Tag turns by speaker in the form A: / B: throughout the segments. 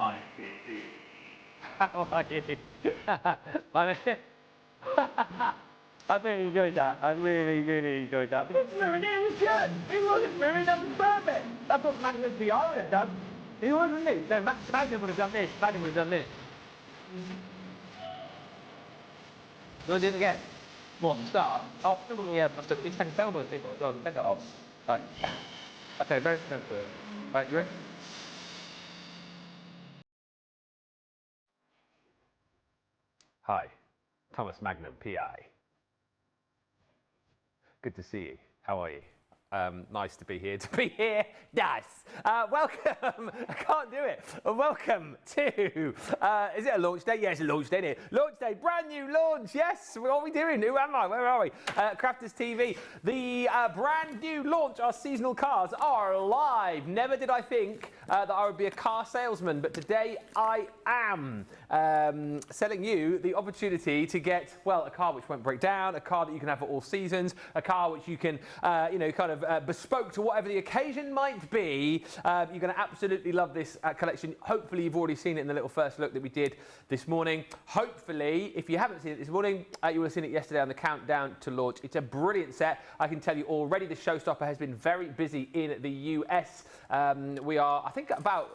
A: Hi, how are you? I really enjoyed that. I really enjoyed that. Because Meridian was good. It wasn't Meridian was perfect. That's what Magnus the Iron had done. He wasn't it? No, Magnus would have done this. Magnus would have done this. Do I do it again? What? Start? Oh, yeah, but it's like a thing. So, better off. Right. Okay, very simple. Right, you ready? Hi, Thomas Magnum, PI. Good to see you. How are you? Nice to be here. Nice. Welcome. I can't do it. Welcome to. Is it a launch day? Yes, a launch day. Isn't it? Launch day. Brand new launch. Yes. What are we doing? Who am I? Where are we? Crafters TV. The brand new launch. Our seasonal cars are live. Never did I think that I would be a car salesman, but today I am selling you the opportunity to get, well, a car which won't break down, a car that you can have for all seasons, a car which you can, you know, kind of bespoke to whatever the occasion might be. You're going to absolutely love this collection. Hopefully you've already seen it in the little first look that we did this morning. Hopefully, if you haven't seen it this morning, you will have seen it yesterday on the countdown to launch. It's a brilliant set. I can tell you already the showstopper has been very busy in the US. We are, I think, about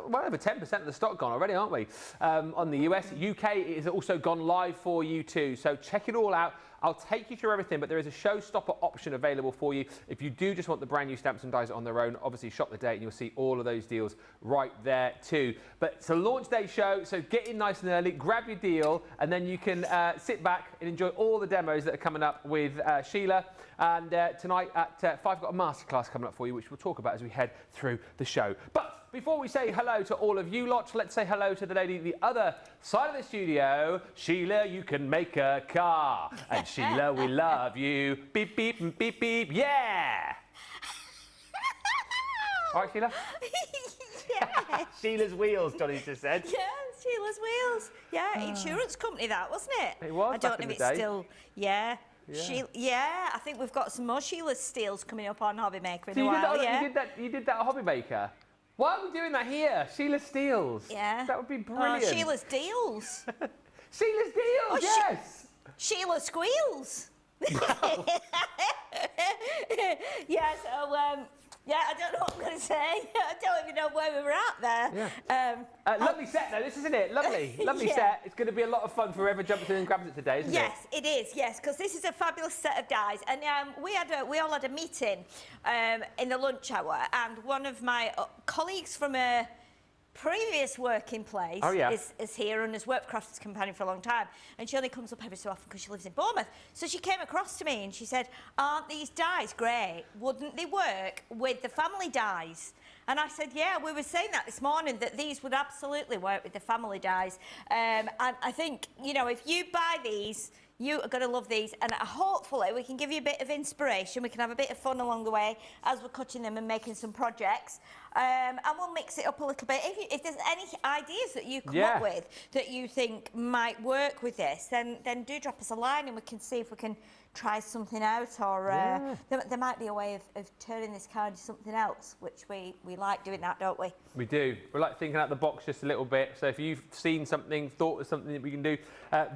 A: well over 10% of the stock gone already, aren't we? On the US. UK is also gone live for you too. So check it all out. I'll take you through everything, but there is a showstopper option available for you. If you do just want the brand new stamps and dies on their own, obviously shop the date and you'll see all of those deals right there too. But it's a launch day show, so get in nice and early, grab your deal, and then you can sit back and enjoy all the demos that are coming up with Sheila. And tonight at 5, I've got a masterclass coming up for you, which we'll talk about as we head through the show. But before we say hello to all of you lot, let's say hello to the lady the other side of the studio. Sheila, you can make a car. And Sheila, we love you. Beep, beep, and beep, beep. Yeah! All right, Sheila?
B: Yeah.
A: Sheila's wheels, Johnny just said.
B: Yeah, Sheila's wheels. Yeah, insurance company that, wasn't it?
A: It was.
B: I don't know if it's still. Yeah.
A: Yeah.
B: I think we've got some more Sheila's steels coming up on Hobby Maker in
A: So
B: a while.
A: you did that at Hobby Maker? Why are we doing that here? Sheila Steels.
B: Yeah.
A: That would be brilliant.
B: Oh, Sheila's deals.
A: Sheila's Deals, yes.
B: Sheila Squeals. Yeah, so, yeah, I don't know what I'm going to say. I don't even know where we were at there.
A: Yeah. Lovely set though, this isn't it? Lovely, lovely
B: Yeah.
A: set. It's going to be a lot of fun for whoever jumps in and grabs it today, isn't it?
B: Yes, it is, yes, because this is a fabulous set of dies. And we all had a meeting in the lunch hour, and one of my colleagues from a previous working place is here and has worked for Crafters Companion for a long time, and she only comes up every so often because she lives in Bournemouth. So she came across to me and she said, aren't these dies great? Wouldn't they work with the family dies? And I said, yeah, we were saying that this morning, that these would absolutely work with the family dies. And I think, you know, if you buy these, you are going to love these, and hopefully we can give you a bit of inspiration. We can have a bit of fun along the way as we're cutting them and making some projects. And we'll mix it up a little bit. If there's any ideas that you come up with that you think might work with this, then do drop us a line and we can see if we can try something out, or there might be a way of turning this car into something else, which we like doing that, don't we?
A: We do. We like thinking out the box just a little bit. So if you've seen something, thought of something that we can do,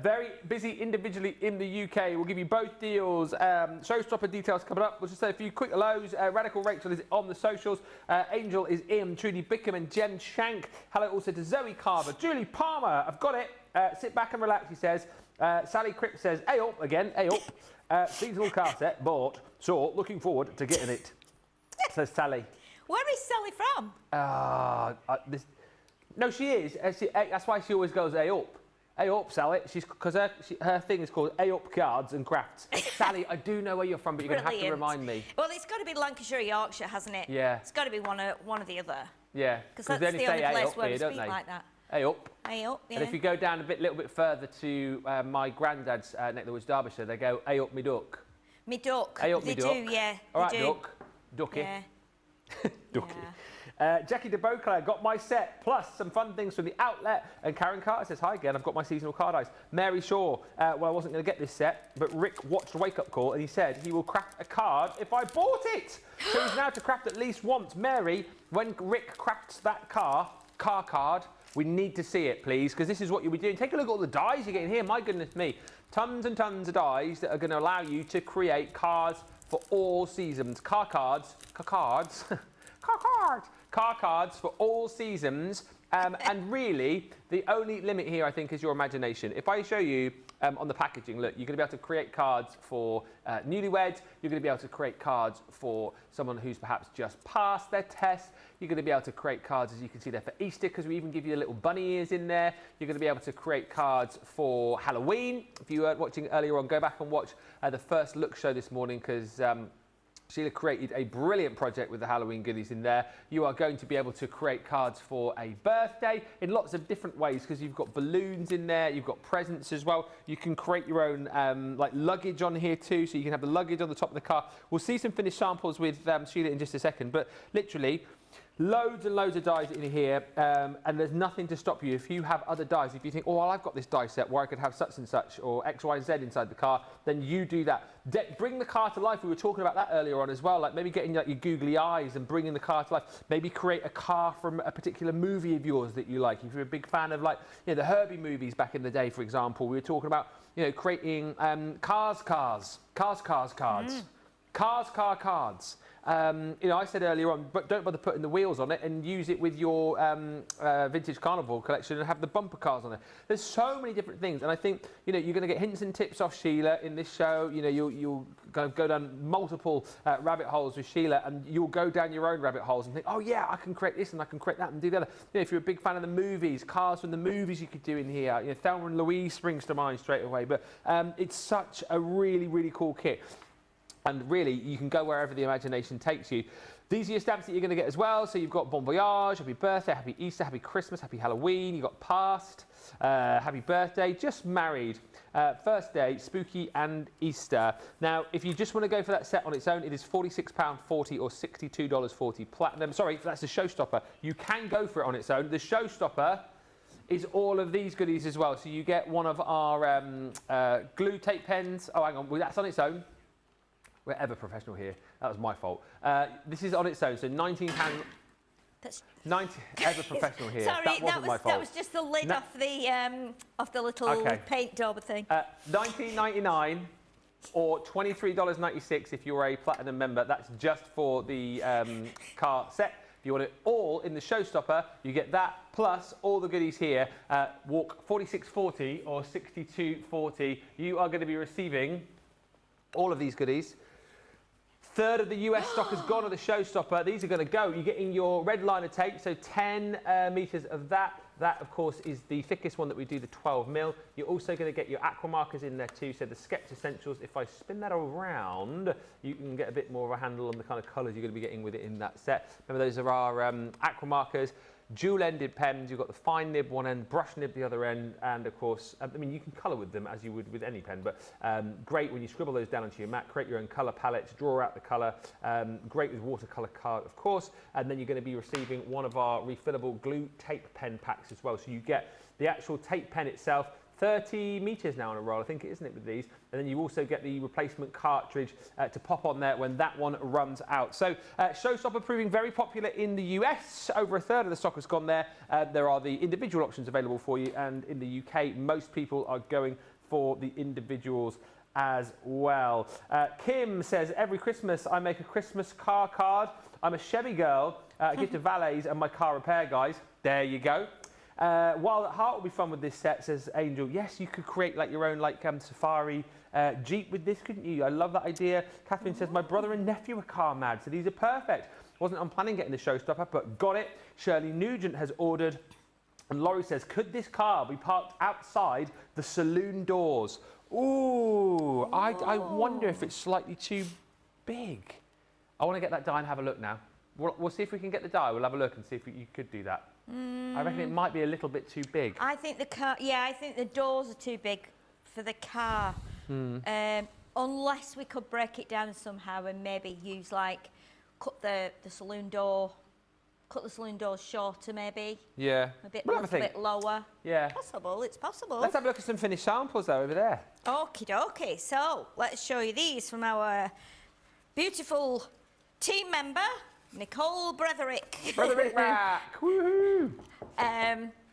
A: very busy individually in the UK. We'll give you both deals. Showstopper details coming up. We'll just say a few quick hellos. Radical Rachel is on the socials. Angel is in. Trudy Bickham and Jen Shank. Hello also to Zoe Carver. Julie Palmer. I've got it. Sit back and relax, he says. Sally Cripps says, hey up again, hey up. Seasonal car set bought, so looking forward to getting it, says Sally.
B: Where is Sally from?
A: No, she is. That's why she always goes, hey up. Hey up, Sally. Because her thing is called Hey Up Cards and Crafts. Sally, I do know where you're from, but you're going to have to remind me.
B: Well, it's got to be Lancashire or Yorkshire, hasn't it?
A: Yeah.
B: It's got to be one or the other.
A: Yeah.
B: Because that's the only place where we speak like that.
A: Hey up.
B: Hey up, yeah.
A: And if you go down a little bit further to my granddad's neck of the woods, Derbyshire, they go, hey up me duck.
B: Me duck.
A: Hey up me duck.
B: They do, yeah.
A: All right, duck. Ducky.
B: Yeah.
A: Ducky. Yeah. Jackie de Beauclair, got my set, plus some fun things from the outlet. And Karen Carter says, hi again, I've got my seasonal card dice. Mary Shaw, well, I wasn't going to get this set, but Rick watched Wake Up Call and he said he will craft a card if I bought it. So he's now to craft at least once. Mary, when Rick crafts that car card, We need to see it, please, because this is what you'll be doing. Take a look at all the dies you're getting here. My goodness me. Tons and tons of dies that are going to allow you to create cards for all seasons. Car cards for all seasons. And really, the only limit here, I think, is your imagination. If I show you on the packaging, look, you're going to be able to create cards for newlyweds. You're going to be able to create cards for someone who's perhaps just passed their test. You're going to be able to create cards, as you can see there, for Easter, because we even give you little bunny ears in there. You're going to be able to create cards for Halloween. If you weren't watching earlier on, go back and watch the first look show this morning, because Sheila created a brilliant project with the Halloween goodies in there. You are going to be able to create cards for a birthday in lots of different ways, because you've got balloons in there, you've got presents as well. You can create your own like luggage on here too, so you can have the luggage on the top of the car. We'll see some finished samples with Sheila in just a second, but literally loads and loads of dies in here, and there's nothing to stop you. If you have other dies, if you think, oh, well, I've got this die set where I could have such and such or X, Y, Z inside the car, then you do that. Bring the car to life. We were talking about that earlier on as well, like maybe getting like your googly eyes and bringing the car to life. Maybe create a car from a particular movie of yours that you like. If you're a big fan of, like, you know, the Herbie movies back in the day, for example, we were talking about, you know, creating cards. You know, I said earlier on, but don't bother putting the wheels on it, and use it with your vintage carnival collection and have the bumper cars on it. There's so many different things, and I think, you know, you're going to get hints and tips off Sheila in this show. You know, you'll kind of go down multiple rabbit holes with Sheila, and you'll go down your own rabbit holes and think, oh yeah, I can create this and I can create that and do the other. You know, if you're a big fan of the movies, cars from the movies you could do in here. You know, Thelma and Louise springs to mind straight away, but it's such a really, really cool kit. And really, you can go wherever the imagination takes you. These are your stamps that you're going to get as well. So you've got Bon Voyage, Happy Birthday, Happy Easter, Happy Christmas, Happy Halloween. You've got Past, Happy Birthday, Just Married, First Day, Spooky and Easter. Now, if you just want to go for that set on its own, it is £46.40 or $62.40 platinum. Sorry, that's the showstopper. You can go for it on its own. The showstopper is all of these goodies as well. So you get one of our glue tape pens. Oh, hang on, well, that's on its own. We're ever professional here. That was my fault. This is on its own, so £19.
B: That's
A: 90. Ever professional here.
B: Sorry,
A: that wasn't my fault.
B: That was just the lid off the little paint dauber thing.
A: $19.99 or $23.96 if you're a platinum member. That's just for the car set. If you want it all in the showstopper, you get that plus all the goodies here. Walk 4640 or 6240. You are going to be receiving all of these goodies. Third of the US stock has gone on the showstopper. These are going to go. You're getting your red liner tape, so 10 metres of that. That, of course, is the thickest one that we do, the 12mm. You're also going to get your aqua markers in there too, so the Sketch Essentials. If I spin that around, you can get a bit more of a handle on the kind of colours you're going to be getting with it in that set. Remember, those are our aqua markers. Dual-ended pens, you've got the fine nib one end, brush nib the other end, and of course, I mean, you can colour with them as you would with any pen, but great when you scribble those down onto your mat, create your own colour palettes, draw out the colour, great with watercolour card, of course, and then you're going to be receiving one of our refillable glue tape pen packs as well, so you get the actual tape pen itself, 30 metres now on a roll, I think, isn't it, with these? And then you also get the replacement cartridge to pop on there when that one runs out. So showstopper proving very popular in the US. Over a third of the stock has gone there. There are the individual options available for you. And in the UK, most people are going for the individuals as well. Kim says, every Christmas I make a Christmas car card. I'm a Chevy girl, gift to valets and my car repair guys. There you go. While at heart will be fun with this set, says Angel. Yes, you could create like your own like safari Jeep with this, couldn't you? I love that idea. Catherine says, my brother and nephew are car mad, so these are perfect. Wasn't on planning getting the showstopper, but got it. Shirley Nugent has ordered. And Laurie says, could this car be parked outside the saloon doors? Ooh, I wonder if it's slightly too big. I want to get that die and have a look now. We'll see if we can get the die. We'll have a look and see if you could do that. I reckon it might be a little bit too big.
B: I think the car, yeah, I think the doors are too big for the car. Unless we could break it down somehow and maybe use like, cut the saloon door shorter maybe.
A: Yeah.
B: A little bit lower.
A: Yeah.
B: Possible, it's possible.
A: Let's have a look at some finished samples though over there.
B: Okie dokie. So let's show you these from our beautiful team member, Nicole Bretherick.
A: Bretherick back! Woohoo!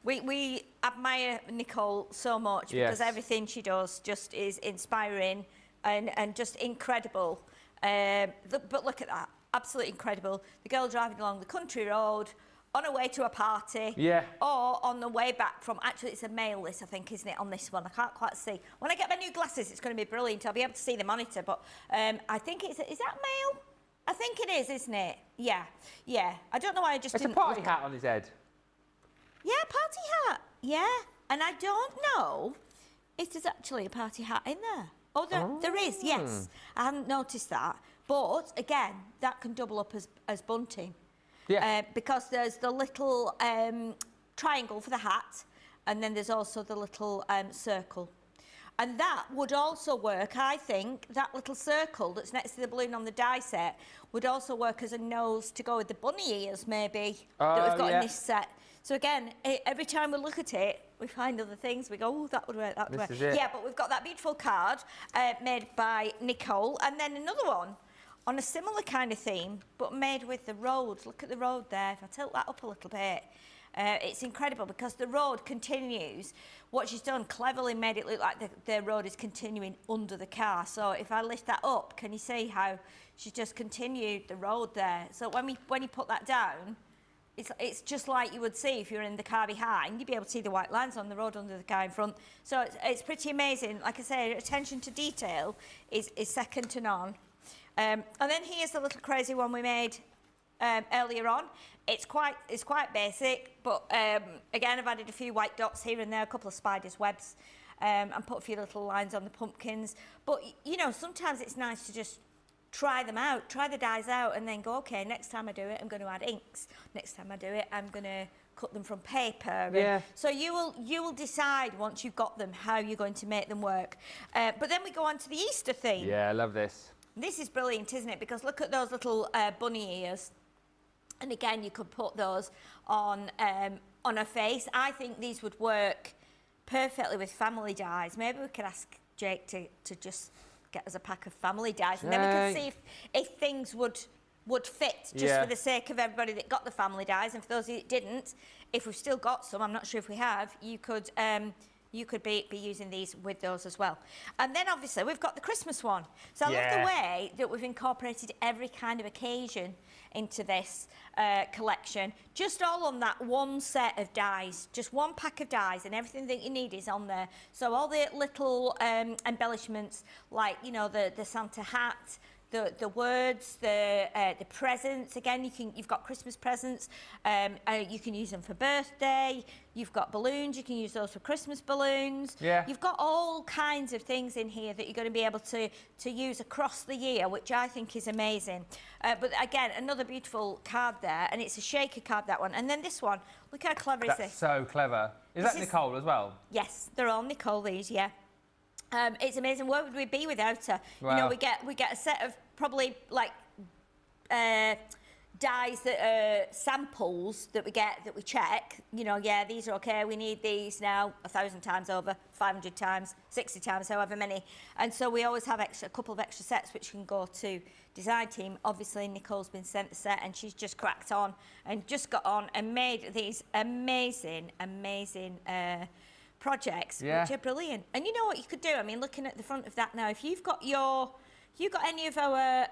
B: We admire Nicole so much because everything she does just is inspiring and just incredible. But look at that, absolutely incredible. The girl driving along the country road on her way to a party, or on the way back from, actually it's a male this, I think, isn't it, on this one? I can't quite see. When I get my new glasses, it's going to be brilliant. I'll be able to see the monitor, but I think is that male? I think it is, isn't it? Yeah. I don't know why I just didn't...
A: It's a party hat on his head.
B: Yeah, party hat. Yeah. And I don't know if there's actually a party hat in there. Oh, there is, yes. I hadn't noticed that. But, again, that can double up as bunting. Yeah. Because there's the little triangle for the hat, and then there's also the little circle. And that would also work, I think, that little circle that's next to the balloon on the die set would also work as a nose to go with the bunny ears, maybe, that we've got in this set. So again, every time we look at it, we find other things. We go, oh, that would work, that would work. Yeah, but we've got that beautiful card made by Nicole, and then another one on a similar kind of theme, but made with the road. Look at the road there. If I tilt that up a little bit, it's incredible because the road continues. What she's done, cleverly made it look like the road is continuing under the car. So if I lift that up, can you see how she's just continued the road there? So when you put that down, it's just like you would see if you're in the car behind. You'd be able to see the white lines on the road under the car in front. So it's pretty amazing. Like I say, attention to detail is second to none. And then here's the little crazy one we made earlier on. It's quite basic, but again, I've added a few white dots here and there, a couple of spiders' webs, and put a few little lines on the pumpkins. But, you know, sometimes it's nice to just try them out, try the dies out, and then go, OK, next time I do it, I'm going to add inks. Next time I do it, I'm going to cut them from paper. Yeah. So you will decide once you've got them how you're going to make them work. But then we go on to the Easter theme.
A: Yeah, I love this.
B: This is brilliant, isn't it? Because look at those little bunny ears. And again, you could put those on a face. I think these would work perfectly with family dies. Maybe we could ask Jake to just get us a pack of family dies, and then we can see if things would fit, just for the sake of everybody that got the family dies. And for those that didn't, if we've still got some, I'm not sure if we have, you could be using these with those as well. And then obviously we've got the Christmas one. So I love the way that we've incorporated every kind of occasion into this collection, just all on that one set of dies, just one pack of dies, and everything that you need is on there. So all the little embellishments, like, you know, the Santa hat, the words, the presents. Again, you've got Christmas presents. You can use them for birthday. You've got balloons. You can use those for Christmas balloons. Yeah. You've got all kinds of things in here that you're going to be able to use across the year, which I think is amazing. But again, another beautiful card there, and it's a shaker card, that one. And then this one, look how clever is this?
A: That's so clever. Is that Nicole as well?
B: Yes, they're all Nicole, these, yeah. It's amazing. Where would we be without her? Wow. You know, we get a set of probably like dies that are samples that we check. You know, yeah, these are okay. We need these now 1,000 times over, 500 times, 60 times, however many. And so we always have a couple of extra sets which can go to design team. Obviously, Nicole's been sent the set, and she's just cracked on and just got on and made these amazing projects, which are brilliant. And you know what you could do? I mean, looking at the front of that now, if you've got any of our,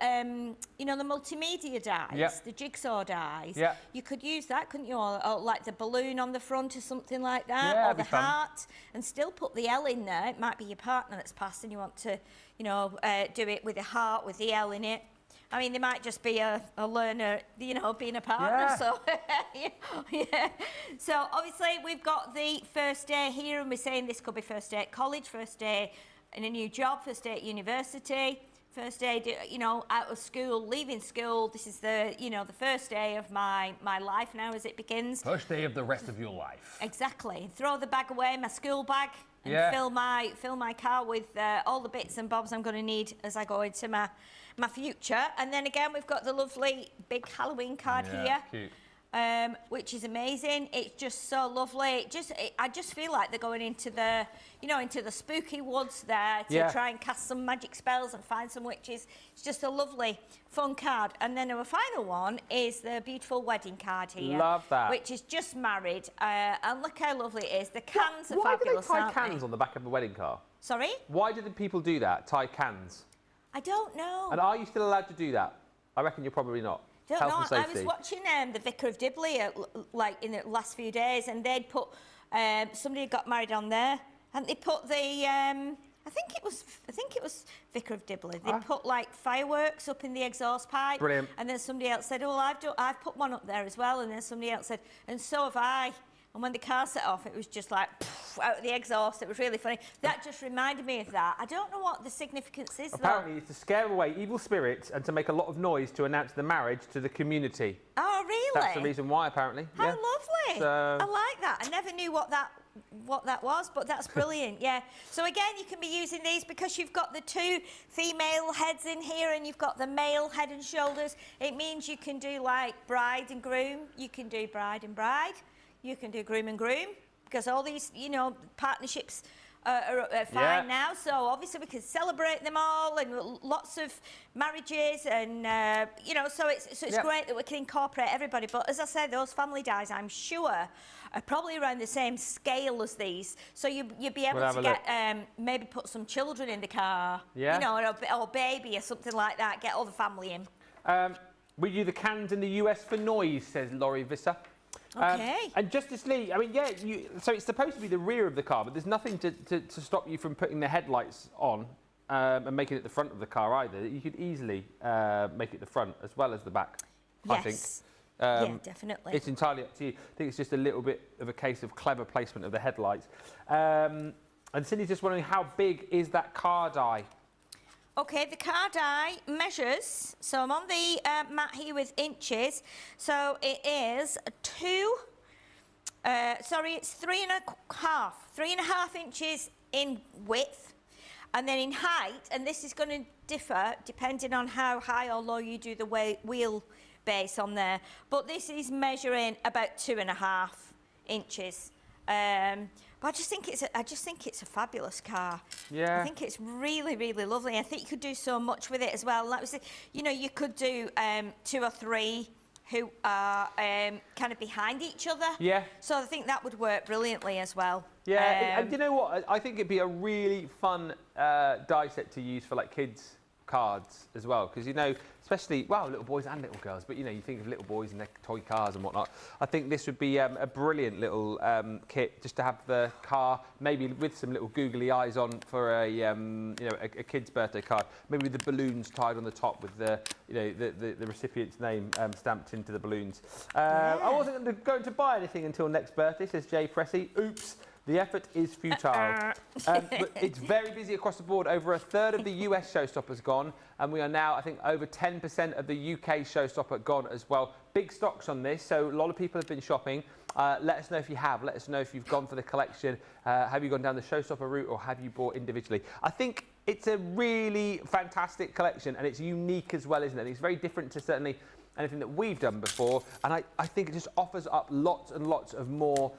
B: you know, the multimedia dies, the jigsaw dies, you could use that, couldn't you? Or like the balloon on the front or something like that, or the heart, and still put the L in there. It might be your partner that's passed and you want to, you know, do it with a heart with the L in it. I mean, they might just be a learner, you know, being a partner. So, So, obviously, we've got the first day here, and we're saying this could be first day at college, first day in a new job, first day at university, first day, you know, out of school, leaving school. This is the, you know, the first day of my life now as it begins.
A: First day of the rest of your life.
B: Exactly. Throw the bag away, my school bag, and fill my car with all the bits and bobs I'm going to need as I go into my future. And then again, we've got the lovely big Halloween card here. Cute. which is amazing. It's just so lovely. I just feel like they're going into the, into the spooky woods there to try and cast some magic spells and find some witches. It's just a lovely, fun card. And then our final one is the beautiful wedding card here.
A: Love that.
B: Which is just married. And look how lovely it is. The cans are fabulous,
A: Why do they tie
B: aren't
A: cans on the back of the wedding car?
B: Sorry?
A: Why did the people do that, tie cans?
B: I don't know.
A: And are you still allowed to do that? I reckon you're probably not.
B: Don't
A: Health
B: know.
A: and safety.
B: I was watching the Vicar of Dibley like in the last few days, and they'd put somebody had got married on there, and they put the I think it was Vicar of Dibley. They put like fireworks up in the exhaust pipe.
A: Brilliant.
B: And then somebody else said, "Oh, I've put one up there as well." And then somebody else said, "And so have I." And when the car set off, it was just like poof, out of the exhaust. It was really funny. That just reminded me of that. I don't know what the significance is,
A: Apparently, it's to scare away evil spirits and to make a lot of noise to announce the marriage to the community.
B: Oh, really?
A: That's the reason why, apparently.
B: How lovely.
A: So...
B: I like that. I never knew what that was, but that's brilliant. Yeah. So again, you can be using these because you've got the two female heads in here and you've got the male head and shoulders. It means you can do like bride and groom. You can do bride and bride. You can do groom and groom, because all these, partnerships are fine now. So obviously we can celebrate them all, and lots of marriages, and so it's great that we can incorporate everybody. But as I said, those family dies, I'm sure, are probably around the same scale as these. So you'd be able to get maybe put some children in the car, or baby or something like that. Get all the family in.
A: We do the cans in the US for noise, says Laurie Visser.
B: Okay.
A: And Justice Lee, I mean, so it's supposed to be the rear of the car, but there's nothing to stop you from putting the headlights on and making it the front of the car either. You could easily make it the front as well as the back, I think.
B: Yeah, definitely.
A: It's entirely up to you. I think it's just a little bit of a case of clever placement of the headlights. And Cindy's just wondering, how big is that car die?
B: Okay, the car die measures, so I'm on the mat here with inches, so it is it's 3.5 inches in width, and then in height, and this is going to differ depending on how high or low you do the wheel base on there, but this is measuring about 2.5 inches. But I just think it's a fabulous car.
A: Yeah.
B: I think it's really, really lovely. I think you could do so much with it as well. That was, you could do 2 or 3 who are kind of behind each other.
A: Yeah.
B: So I think that would work brilliantly as well.
A: Yeah. And you know what? I think it'd be a really fun die set to use for like kids' cards as well, because especially little boys and little girls, but you think of little boys and their toy cars and whatnot. I think this would be a brilliant little kit just to have the car, maybe with some little googly eyes on for a kid's birthday card, maybe with the balloons tied on the top with the recipient's name stamped into the balloons. I wasn't going to buy anything until next birthday, says Jay Pressy. Oops. The effort is futile. But it's very busy across the board. Over a third of the US showstoppers gone, and we are now, I think, over 10% of the UK showstopper gone as well. Big stocks on this, so a lot of people have been shopping. Let us know if you have. Let us know if you've gone for the collection. Have you gone down the showstopper route, or have you bought individually? I think it's a really fantastic collection, and it's unique as well, isn't it? It's very different to certainly anything that we've done before, and I think it just offers up lots and lots of more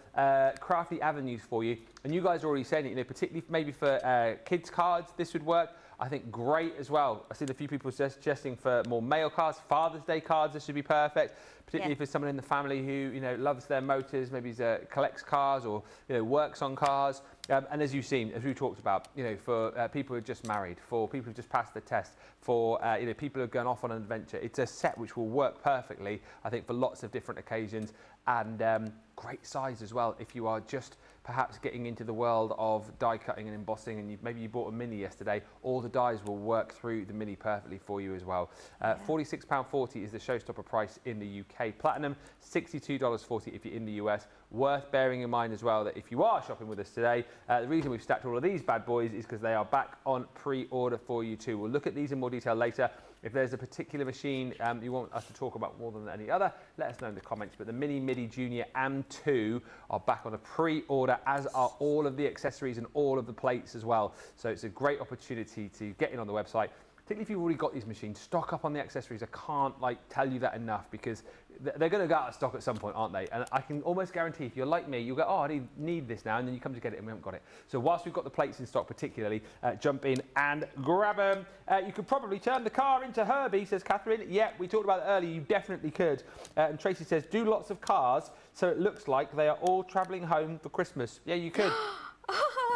A: crafty avenues for you. And you guys are already saying it, particularly maybe for kids' cards, this would work. I think great as well. I've seen a few people suggesting for more male cards, Father's Day cards, this should be perfect, particularly for someone in the family who, loves their motors, maybe collects cars or, works on cars. And as you've seen, as we talked about, for people who are just married, for people who've just passed the test, for people who've gone off on an adventure, it's a set which will work perfectly, I think, for lots of different occasions, and great size as well if you are just perhaps getting into the world of die cutting and embossing, and maybe you bought a Mini yesterday. All the dies will work through the Mini perfectly for you as well. £46.40 is the showstopper price in the UK. Platinum, $62.40 if you're in the US. Worth bearing in mind as well that if you are shopping with us today, the reason we've stacked all of these bad boys is because they are back on pre-order for you too. We'll look at these in more detail later. If there's a particular machine you want us to talk about more than any other, let us know in the comments. But the Mini, Midi Junior and 2 are back on a pre-order, as are all of the accessories and all of the plates as well. So it's a great opportunity to get in on the website, particularly if you've already got these machines, stock up on the accessories. I can't like tell you that enough because they're going to go out of stock at some point, aren't they? And I can almost guarantee if you're like me, you'll go, oh, I need this now, and then you come to get it and we haven't got it. So whilst we've got the plates in stock particularly, jump in and grab them. You could probably turn the car into Herbie, says Catherine. Yeah, we talked about it earlier, you definitely could. And Tracy says, do lots of cars so it looks like they are all travelling home for Christmas. Yeah, you could.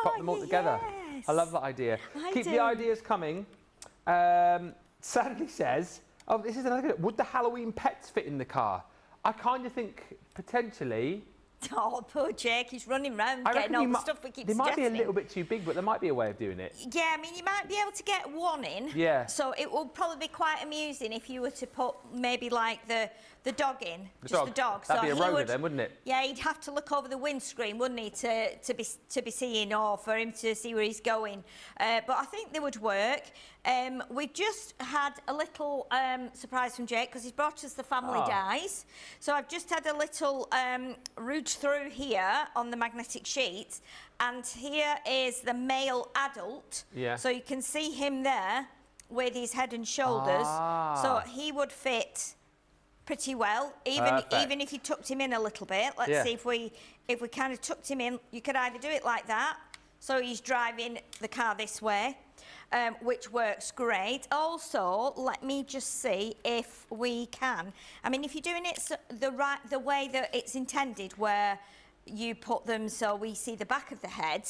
A: Pop them all together.
B: Yes.
A: I love that idea. Keep the ideas coming. Sandy says, oh, this is another good. Would the Halloween pets fit in the car? I kind of think potentially.
B: Oh, poor Jake, he's running around getting all the stuff we keep
A: They might be a
B: suggesting.
A: little bit too big, but there might be a way of doing it.
B: Yeah, I mean, you might be able to get one in.
A: Yeah.
B: So it will probably be quite amusing if you were to put maybe like the dog in. The dog.
A: That'd
B: so
A: be a rover then, wouldn't it?
B: Yeah, he'd have to look over the windscreen, wouldn't he, to be seeing, or for him to see where he's going. But I think they would work. We just had a little surprise from Jake because he's brought us the family dies. So I've just had a little route through here on the magnetic sheet, and here is the male adult.
A: Yeah.
B: So you can see him there with his head and shoulders. So he would fit pretty well, even if you tucked him in a little bit. Let's see if we kind of tucked him in. You could either do it like that, so he's driving the car this way, which works great. Also, let me just see if we can. I mean, if you're doing it the way that it's intended, where you put them so we see the back of the head.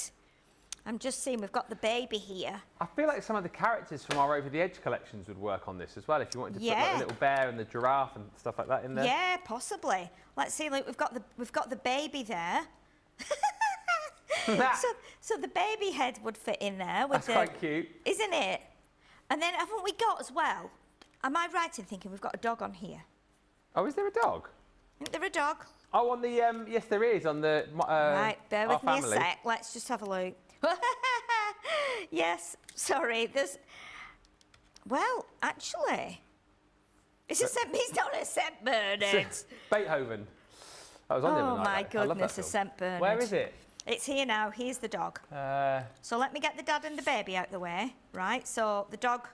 B: I'm just seeing we've got the baby here. I
A: feel like some of the characters from our Over the Edge collections would work on this as well, if you wanted to put like the little bear and the giraffe and stuff like that in there.
B: Yeah, possibly. Let's see. Look, we've got the baby there. so the baby head would fit in there. With
A: That's quite cute,
B: isn't it? And then haven't we got as well? Am I right in thinking we've got a dog on here?
A: Oh, is there a dog?
B: Isn't there a dog?
A: Oh, on the yes, there is on the.
B: Right, bear with me
A: family.
B: a sec. Let's just have a look. Yes, sorry. There's. Well, actually, he's not a St. Bernard.
A: Beethoven. That was on the other night.
B: Oh my goodness, a St. Bernard.
A: Where is it?
B: It's here now. Here's the dog. So let me get the dad and the baby out of the way. Right. So the dog.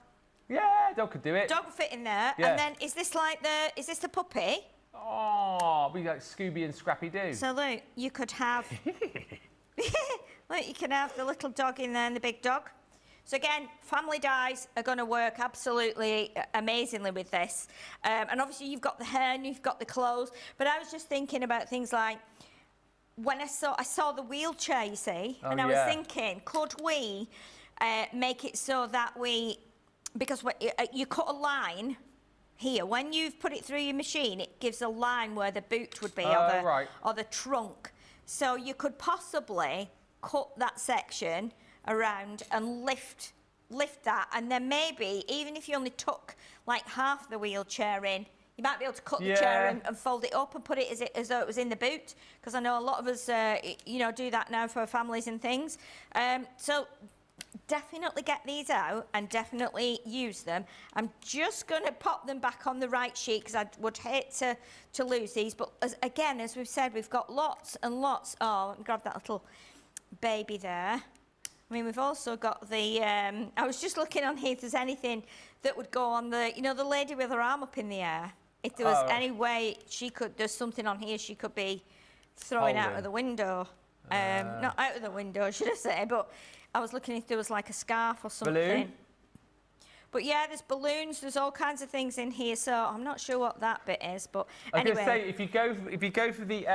A: Yeah, dog could do it.
B: Dog will fit in there.
A: Yeah.
B: And then is this the puppy?
A: Oh, we like Scooby and Scrappy Doo.
B: So look, you could have. Look, you can have the little dog in there and the big dog. So again, family dies are going to work absolutely amazingly with this. And obviously you've got the hair and you've got the clothes. But I was just thinking about things like, when I saw the wheelchair, you see, and I was thinking, could we make it so that because you cut a line here, when you've put it through your machine, it gives a line where the boot would be, or the trunk. So you could possibly cut that section around and lift that, and then maybe even if you only took like half the wheelchair in, you might be able to cut the chair and fold it up and put it as though it was in the boot, because I know a lot of us do that now for families and things. So definitely get these out and definitely use them. I'm just going to pop them back on the right sheet because I would hate to lose these, but again, as we've said, we've got lots and lots. Oh, let me grab that little baby there. I mean, we've also got the, I was just looking on here if there's anything that would go on the, the lady with her arm up in the air. If there was any way there's something on here she could be throwing out of the window. Not out of the window, should I say, but I was looking if there was like a scarf or something.
A: Balloon?
B: But yeah, there's balloons, there's all kinds of things in here, so I'm not sure what that bit is, but anyway.
A: I was going to say, if you go for the,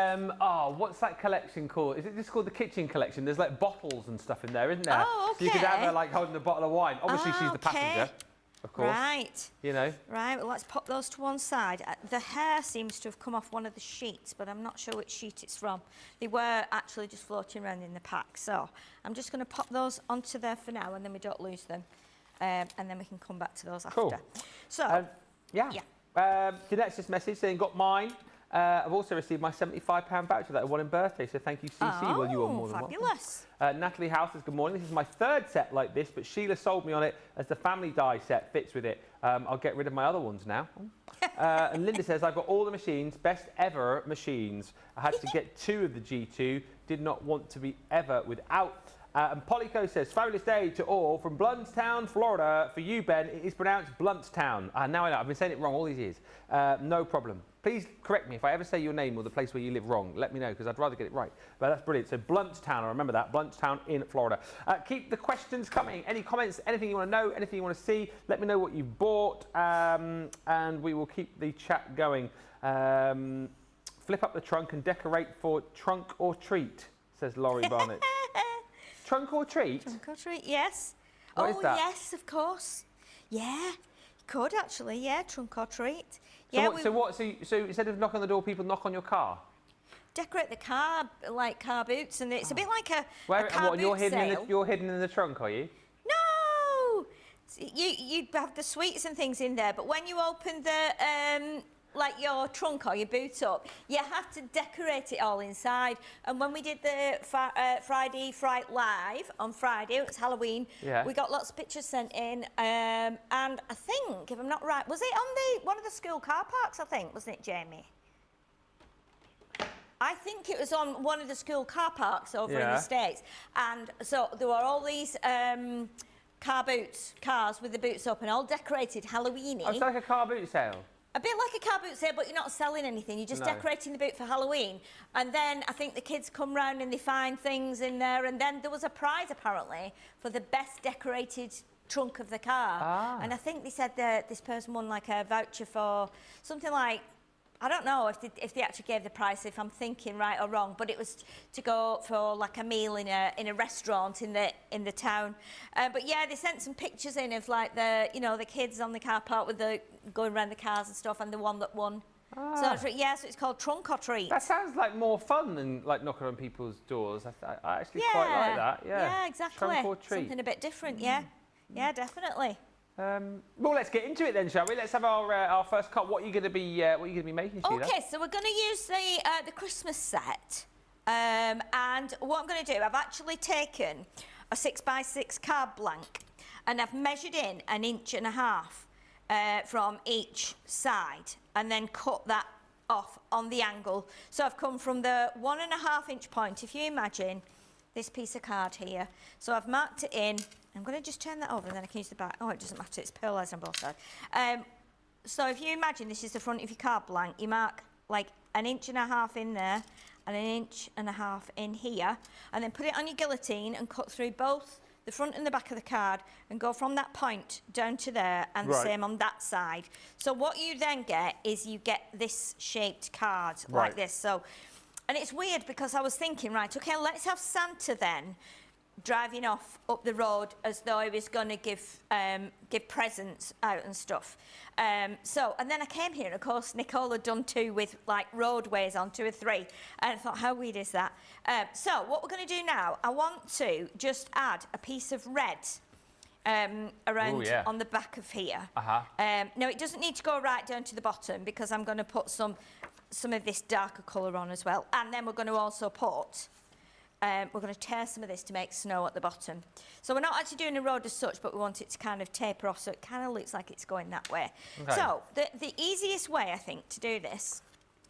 A: what's that collection called? Is it just called the kitchen collection? There's like bottles and stuff in there, isn't there?
B: Oh, okay.
A: So you could have her like holding a bottle of wine. Obviously she's the passenger, of course.
B: Right. Right, well, let's pop those to one side. The hair seems to have come off one of the sheets, but I'm not sure which sheet it's from. They were actually just floating around in the pack, so I'm just going to pop those onto there for now, and then we don't lose them. And then we can come back to those after.
A: Cool.
B: So,
A: Jeanette's just message saying, got mine. I've also received my £75 voucher that I won in birthday, so thank you, CC. Well, you are more than
B: fabulous.
A: Natalie House says, good morning. This is my third set like this, but Sheila sold me on it as the family die set fits with it. I'll get rid of my other ones now. And Linda says, I've got all the machines, best ever machines. I had to get 2 of the G2, did not want to be ever without. And Polyco says, fabulous day to all from Bluntstown, Florida. For you, Ben, it is pronounced Bluntstown. Now I know, I've been saying it wrong all these years. No problem. Please correct me if I ever say your name or the place where you live wrong. Let me know, because I'd rather get it right. But that's brilliant. So Bluntstown, I remember that. Bluntstown in Florida. Keep the questions coming. Any comments, anything you want to know, anything you want to see, let me know what you bought. And we will keep the chat going. Flip up the trunk and decorate for trunk or treat, says Laurie Barnett. Trunk or treat?
B: Trunk or treat, yes.
A: What is that?
B: Yes, of course. Yeah, you could actually, yeah, trunk or treat.
A: So
B: Yeah,
A: what, so instead of knock on the door, people knock on your car?
B: decorate the car, like car boots, and it's a bit like a car
A: and you're
B: boot
A: hidden
B: sale.
A: you're hidden in the trunk, are you?
B: No! You have the sweets and things in there, but when you open the like your trunk or your boot up, you have to decorate it all inside. And when we did the Friday Fright Live on Friday, it was Halloween,
A: yeah.
B: we got lots of pictures sent in, and I think, if I'm not right, was it on one of the school car parks, I think, wasn't it, Jamie? I think it was on one of the school car parks over in the States. And so there were all these cars with the boots up and all decorated Halloween-y.
A: Oh, it's like a car boot sale.
B: A bit like a car boot sale, but you're not selling anything. You're just decorating the boot for Halloween. And then I think the kids come round and they find things in there. And then there was a prize, apparently, for the best decorated trunk of the car.
A: Ah.
B: And I think they said that this person won like a voucher for something like, I don't know if they actually gave the price, if I'm thinking right or wrong, but it was to go for like a meal in a restaurant in the town. But yeah, they sent some pictures in of like the kids on the car park with the going around the cars and stuff, and the one that won.
A: Ah.
B: So yeah, so it's called Trunk or Treat.
A: That sounds like more fun than like knocking on people's doors. I actually quite like that.
B: Yeah, exactly.
A: Trunk or treat.
B: Something a bit different. Yeah, yeah, definitely.
A: Well, let's get into it then, shall we? Let's have our first cut. What are you going to be making, Sheila?
B: Okay, so we're going to use the Christmas set, and what I'm going to do, I've actually taken a 6x6 card blank, and I've measured in 1.5 inches from each side, and then cut that off on the angle. So I've come from the 1.5 inch point. If you imagine this piece of card here, so I've marked it in. I'm going to just turn that over and then I can use the back. Oh, it doesn't matter, it's pearlised on both sides. So if you imagine this is the front of your card blank, you mark like 1.5 inches in there and 1.5 inches in here, and then put it on your guillotine and cut through both the front and the back of the card and go from that point down to there, and the same on that side. So what you then get is you get this shaped card like this. So, and it's weird because I was thinking, right, okay, let's have Santa then driving off up the road as though he was going to give presents out and stuff. And then I came here, and of course Nicole had done 2 with like roadways on, 2 or 3, and I thought, how weird is that? So what we're going to do now, I want to just add a piece of red around on the back of here. Now it doesn't need to go right down to the bottom because I'm going to put some of this darker colour on as well, and then we're going to also put we're going to tear some of this to make snow at the bottom. So we're not actually doing a road as such, but we want it to kind of taper off so it kind of looks like it's going that way. Okay. So the easiest way, I think, to do this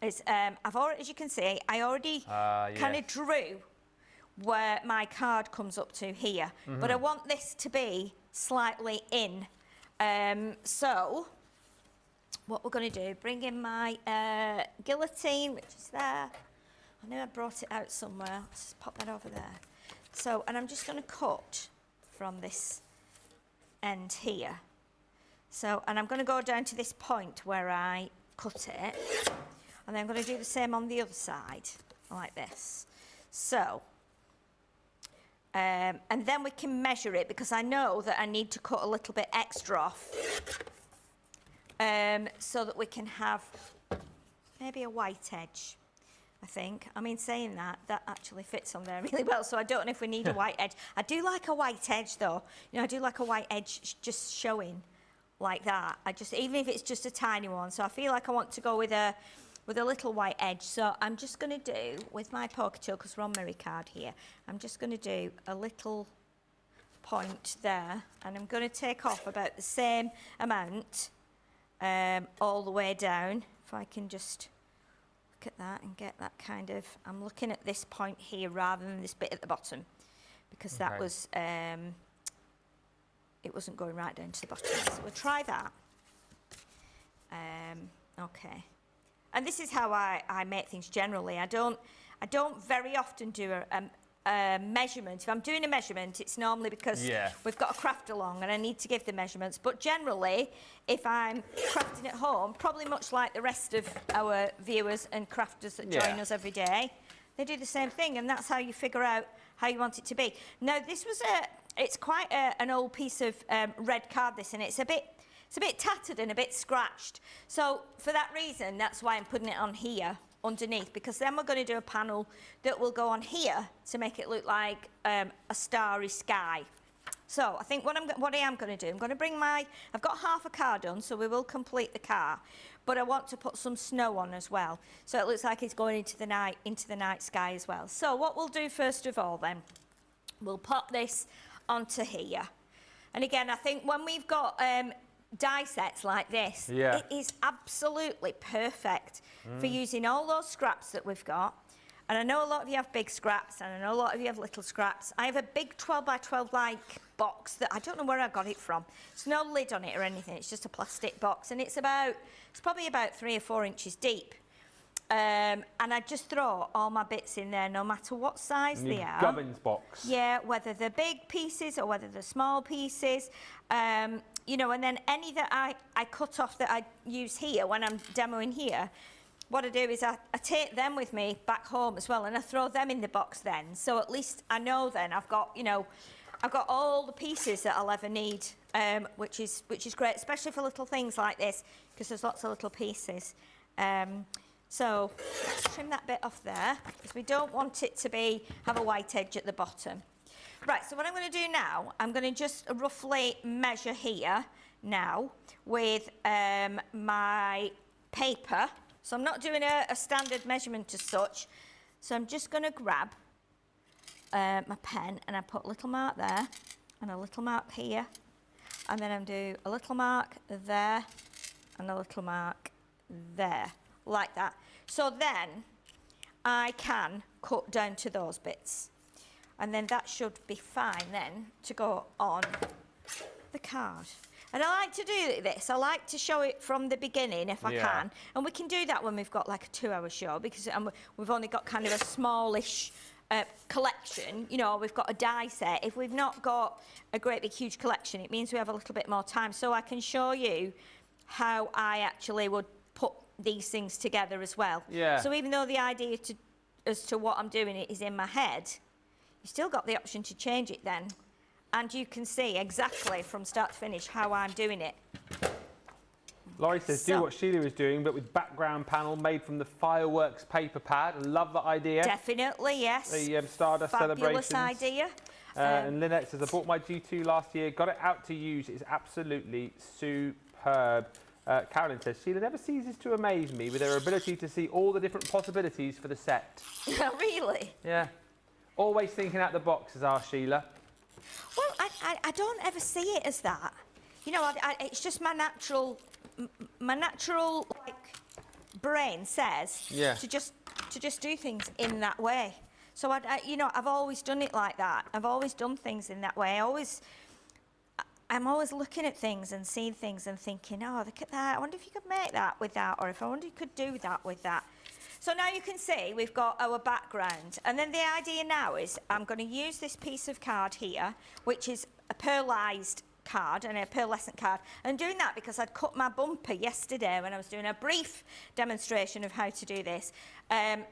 B: is, I've already, as you can see, I already kind of drew where my card comes up to here. But I want this to be slightly in. So what we're going to do, bring in my guillotine, which is there. I knew I brought it out somewhere. Let's just pop that over there. So, and I'm just going to cut from this end here. So, and I'm going to go down to this point where I cut it. And then I'm going to do the same on the other side, like this. So, and then we can measure it because I know that I need to cut a little bit extra off so that we can have maybe a white edge. I think. I mean, saying that actually fits on there really well, so I don't know if we need a white edge. I do like a white edge, though. You know, I do like a white edge just showing like that. Even if it's just a tiny one. So I feel like I want to go with a little white edge. So I'm just going to do, with my poker tool, because we're on Mary card here, I'm just going to do a little point there, and I'm going to take off about the same amount all the way down. If I can just at that and get that kind of, I'm looking at this point here rather than this bit at the bottom, because that was, it wasn't going right down to the bottom. So we'll try that. Okay. And this is how I make things generally. I don't very often do a measurement. If I'm doing a measurement, it's normally because we've got a craft along and I need to give the measurements. But generally, if I'm crafting at home, probably much like the rest of our viewers and crafters that join us every day, they do the same thing, and that's how you figure out how you want it to be. Now, this was it's quite an old piece of red card, this, and it's a bit tattered and a bit scratched. So for that reason, that's why I'm putting it on here underneath, because then we're going to do a panel that will go on here to make it look like a starry sky. So I think what I am going to do, I'm going to bring I've got half a car done, so we will complete the car, but I want to put some snow on as well, so it looks like it's going into the night sky as well. So what we'll do first of all then, we'll pop this onto here. And again, I think when we've got die sets like this, it is absolutely perfect for using all those scraps that we've got. And I know a lot of you have big scraps, and I know a lot of you have little scraps. I have a big 12 by 12 like box that I don't know where I got it from. There's no lid on it or anything, it's just a plastic box, and it's probably about 3 or 4 inches deep. And I just throw all my bits in there, no matter what size they are.
A: Gubbins box.
B: Yeah, whether they're big pieces or whether they're small pieces. You know, and then any that I cut off that I use here when I'm demoing here, what I do is I take them with me back home as well, and I throw them in the box then. So at least I know then I've got, you know, I've got all the pieces that I'll ever need, which is great, especially for little things like this, because there's lots of little pieces. So let's trim that bit off there, because we don't want it to have a white edge at the bottom. Right, so what I'm going to do now, I'm going to just roughly measure here now with my paper. So I'm not doing a standard measurement as such. So I'm just going to grab my pen, and I put a little mark there and a little mark here. And then I'm do a little mark there and a little mark there, like that. So then I can cut down to those bits. And then that should be fine then to go on the card. And I like to do this, I like to show it from the beginning if I can. And we can do that when we've got like a 2-hour show, because we've only got kind of a smallish collection. You know, we've got a die set. If we've not got a great big huge collection, it means we have a little bit more time. So I can show you how I actually would put these things together as well. Yeah. So even though the idea as to what I'm doing is in my head, you still got the option to change it then. And you can see exactly from start to finish how I'm doing it.
A: Laurie says, do what Sheila is doing, but with background panel made from the fireworks paper pad. I love that idea.
B: Definitely, yes.
A: The Stardust celebrations.
B: Fabulous idea.
A: And Lynette says, I bought my G2 last year, got it out to use. It's absolutely superb. Carolyn says, Sheila never ceases to amaze me with her ability to see all the different possibilities for the set.
B: Really?
A: Yeah. Always thinking out the box, as our Sheila.
B: Well, I don't ever see it as that. You know, it's just my natural like brain says to just do things in that way. So you know, I've always done it like that. I've always done things in that way. I'm always looking at things and seeing things and thinking, oh, look at that. I wonder if you could make that with that, or if I wonder if you could do that with that. So now you can see we've got our background. And then the idea now is I'm going to use this piece of card here, which is a pearlised card and a pearlescent card. I'm doing that because I'd cut my bumper yesterday when I was doing a brief demonstration of how to do this. I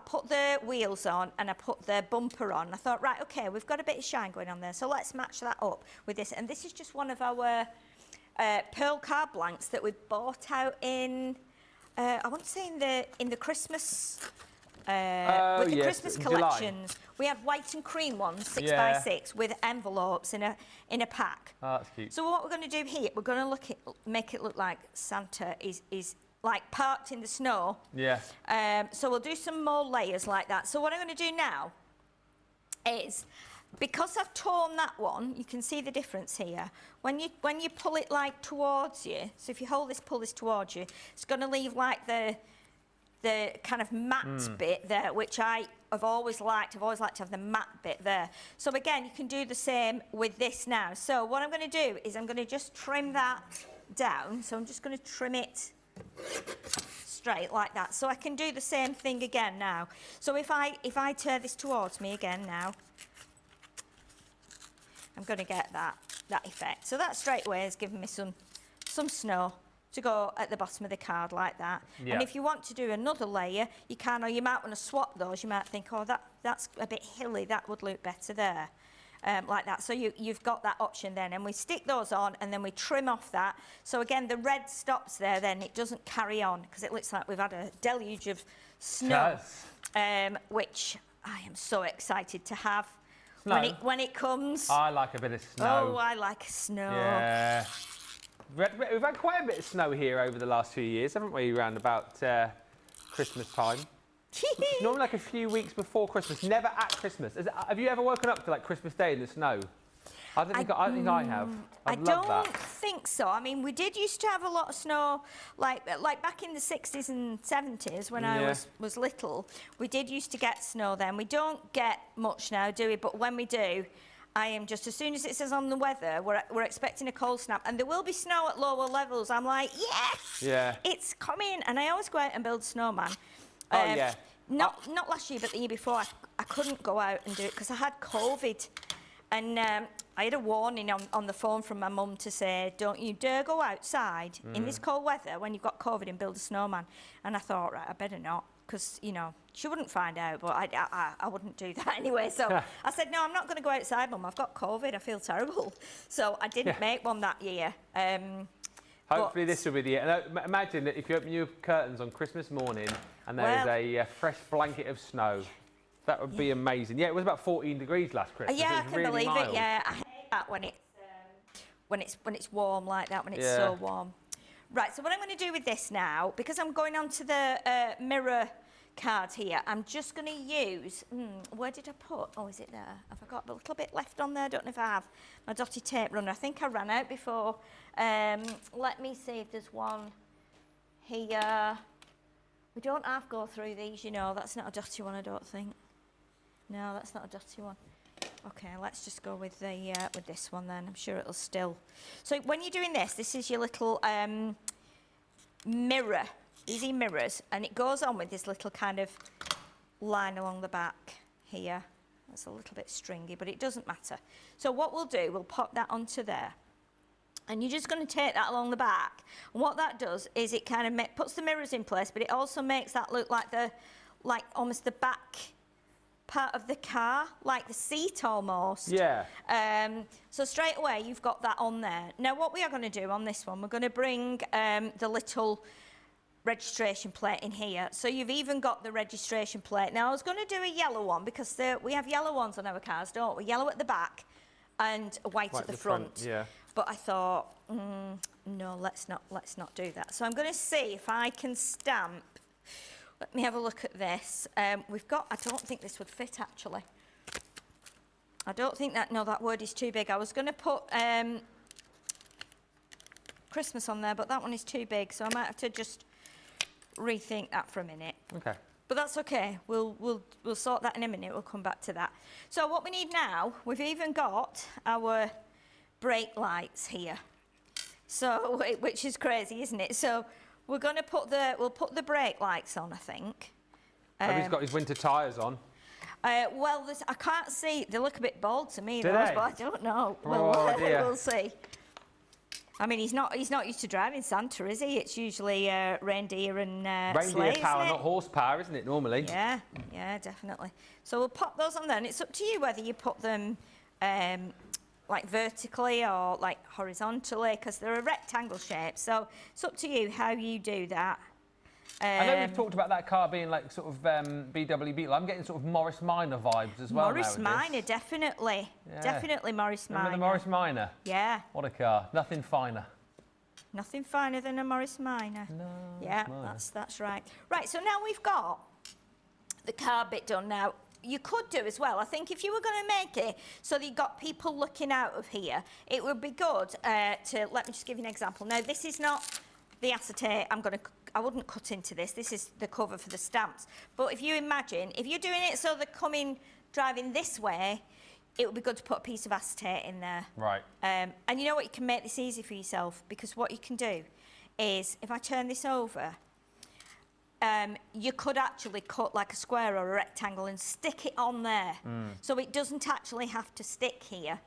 B: put the wheels on and I put the bumper on. I thought, right, okay, we've got a bit of shine going on there, so let's match that up with this. And this is just one of our pearl card blanks that we bought out in... I want to say in the Christmas, with the Christmas collections, July. We had white and cream ones, 6 by 6, with envelopes in a pack.
A: Oh, that's cute.
B: So what we're going to do here, we're going to make it look like Santa is like parked in the snow. Yeah. So we'll do some more layers like that. So what I'm going to do now is, because I've torn that one, you can see the difference here. When you pull it like towards you, so if you hold this, pull this towards you, it's going to leave like the the kind of matte bit there, which I have always liked. I've always liked to have the matte bit there. So again, you can do the same with this now. So what I'm going to do is I'm going to just trim that down. So I'm just going to trim it straight like that. So I can do the same thing again now. So if I turn this towards me again now, I'm going to get that effect. So that straight away has given me some snow to go at the bottom of the card like that.
A: Yeah.
B: And if you want to do another layer, you can, or you might want to swap those. You might think, oh, that's a bit hilly, that would look better there, like that. So you've got that option then, and we stick those on, and then we trim off that. So again, the red stops there, then it doesn't carry on, because it looks like we've had a deluge of snow, which I am so excited to have when it comes.
A: I like a bit of snow.
B: Oh, I like snow.
A: Yeah. We've had quite a bit of snow here over the last few years, haven't we, around about Christmas time? Normally like a few weeks before Christmas, never at Christmas. Have you ever woken up to like Christmas Day in the snow? I don't think I have. I
B: don't think so. I mean, we did used to have a lot of snow, like back in the 60s and 70s when I was little. We did used to get snow then. We don't get much now, do we? But when we do, I am just, as soon as it says on the weather, we're expecting a cold snap, and there will be snow at lower levels. I'm like, yes, it's coming. And I always go out and build a snowman. Not last year, but the year before, I couldn't go out and do it because I had COVID. And I had a warning on the phone from my mum to say, don't you dare go outside in this cold weather when you've got COVID and build a snowman. And I thought, right, I better not, because, you know, she wouldn't find out, but I wouldn't do that anyway. So I said, no, I'm not going to go outside, Mum. I've got COVID. I feel terrible. So I didn't make one that year.
A: Hopefully this will be the year. Imagine that if you open your curtains on Christmas morning and there's a fresh blanket of snow. That would be amazing. Yeah, it was about 14 degrees last Christmas.
B: Yeah, I can
A: really
B: believe
A: mild.
B: it. Yeah, I hate that when it's warm like that, when it's so warm. Right, so what I'm going to do with this now, because I'm going on to the mirror card here, I'm just going to use, where did I put? Oh, is it there? Have I got a little bit left on there? I don't know if I have. My dotty tape runner. I think I ran out before. Let me see if there's one here. We don't have to go through these, you know. That's not a dotty one, I don't think. No, that's not a dotty one. Okay, let's just go with the with this one then. I'm sure it'll still. So when you're doing this, this is your little mirror, easy mirrors, and it goes on with this little kind of line along the back here. That's a little bit stringy, but it doesn't matter. So what we'll do, we'll pop that onto there. And you're just going to take that along the back. And what that does is it kind of puts the mirrors in place, but it also makes that look like almost the back part of the car, like the seat almost.
A: Yeah.
B: So straight away you've got that on there. Now what we are going to do on this one, we're going to bring the little registration plate in here. So you've even got the registration plate. Now I was going to do a yellow one because we have yellow ones on our cars, don't we? Yellow at the back and white at the front. Yeah. But I thought, no, let's not do that. So I'm going to see if I can stamp. Let me have a look at this. We've got, I don't think this would fit actually. I don't think that, no, that word is too big. I was going to put Christmas on there, but that one is too big, so I might have to just rethink that for a minute.
A: Okay.
B: But that's okay. We'll sort that in a minute. We'll come back to that. So what we need now, we've even got our brake lights here. So, which is crazy, isn't it? So we're going to we'll put the brake lights on, I think.
A: He's got his winter tyres on.
B: Well, I can't see. They look a bit bald to me,
A: Do
B: those,
A: they?
B: but I don't know.
A: Oh, dear.
B: We'll see. I mean, he's not used to driving Santa, is he? It's usually reindeer and
A: Reindeer
B: sleigh,
A: power,
B: isn't it?
A: not horsepower, isn't it, normally?
B: Yeah, yeah, definitely. So we'll pop those on there, and it's up to you whether you put them like vertically or like horizontally, because they're a rectangle shape. So it's up to you how you do that.
A: I know we've talked about that car being like sort of BW Beetle. I'm getting sort of Morris Minor vibes as well.
B: Morris Minor, definitely. Yeah. Definitely Morris Minor.
A: Remember the Morris Minor?
B: Yeah.
A: What a car. Nothing finer.
B: Nothing finer than a Morris Minor.
A: No.
B: Yeah, that's right. Right, so now we've got the car bit done now. You could do as well, I think if you were going to make it so that you got people looking out of here, it would be good to, let me just give you an example. Now, this is not the acetate I'm going to I wouldn't cut into this. This is the cover for the stamps. But if you imagine, if you're doing it so they're driving this way, it would be good to put a piece of acetate in there.
A: Right.
B: And you know what? You can make this easy for yourself, because what you can do is, if I turn this over, you could actually cut like a square or a rectangle and stick it on there. So it doesn't actually have to stick here.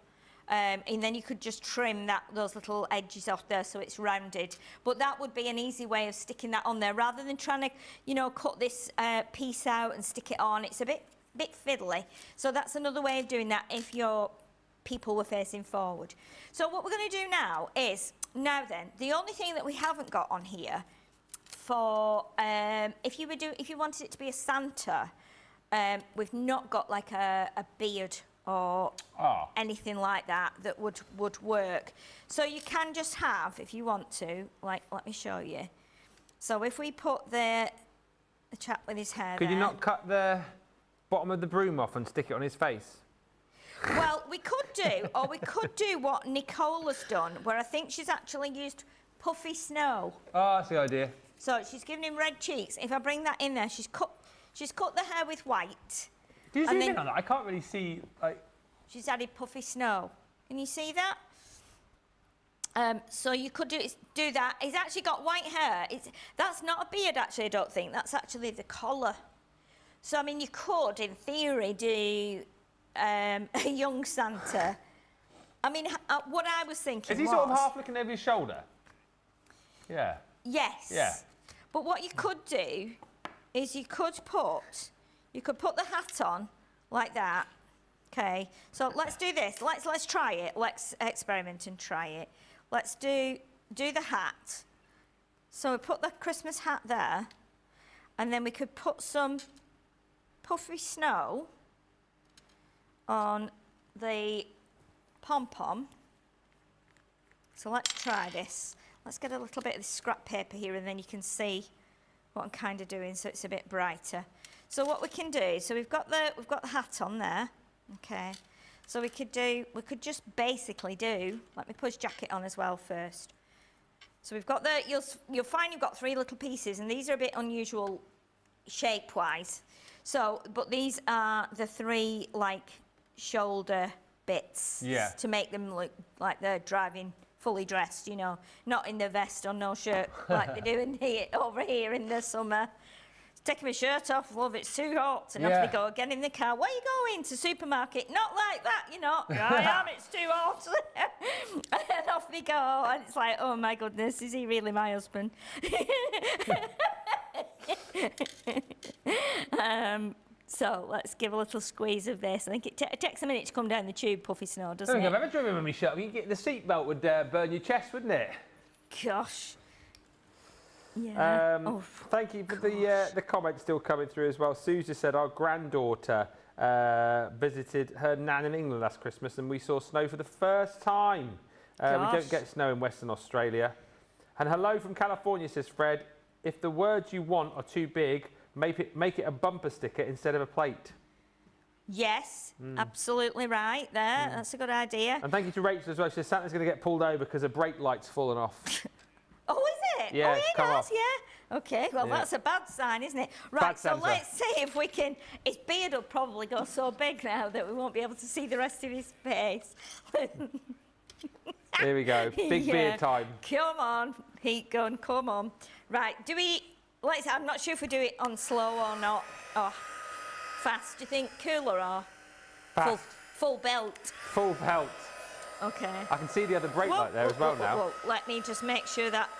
B: And then you could just trim those little edges off there so it's rounded. But that would be an easy way of sticking that on there, rather than trying to, you know, cut this piece out and stick it on. It's a bit fiddly. So that's another way of doing that if your people were facing forward. So what we're going to do now is, the only thing that we haven't got on here for if you wanted it to be a Santa, we've not got like a beard or anything like that would work. So you can just have, if you want to, like, let me show you. So if we put the chap with his hair
A: Could you not cut the bottom of the broom off and stick it on his face?
B: Well, we could do, or we could do what Nicola's done, where I think she's actually used puffy snow.
A: Oh, that's the idea.
B: So she's giving him red cheeks. If I bring that in there, she's cut the hair with white.
A: Do you zoom in on that? I can't really see.
B: She's added puffy snow. Can you see that? So you could do that. He's actually got white hair. That's not a beard, actually, I don't think. That's actually the collar. So, I mean, you could, in theory, do a young Santa. I mean, what I was thinking was...
A: Is he sort of half looking over his shoulder? Yeah.
B: Yes.
A: Yeah.
B: But what you could do is you could put the hat on like that. Okay. So let's do this. Let's try it. Let's experiment and try it. Let's do the hat. So we put the Christmas hat there, and then we could put some puffy snow on the pom-pom. So let's try this. Let's get a little bit of the scrap paper here, and then you can see what I'm kind of doing, so it's a bit brighter. So what we can do, so we've got the hat on there, okay. So we could just basically do. Let me put his jacket on as well first. So we've got you'll find you've got 3 little pieces, and these are a bit unusual shape-wise. So, but these are the 3 like shoulder bits.
A: Yeah.
B: To make them look like they're driving fully dressed, you know, not in the vest or no shirt like they do over here in the summer. Taking my shirt off, love, it's too hot, and off they go, get in the car. Where are you going? To supermarket? Not like that, you know. I am, it's too hot. And off we go, and it's like, oh my goodness, is he really my husband? So let's give a little squeeze of this. I think it takes a minute to come down the tube, puffy snow, doesn't it?
A: I've ever driven with my shirt. You get the seatbelt would burn your chest, wouldn't it?
B: Gosh. Yeah.
A: Thank you for the comments still coming through as well. Susan said our granddaughter visited her nan in England last Christmas, and we saw snow for the first time. We don't get snow in Western Australia. And hello from California, says Fred. If the words you want are too big, make it a bumper sticker instead of a plate.
B: Yes, absolutely right there. That's a good idea.
A: And thank you to Rachel as well. She says Santa's going to get pulled over because her brake light's fallen off.
B: Oh, is it?
A: Yeah,
B: oh,
A: it's
B: he
A: come
B: does,
A: off.
B: yeah. Okay, well, that's a bad sign, isn't it? Right, so let's see if we can... His beard will probably go so big now that we won't be able to see the rest of his face.
A: Here we go. Big beard time.
B: Come on, heat gun, come on. Right, I'm not sure if we do it on slow or not. Or fast. Do you think cooler or full belt?
A: Full belt.
B: Okay.
A: I can see the other brake light there as well now.
B: Let me just make sure that...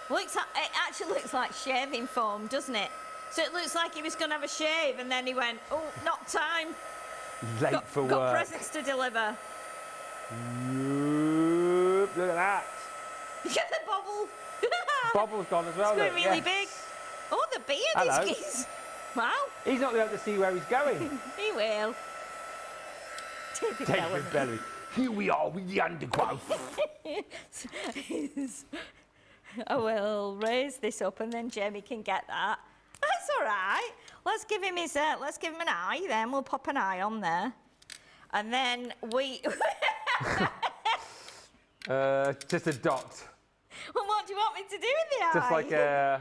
B: it actually looks like shaving foam, doesn't it? So it looks like he was going to have a shave, and then he went, oh, not time.
A: Late for work.
B: Got presents to deliver.
A: Look at that.
B: Look at the bubble.
A: Bubble's gone as well.
B: It's going really big. Oh, the beard is... Wow.
A: He's not going to see where he's going.
B: He will.
A: David Belly. Here we are with the undergrowth.
B: I will raise this up, and then Jamie can get that. That's all right. Let's give him an eye. Then we'll pop an eye on there, and then we.
A: Just a dot.
B: Well, what do you want me to do with the eye?
A: Just like I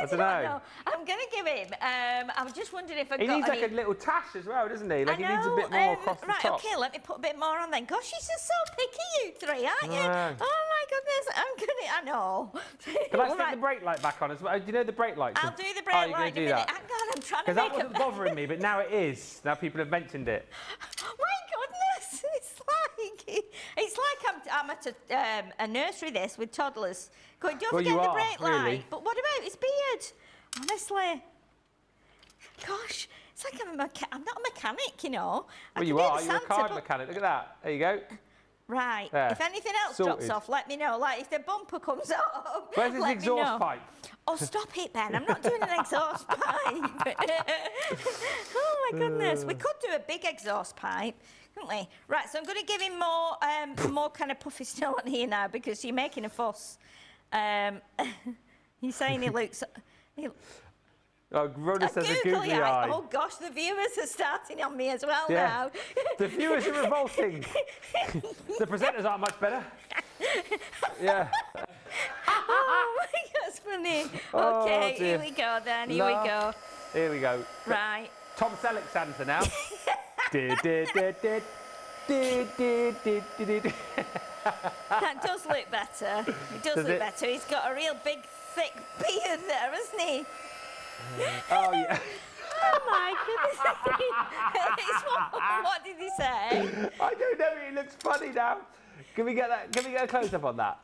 A: don't know.
B: I'm going to give him. I'm just wondering if I got.
A: He needs
B: any...
A: like a little tash as well, doesn't he? Like he needs a bit more across the
B: right,
A: top.
B: okay, let me put a bit more on then. Gosh, you're just so picky, you three, aren't you?
A: No.
B: Oh my goodness, I know.
A: Can I stick the brake light back on as well? Do you know the brake light?
B: I'll do the brake light in a minute. Hang on, I'm trying to
A: Because
B: make
A: that wasn't bothering me, but now it is. Now people have mentioned it.
B: My goodness, it's like I'm at a nursery this with toddlers. Going, don't forget the brake light. But what about his beard? Honestly. Gosh, it's like I'm not a mechanic, you know.
A: Well, you are. You're a car mechanic. Look at that. There you go.
B: Right.
A: There.
B: If anything else drops off, let me know. Like if the bumper comes up,
A: where's his exhaust pipe?
B: Oh, stop it, Ben. I'm not doing an exhaust pipe. Oh, my goodness. We could do a big exhaust pipe, couldn't we? Right, so I'm going to give him more kind of puffy snow on here now because you're making a fuss. He's saying he looks...
A: Oh, Rhoda says a googly eye.
B: Oh, gosh, the viewers are starting on me as well now.
A: The viewers are revolting. The presenters aren't much better. Yeah.
B: Oh, my God, that's funny. Okay, here we go then. Here we go.
A: Here we go.
B: Right.
A: Tom Selleck Santa now.
B: That does look better. It does look better. He's got a real big, thick beard there, hasn't he?
A: Oh, yeah.
B: Oh, my goodness. What did he say?
A: I don't know, he looks funny now. Can we get that? Can we get a close-up on that?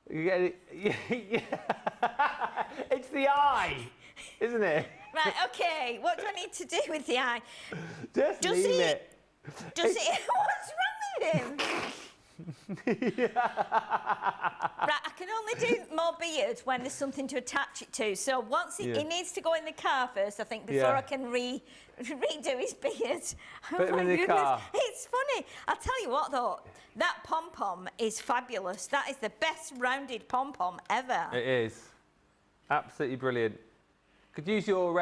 A: You get it? Yeah. It's the eye, isn't it?
B: Right, okay. What do I need to do with the eye?
A: Just leave it.
B: Does he? What's wrong with him? Right, I can only do more beard when there's something to attach it to. So once he needs to go in the car first, I think, before I can redo his beard.
A: Put him in the car.
B: It's funny. I'll tell you what, though. That pom-pom is fabulous. That is the best rounded pom-pom ever.
A: It is. Absolutely brilliant. Could use your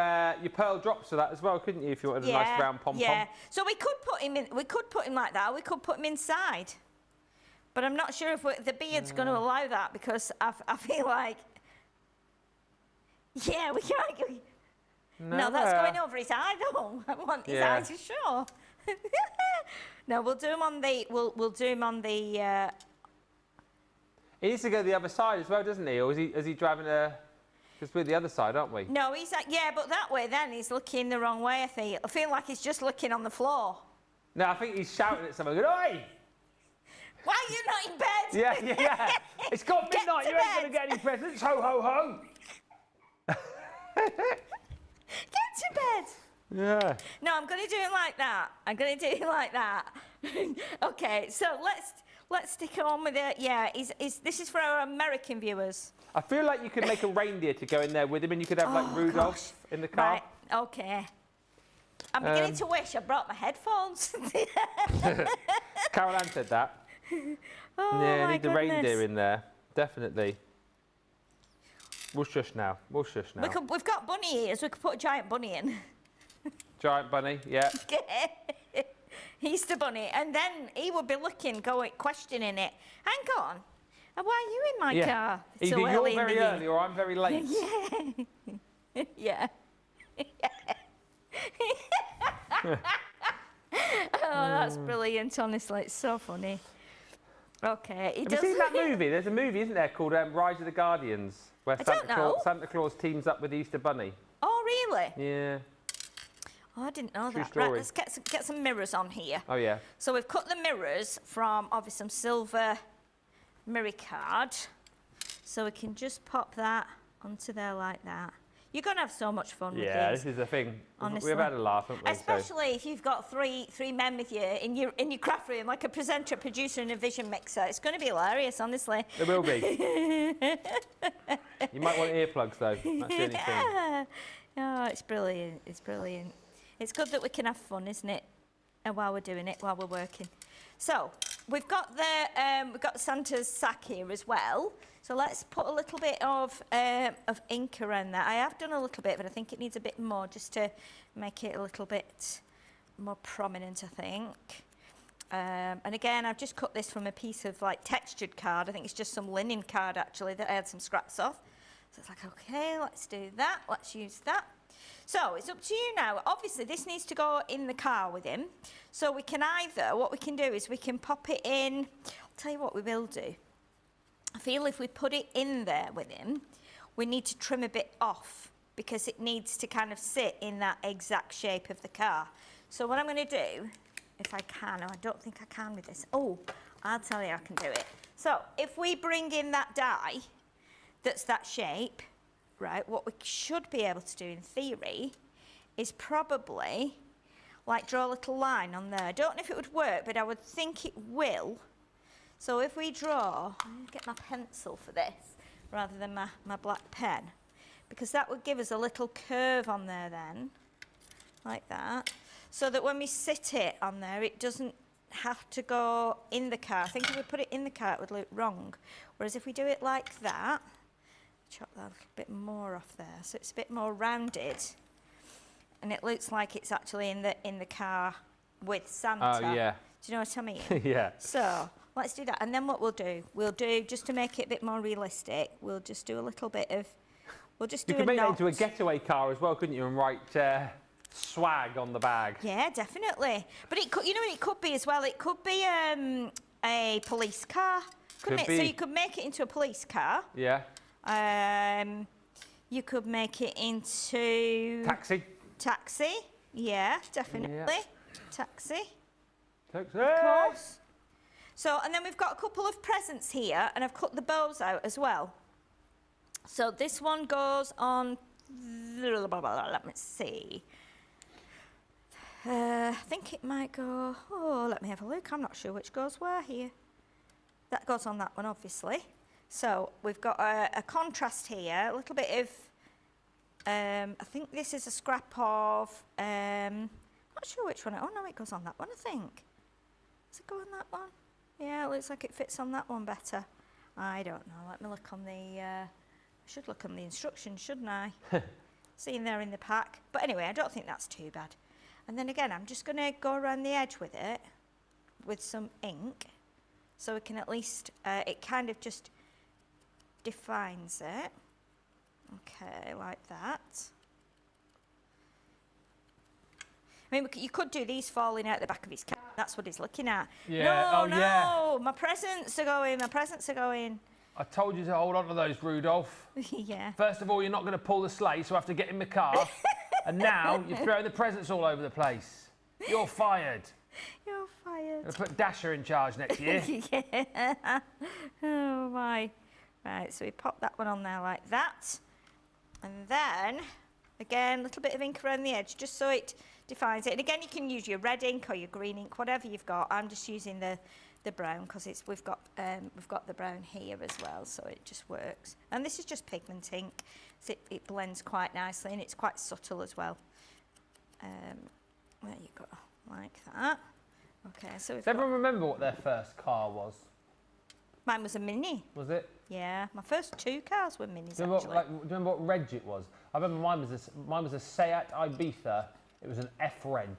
A: pearl drops for that as well, couldn't you, if you wanted a nice round pom-pom?
B: Yeah. So we could put him in. We could put him like that. Or we could put him inside. But I'm not sure if the beard's going to allow that because I feel like, yeah, we can't go. No, that's going over his eye though. I want his eye to show. No, we'll do him on the. We'll do him on the.
A: He needs to go the other side as well, doesn't he? Or is he driving a? Because we're the other side, aren't we?
B: No, he's but that way then he's looking the wrong way. I feel like he's just looking on the floor.
A: No, I think he's shouting at someone. Going, "Oi!
B: Why are you not in bed?"
A: Yeah. It's got midnight. You ain't going to get any presents. Ho, ho, ho.
B: Get to bed.
A: Yeah.
B: No, I'm going to do it like that. I'm going to do it like that. Okay, so let's stick on with it. Yeah, this is for our American viewers.
A: I feel like you could make a reindeer to go in there with him, and you could have like Rudolph in the car.
B: Right. Okay. I'm beginning to wish I brought my headphones.
A: Carol Ann said that.
B: Oh,
A: yeah,
B: my
A: need the
B: goodness.
A: reindeer in there, definitely. We'll shush now.
B: We've got bunny ears. We could put a giant bunny in.
A: Giant bunny, yeah.
B: Easter bunny, and then he would be looking, questioning it. Hang on, why are you in my car?
A: Either you're very early or I'm very late.
B: Yeah. Oh, that's brilliant, honestly. It's so funny. Okay.
A: Have you seen that movie? There's a movie, isn't there, called Rise of the Guardians, where Santa Claus teams up with the Easter Bunny.
B: Oh, really?
A: Yeah.
B: Oh, I didn't know that.
A: Story.
B: Right, let's get some mirrors on here.
A: Oh, yeah.
B: So we've cut the mirrors from, obviously, some silver mirror card. So we can just pop that onto there like that. You're going to have so much fun with these.
A: Yeah, this is the thing.
B: Honestly.
A: We've had a laugh, haven't we?
B: Especially if you've got three men with you in your craft room, like a presenter, a producer, and a vision mixer. It's going to be hilarious, honestly.
A: It will be. You might want earplugs, though. That's the only thing.
B: Oh, it's brilliant. It's brilliant. It's good that we can have fun, isn't it? And while we're doing it, while we're working. So we've got Santa's sack here as well. So let's put a little bit of ink around that. I have done a little bit, but I think it needs a bit more just to make it a little bit more prominent, I think. And again, I've just cut this from a piece of like textured card. I think it's just some linen card actually that I had some scraps off. So it's like, okay, let's do that. Let's use that. So it's up to you now. Obviously, this needs to go in the car with him. So we can either, what we can do is we can pop it in. I'll tell you what we will do. I feel if we put it in there with him, we need to trim a bit off because it needs to kind of sit in that exact shape of the car. So what I'm going to do, if I can, I don't think I can with this. Oh, I'll tell you I can do it. So if we bring in that die that's that shape, right, what we should be able to do in theory is probably like draw a little line on there. I don't know if it would work, but I would think it will. So if we draw, I'm going to get my pencil for this rather than my black pen, because that would give us a little curve on there then, like that, so that when we sit it on there, it doesn't have to go in the car. I think if we put it in the car, it would look wrong. Whereas if we do it like that, chop that a little bit more off there, so it's a bit more rounded, and it looks like it's actually in the car with Santa.
A: Oh, yeah.
B: Do you know what I mean?
A: Yeah.
B: So let's do that, and then what we'll do, just to make it a bit more realistic, we'll just do a little bit of, we'll just do a knot.
A: You could make it into a getaway car as well, couldn't you, and write swag on the bag.
B: Yeah, definitely. But it could, you know what it could be as well? It could be a police car.
A: Could
B: So
A: be.
B: you could make it into a police car.
A: Yeah.
B: You could make it into...
A: Taxi.
B: Yeah, definitely.
A: Yeah.
B: Taxi.
A: Taxi.
B: Of course. So, and then we've got a couple of presents here, and I've cut the bows out as well. So this one goes on... Let me see. I think it might go... Oh, let me have a look. I'm not sure which goes where here. That goes on that one, obviously. So we've got a contrast here, a little bit of... I think this is a scrap of... not sure which one. Oh, no, it goes on that one, I think. Does it go on that one? Yeah, it looks like it fits on that one better. I don't know. Let me look on the... I should look on the instructions, shouldn't I? See in there in the pack. But anyway, I don't think that's too bad. And then again, I'm just going to go around the edge with it with some ink, so we can at least, it kind of just defines it. Okay, like that. I mean, you could do these falling out the back of his car. That's what he's looking at.
A: Yeah.
B: No,
A: Oh,
B: no,
A: yeah.
B: my presents are going, my presents are going.
A: I told you to hold on to those, Rudolph.
B: Yeah.
A: First of all, you're not going to pull the sleigh, so I have to get in the car. And now you're throwing the presents all over the place. You're fired.
B: You're fired.
A: I'll put Dasher in charge next year.
B: Yeah. Oh my. Right, so we pop that one on there like that. And then, again, a little bit of ink around the edge, just so it defines it. And again, you can use your red ink or your green ink, whatever you've got. I'm just using the brown because we've got the brown here as well, so it just works. And this is just pigment ink, so it blends quite nicely, and it's quite subtle as well. There you go, like that. Okay, so we've
A: Does everyone remember what their first car was?
B: Mine was a Mini.
A: Was it?
B: Yeah, my first two cars were Minis,
A: Do you remember
B: actually.
A: do you remember what reg it was? I remember mine was a Seat Ibiza. It was an F reg.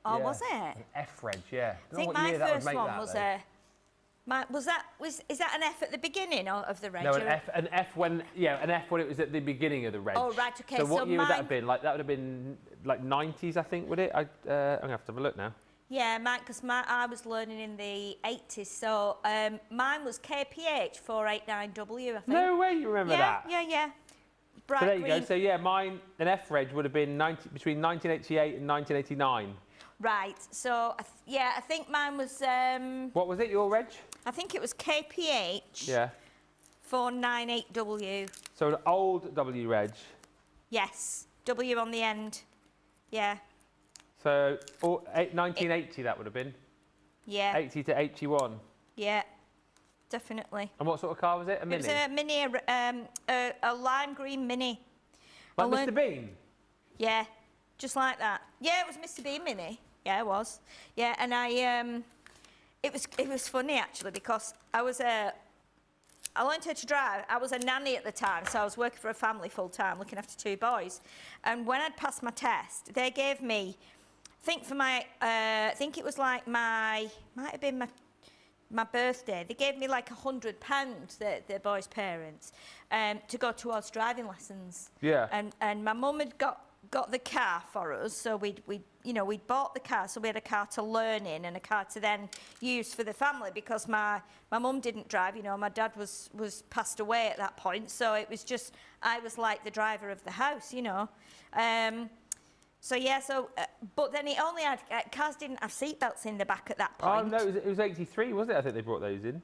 B: Oh,
A: Yeah.
B: was it?
A: An F reg, yeah.
B: I think my first one was is that an F at the beginning of the reg?
A: No, an F when it was at the beginning of the reg.
B: Oh, right, okay.
A: So what year would that
B: mine-
A: have been? Like that would have been like 90s, I think, would it? I'm gonna have to have a look now.
B: Yeah, because I was learning in the 80s, so mine was KPH 489W, I think.
A: No way, you remember that?
B: Yeah. Bright
A: So there you
B: green.
A: go. So yeah, mine an F reg would have been between 1988 and 1989.
B: Right. So I think mine was.
A: What was it? Your reg?
B: I think it was KPH.
A: Yeah.
B: 498W.
A: So an old W reg.
B: Yes. W on the end. Yeah.
A: So 1980 that would have been.
B: Yeah.
A: 80 to 81.
B: Yeah. Definitely.
A: And what sort of car was it? A
B: It
A: Mini?
B: was a Mini, a lime green Mini.
A: Like
B: I
A: Mr.
B: learned-
A: Bean?
B: Yeah, just like that. Yeah, it was Mr. Bean Mini. Yeah, it was. Yeah, and it was funny actually because I learned how to drive. I was a nanny at the time, so I was working for a family full time, looking after two boys. And when I'd passed my test, they gave me think for my, I think it was like might have been my birthday. They gave me like £100, the boys' parents, to go towards driving lessons.
A: Yeah.
B: And my mum had got the car for us, so we'd bought the car, so we had a car to learn in and a car to then use for the family, because my mum didn't drive, you know, my dad was passed away at that point, so it was just, I was like the driver of the house, you know. So yeah, but then it only had, cars didn't have seatbelts in the back at that point.
A: Oh no, it was 83, wasn't it? I think they brought those in.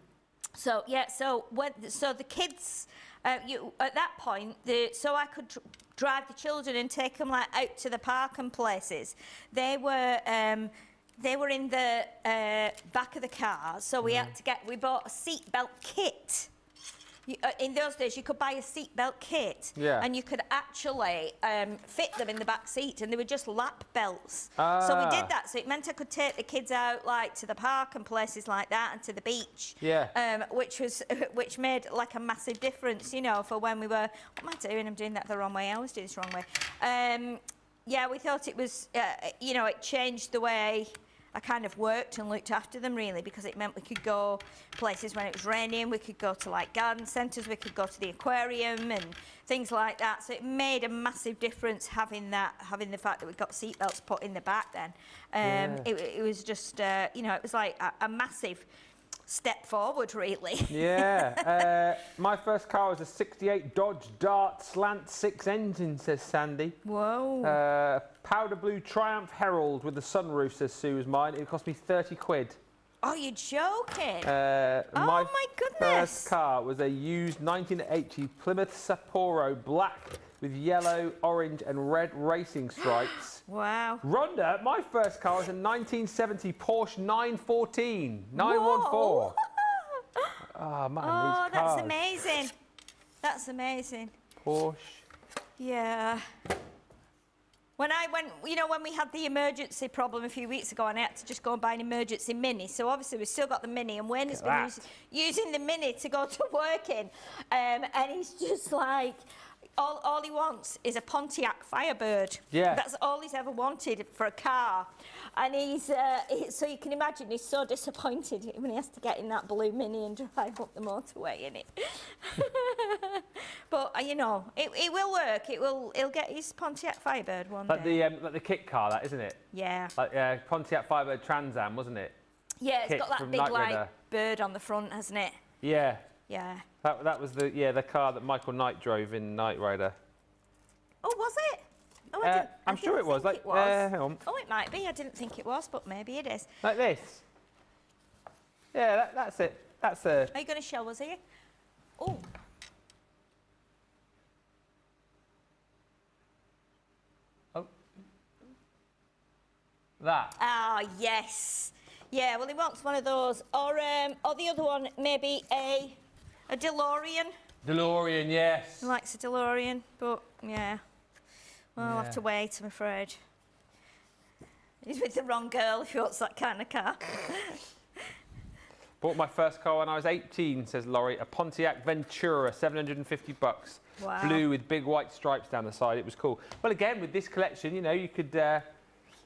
B: So yeah, so the kids, at that point, so I could drive the children and take them like out to the park and places. They were in the back of the car, so we had to we bought a seatbelt kit. In those days, you could buy a seatbelt kit, and you could actually fit them in the back seat, and they were just lap belts. So we did that. So it meant I could take the kids out, like to the park and places like that, and to the beach.
A: Yeah.
B: Which made like a massive difference, you know, for when we were. What am I doing? I'm doing that the wrong way. I always do this the wrong way. Yeah, we thought it was, you know, it changed the way I kind of worked and looked after them, really, because it meant we could go places when it was raining, we could go to like garden centres, we could go to the aquarium and things like that. So it made a massive difference having the fact that we got seatbelts put in the back then. It was just, you know, it was like a massive step forward, really.
A: Yeah. My first car was a 68 Dodge Dart Slant 6 engine, says Sandy.
B: Whoa.
A: Powder blue Triumph Herald with the sunroof, says Sue, was mine. It cost me 30 quid.
B: Oh, you're joking.
A: My
B: my goodness.
A: first car was a used 1980 Plymouth Sapporo black with yellow, orange and red racing stripes.
B: Wow.
A: Rhonda, my first car was a 1970 Porsche 914. 914.
B: Whoa.
A: Oh, man, these
B: Oh,
A: cars.
B: that's amazing. That's amazing.
A: Porsche.
B: Yeah. When I went, you know, when we had the emergency problem a few weeks ago, and I had to just go and buy an emergency Mini. So obviously we've still got the Mini, and Wayne has been using the Mini to go to work in. And he's just like, all he wants is a Pontiac Firebird.
A: Yeah.
B: That's all he's ever wanted for a car. And so you can imagine he's so disappointed when he has to get in that blue Mini and drive up the motorway in it. But you know, it will work. He'll get his Pontiac Firebird one day.
A: Like the kit car, that isn't it?
B: Yeah.
A: Like Pontiac Firebird Trans Am, wasn't it?
B: Yeah, it's
A: Kit
B: got that
A: from
B: big
A: Knight
B: like
A: Rider.
B: bird on the front, hasn't it?
A: Yeah.
B: Yeah.
A: That was the car that Michael Knight drove in Knight Rider.
B: Oh, was it? Oh,
A: I'm sure it was.
B: think
A: Like, hang on.
B: Oh, it might be. I didn't think it was, but maybe it is.
A: Like this. Yeah, that's it. That's a.
B: Are you going to show us here? Oh.
A: Oh. That.
B: Ah, yes. Yeah, well, he wants one of those. Or the other one, maybe a DeLorean.
A: DeLorean, yes.
B: He likes a DeLorean, but yeah. Well, I'll have to wait, I'm afraid. He's with the wrong girl if he wants that kind of car.
A: Bought my first car when I was 18, says Laurie. A Pontiac Ventura, 750 bucks.
B: Wow.
A: Blue with big white stripes down the side. It was cool. Well, again, with this collection, you know, you could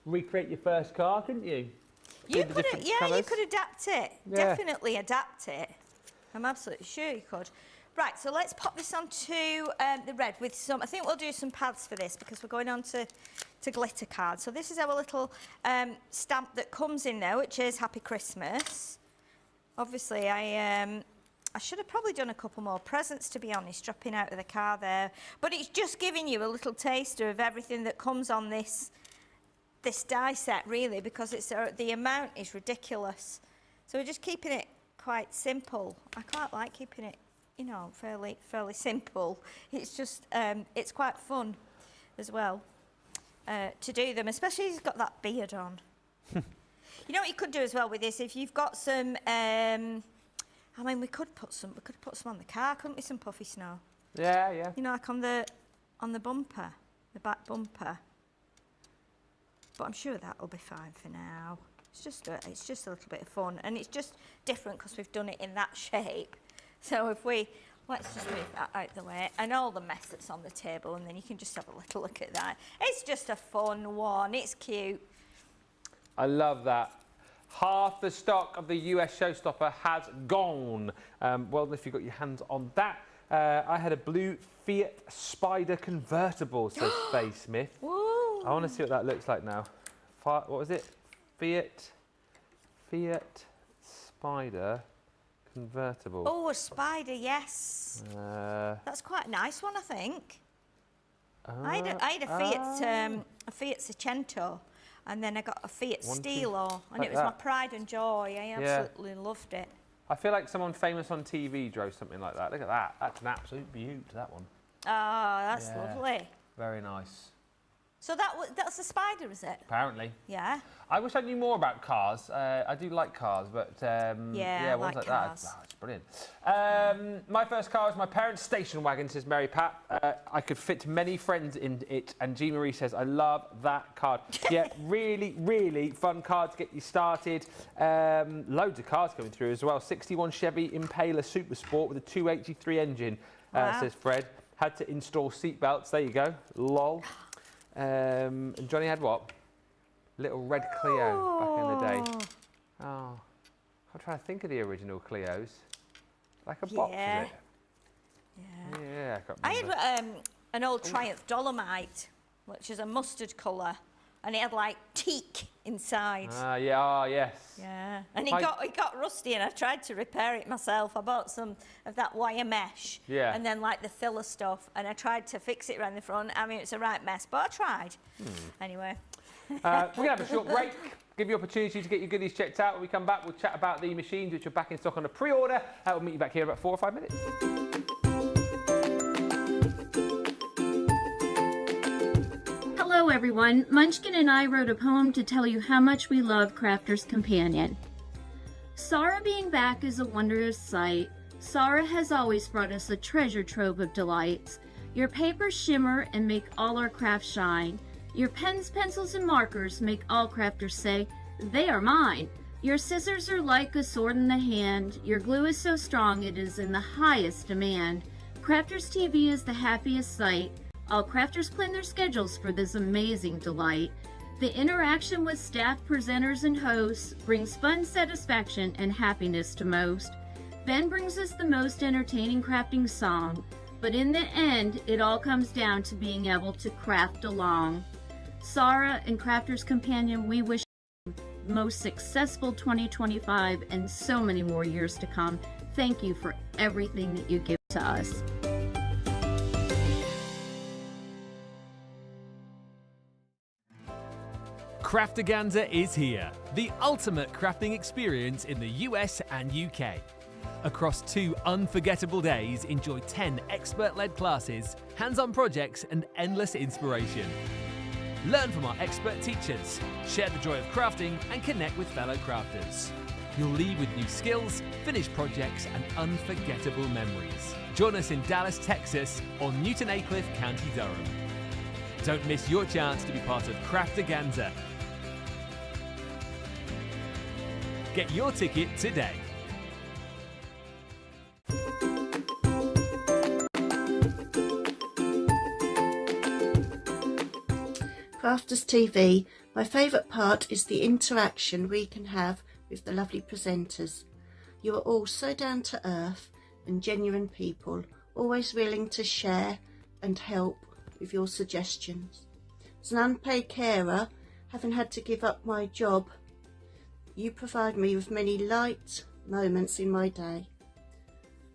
A: recreate your first car, couldn't you?
B: You could, you could adapt it.
A: Yeah.
B: Definitely adapt it. I'm absolutely sure you could. Right, so let's pop this onto the red with some. I think we'll do some pads for this because we're going on to glitter cards. So this is our little stamp that comes in there, which is Happy Christmas. Obviously, I should have probably done a couple more presents, to be honest, dropping out of the car there. But it's just giving you a little taster of everything that comes on this die set, really, because it's the amount is ridiculous. So we're just keeping it quite simple. I quite like keeping it, you know, fairly simple. It's just it's quite fun as well to do them, especially if he's got that beard on. You know what you could do as well with this, if you've got some. I mean, we could put some on the car, couldn't we? Some puffy snow.
A: Yeah, yeah.
B: You know, like on the bumper, the back bumper. But I'm sure that'll be fine for now. It's just a little bit of fun, and it's just different because we've done it in that shape. So let's just move that out the way, and all the mess that's on the table, and then you can just have a little look at that. It's just a fun one. It's cute.
A: I love that. Half the stock of the US Showstopper has gone. Well, if you've got your hands on that. I had a blue Fiat Spider convertible, says Faye Smith.
B: Woo.
A: I want to see what that looks like now. What was it? Fiat Spider convertible.
B: Oh, a Spider, yes. That's quite a nice one, I think. I had a Fiat Seicento, and then I got a Fiat Stilo, and it was my pride and joy. I absolutely loved it.
A: I feel like someone famous on TV drove something like that. Look at that. That's an absolute beaut, that one.
B: Oh, that's lovely.
A: Very nice.
B: So that's a Spider, is it?
A: Apparently.
B: Yeah.
A: I wish I knew more about cars. I do like cars, but
B: I
A: ones
B: like
A: that.
B: cars.
A: Oh, it's brilliant. My first car was my parents' station wagon, says Mary Pat. I could fit many friends in it, and Jean Marie says, I love that car. Yeah, really, really fun car to get you started. Loads of cars coming through as well. 61 Chevy Impala Super Sport with a 283 engine, says Fred. Had to install seatbelts. There you go. Lol. And Johnny had what? Little red Clio back in the day. Oh, I'm trying to think of the original Clios. Like a box, is it? Yeah.
B: I had an old Triumph Dolomite, which is a mustard colour, and it had like teak inside.
A: Yes.
B: Yeah, and it got rusty, and I tried to repair it myself. I bought some of that wire mesh, and then like the filler stuff, and I tried to fix it around the front. I mean, it's a right mess, but I tried. Anyway.
A: We're going to have a short break, give you opportunity to get your goodies checked out. When we come back, we'll chat about the machines which are back in stock on a pre-order. We'll meet you back here in about 4 or 5 minutes.
C: Hello everyone, Munchkin and I wrote a poem to tell you how much we love Crafter's Companion. Sarah being back is a wondrous sight. Sarah has always brought us a treasure trove of delights. Your papers shimmer and make all our crafts shine. Your pens, pencils, and markers make all crafters say, they are mine. Your scissors are like a sword in the hand. Your glue is so strong it is in the highest demand. Crafters TV is the happiest sight. All crafters plan their schedules for this amazing delight. The interaction with staff, presenters, and hosts brings fun, satisfaction, and happiness to most. Ben brings us the most entertaining crafting song, but in the end, it all comes down to being able to craft along. Sarah and Crafter's Companion, we wish you the most successful 2025 and so many more years to come. Thank you for everything that you give to us.
D: Craftaganza is here, the ultimate crafting experience in the US and UK. Across 2 unforgettable days, enjoy 10 expert-led classes, hands-on projects, and endless inspiration. Learn from our expert teachers, share the joy of crafting, and connect with fellow crafters. You'll leave with new skills, finished projects, and unforgettable memories. Join us in Dallas, Texas, or Newton Aycliffe, County Durham. Don't miss your chance to be part of Craftaganza. Get your ticket today.
E: Crafters TV, my favourite part is the interaction we can have with the lovely presenters. You are all so down to earth and genuine people, always willing to share and help with your suggestions. As an unpaid carer, having had to give up my job, you provide me with many light moments in my day.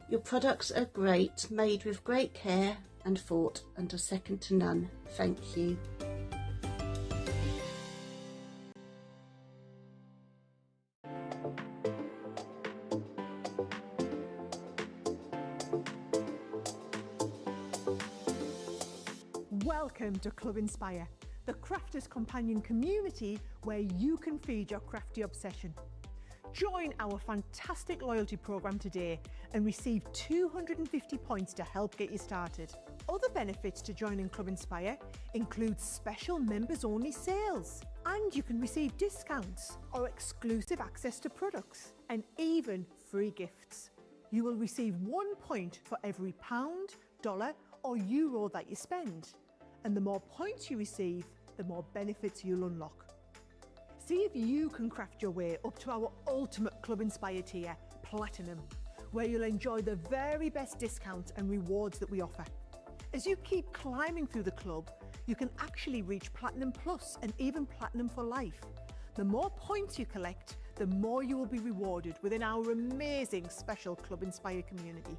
E: Your products are great, made with great care and thought, and are second to none. Thank you.
F: Welcome to Club Inspire, the Crafters Companion community where you can feed your crafty obsession. Join our fantastic loyalty program today and receive 250 points to help get you started. Other benefits to joining Club Inspire include special members-only sales, and you can receive discounts or exclusive access to products, and even free gifts. You will receive 1 point for every pound, dollar, or euro that you spend. And the more points you receive, the more benefits you'll unlock. See if you can craft your way up to our ultimate Club Inspire tier, Platinum, where you'll enjoy the very best discounts and rewards that we offer. As you keep climbing through the club, you can actually reach Platinum Plus and even Platinum for life. The more points you collect, the more you will be rewarded within our amazing special Club Inspire community.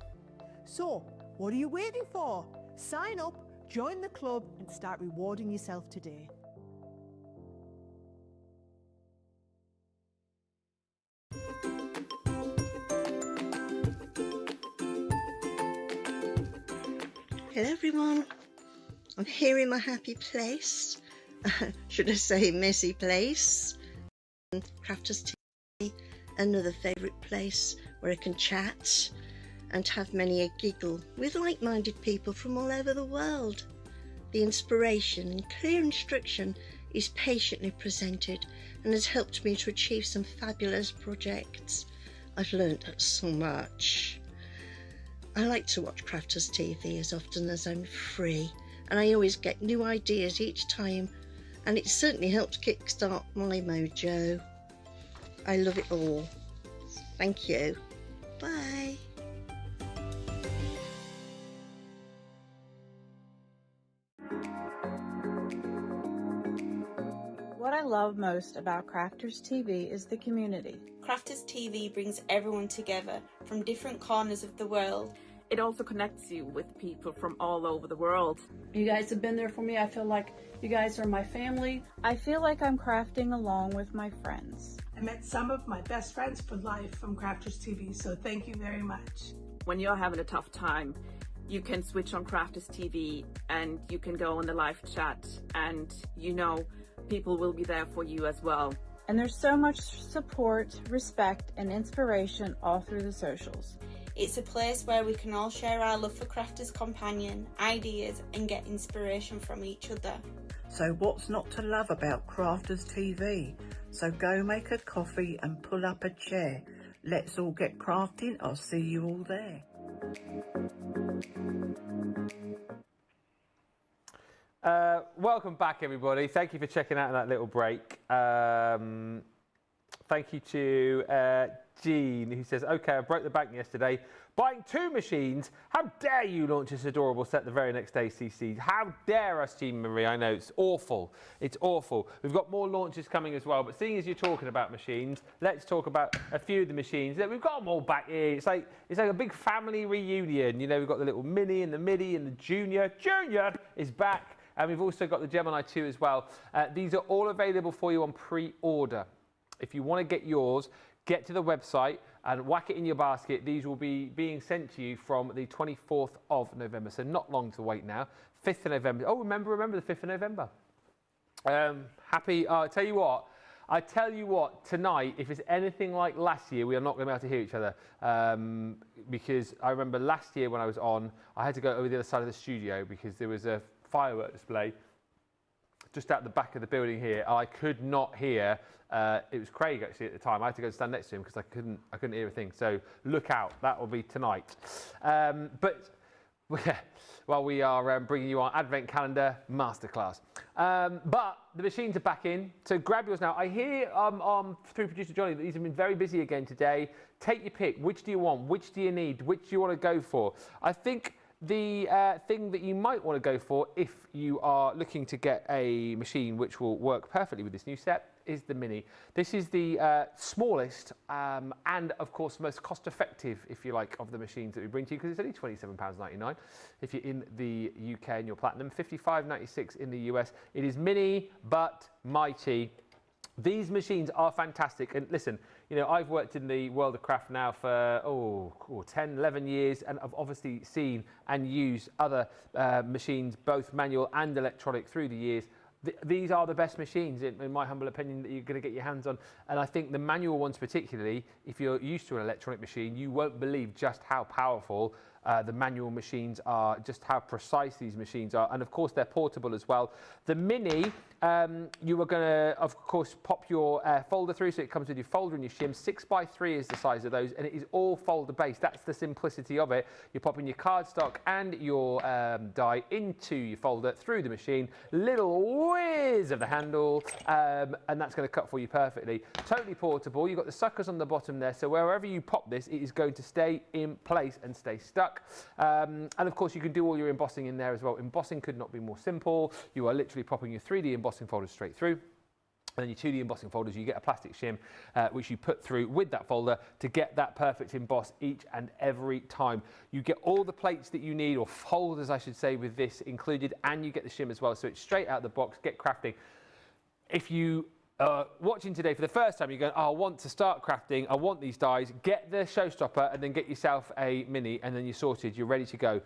F: So, what are you waiting for? Sign up, join the club and start rewarding yourself today.
E: Hello everyone, I'm here in my happy place, should I say messy place, Crafters TV, another favourite place where I can chat and have many a giggle with like-minded people from all over the world. The inspiration and clear instruction is patiently presented and has helped me to achieve some fabulous projects. I've learnt so much. I like to watch Crafters TV as often as I'm free, and I always get new ideas each time, and it certainly helps kickstart my mojo. I love it all. Thank you. Bye.
G: What I love most about Crafters TV is the community.
H: Crafters TV brings everyone together from different corners of the world.
I: It also connects you with people from all over the world.
J: You guys have been there for me. I feel like you guys are my family.
G: I feel like I'm crafting along with my friends.
K: I met some of my best friends for life from Crafters TV, so thank you very much.
I: When you're having a tough time, you can switch on Crafters TV and you can go on the live chat, and you know people will be there for you as well.
G: And there's so much support, respect, and inspiration all through the socials.
H: It's a place where we can all share our love for Crafters Companion, ideas, and get inspiration from each other.
L: So what's not to love about Crafters TV? So go make a coffee and pull up a chair. Let's all get crafting. I'll see you all there.
A: Welcome back, everybody. Thank you for checking out that little break. Thank you to Jean, who says, okay, I broke the bank yesterday buying 2 machines. How dare you launch this adorable set the very next day, CC? How dare us, Jean Marie? I know, it's awful. It's awful. We've got more launches coming as well, but seeing as you're talking about machines, let's talk about a few of the machines. We've got them all back here. It's like a big family reunion. You know, we've got the little Mini and the Midi and the Junior. Junior is back. And we've also got the Gemini 2 as well. These are all available for you on pre-order. If you want to get yours, get to the website and whack it in your basket. These will be being sent to you from the 24th of November, so not long to wait now. 5th of November. Oh, remember the 5th of November. I tell you what, tonight, if it's anything like last year, we are not going to be able to hear each other. Because I remember last year when I was on, I had to go over the other side of the studio because there was a firework display just at the back of the building here. I could not hear. It was Craig actually at the time. I had to go and stand next to him because I couldn't hear a thing. So look out, that will be tonight. But while we are bringing you our Advent Calendar Masterclass. But the machines are back in, so grab yours now. I hear through producer Johnny that these have been very busy again today. Take your pick. Which do you want? Which do you need? Which do you want to go for? I think the thing that you might want to go for if you are looking to get a machine which will work perfectly with this new set is the Mini. This is the smallest and of course most cost effective, if you like, of the machines that we bring to you, because it's only £27.99 if you're in the UK and you're Platinum, $55.96 in the US. It is mini but mighty. These machines are fantastic, and listen, you know, I've worked in the world of craft now for 10, 11 years, and I've obviously seen and used other machines, both manual and electronic, through the years. These are the best machines, in my humble opinion, that you're going to get your hands on. And I think the manual ones particularly, if you're used to an electronic machine, you won't believe just how powerful the manual machines are, just how precise these machines are. And of course, they're portable as well. The Mini, you are going to, of course, pop your folder through. So it comes with your folder and your shim. 6x3 is the size of those, and it is all folder based. That's the simplicity of it. You're popping your cardstock and your die into your folder through the machine. Little whiz of the handle, and that's going to cut for you perfectly. Totally portable. You've got the suckers on the bottom there, so wherever you pop this, it is going to stay in place and stay stuck. And of course, you can do all your embossing in there as well. Embossing could not be more simple. You are literally popping your 3D embossing folders straight through. And then your 2D embossing folders, you get a plastic shim, which you put through with that folder to get that perfect emboss each and every time. You get all the plates that you need, or folders, I should say, with this included, and you get the shim as well. So it's straight out of the box. Get crafting. If you watching today for the first time, you're going, oh, I want to start crafting, I want these dies, get the showstopper and then get yourself a Mini, and then you're sorted, you're ready to go.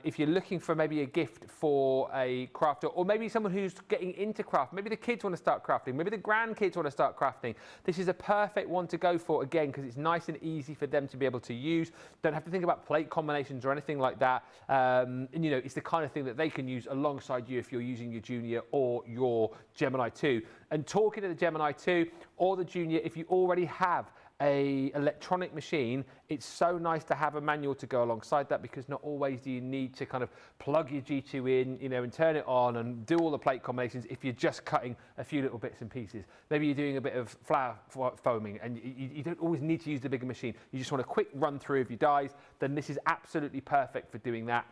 A: If you're looking for maybe a gift for a crafter, or maybe someone who's getting into craft, maybe the kids want to start crafting, maybe the grandkids want to start crafting, this is a perfect one to go for, again, because it's nice and easy for them to be able to use. Don't have to think about plate combinations or anything like that. And you know, it's the kind of thing that they can use alongside you if you're using your Junior or your Gemini 2. And talking to the Gemini 2 or the Junior, if you already have a electronic machine, it's so nice to have a manual to go alongside that, because not always do you need to kind of plug your G2 in, you know, and turn it on and do all the plate combinations if you're just cutting a few little bits and pieces. Maybe you're doing a bit of flour foaming and you don't always need to use the bigger machine. You just want a quick run through of your dies, then this is absolutely perfect for doing that.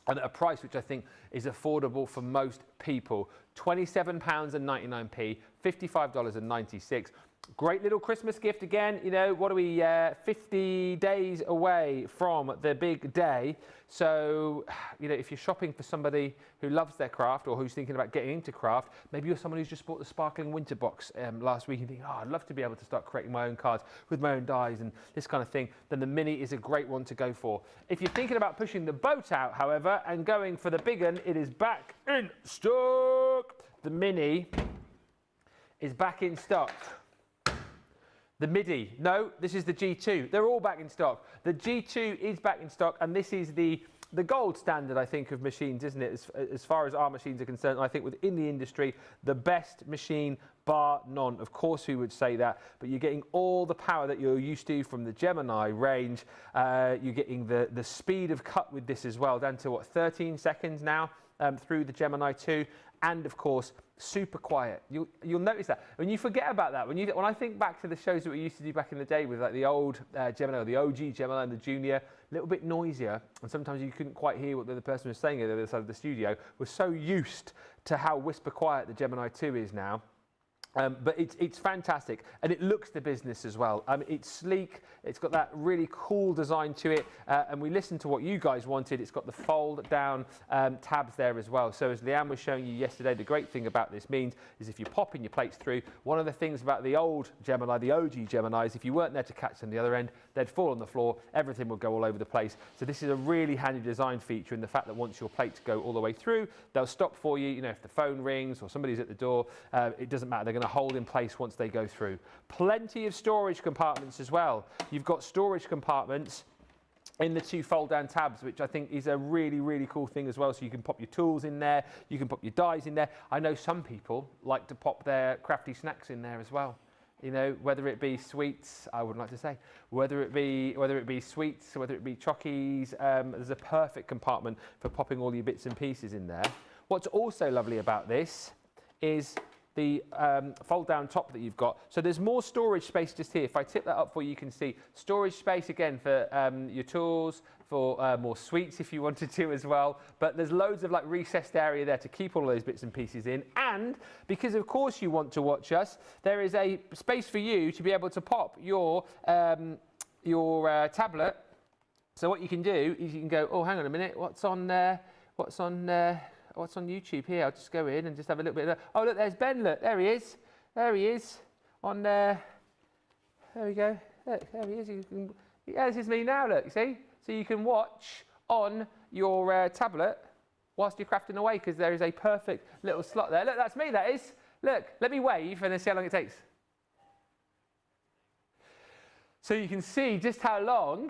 A: And at a price which I think is affordable for most people. £27.99, $55.96. Great little Christmas gift again. You know, what are we, 50 days away from the big day. So, you know, if you're shopping for somebody who loves their craft or who's thinking about getting into craft, maybe you're someone who's just bought the sparkling winter box last week and think, oh, I'd love to be able to start creating my own cards with my own dies and this kind of thing, then the Mini is a great one to go for. If you're thinking about pushing the boat out, however, and going for the big one, it is back in stock. The Mini is back in stock. The Midi, no, this is the G2. They're all back in stock. The G2 is back in stock, and this is the gold standard, I think, of machines, isn't it? As far as our machines are concerned, I think within the industry, the best machine, bar none. Of course, we would say that, but you're getting all the power that you're used to from the Gemini range. You're getting the speed of cut with this as well, down to, what, 13 seconds now through the Gemini 2. And of course, super quiet. You'll notice that. When you forget about that, when I think back to the shows that we used to do back in the day with like the old Gemini, or the OG Gemini and the Junior, a little bit noisier, and sometimes you couldn't quite hear what the other person was saying at the other side of the studio. We're so used to how whisper quiet the Gemini 2 is now. But it's fantastic, and it looks the business as well. It's sleek, it's got that really cool design to it, and we listened to what you guys wanted. It's got the fold down tabs there as well. So as Leanne was showing you yesterday, the great thing about this means is if you're popping your plates through, one of the things about the old Gemini, the OG Geminis, if you weren't there to catch them the other end, they'd fall on the floor, everything would go all over the place. So this is a really handy design feature in the fact that once your plates go all the way through, they'll stop for you. You know, if the phone rings or somebody's at the door, it doesn't matter. They're going to hold in place once they go through. Plenty of storage compartments as well. You've got storage compartments in the two fold down tabs, which I think is a really, really cool thing as well. So you can pop your tools in there, you can pop your dies in there. I know some people like to pop their crafty snacks in there as well. You know, whether it be sweets, I wouldn't like to say, whether it be sweets, whether it be chockies, there's a perfect compartment for popping all your bits and pieces in there. What's also lovely about this is the fold down top that you've got. So there's more storage space just here. If I tip that up for you, you can see storage space again for your tools, for more sweets if you wanted to as well. But there's loads of like recessed area there to keep all of those bits and pieces in. And because of course you want to watch us, there is a space for you to be able to pop your tablet. So what you can do is you can go, oh, hang on a minute, what's on YouTube here? I'll just go in and just have a little bit of, oh look, there's Ben, look, there he is on there we go, look, there he is. Yeah, this is me now, look, see? So you can watch on your tablet whilst you're crafting away, because there is a perfect little slot there. Look, that's me, that is. Look, let me wave and then see how long it takes. So you can see just how long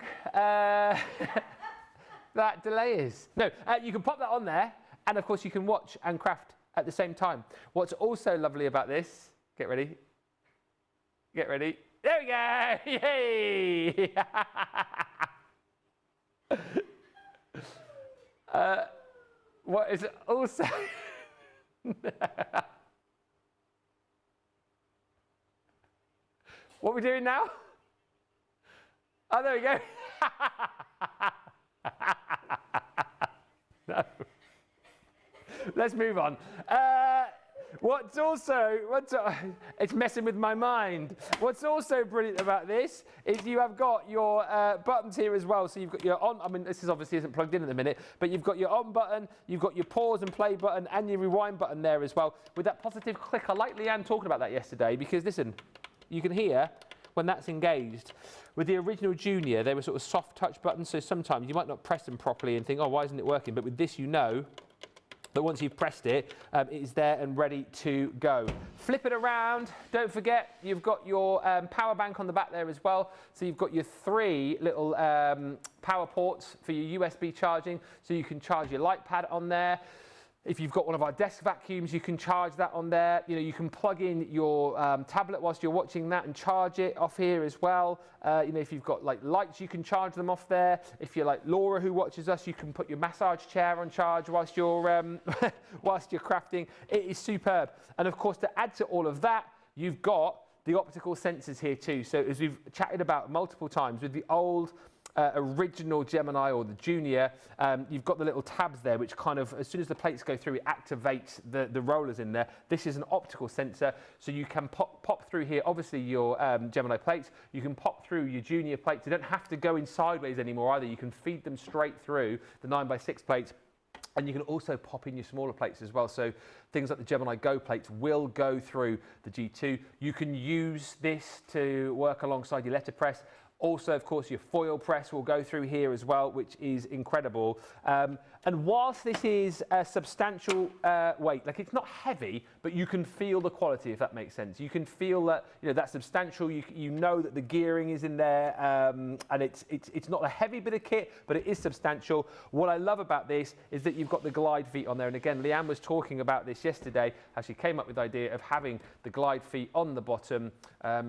A: that delay is. No, you can pop that on there, and of course you can watch and craft at the same time. What's also lovely about this, get ready, get ready. There we go, yay! What is also... What are we doing now? Oh, there we go. No. Let's move on. It's messing with my mind. What's also brilliant about this is you have got your buttons here as well. So you've got your on, I mean, this is obviously isn't plugged in at the minute, but you've got your on button, you've got your pause and play button, and your rewind button there as well. With that positive click, I like Leanne talking about that yesterday, because listen, you can hear when that's engaged. With the original Junior, they were sort of soft touch buttons, so sometimes you might not press them properly and think, oh, why isn't it working? But with this, you know that once you've pressed it, it is there and ready to go. Flip it around. Don't forget, you've got your power bank on the back there as well. So you've got your 3 little power ports for your USB charging, so you can charge your light pad on there. If you've got one of our desk vacuums, you can charge that on there. You know, you can plug in your tablet whilst you're watching that and charge it off here as well. You know, if you've got like lights, you can charge them off there. If you're like Laura who watches us, you can put your massage chair on charge whilst you're whilst you're crafting. It is superb. And of course, to add to all of that, you've got the optical sensors here too. So as we've chatted about multiple times with the old original Gemini or the Junior, you've got the little tabs there which kind of, as soon as the plates go through, it activates the rollers in there. This is an optical sensor, so you can pop through here, obviously your Gemini plates, you can pop through your Junior plates. You don't have to go in sideways anymore either. You can feed them straight through the 9x6 plates. And you can also pop in your smaller plates as well. So things like the Gemini Go plates will go through the G2. You can use this to work alongside your letterpress. Also, of course, your foil press will go through here as well, which is incredible. And whilst this is a substantial weight, like it's not heavy, but you can feel the quality, if that makes sense. You can feel that, you know, that's substantial. You know that the gearing is in there, and it's not a heavy bit of kit, but it is substantial. What I love about this is that you've got the glide feet on there. And again, Leanne was talking about this yesterday, how she came up with the idea of having the glide feet on the bottom.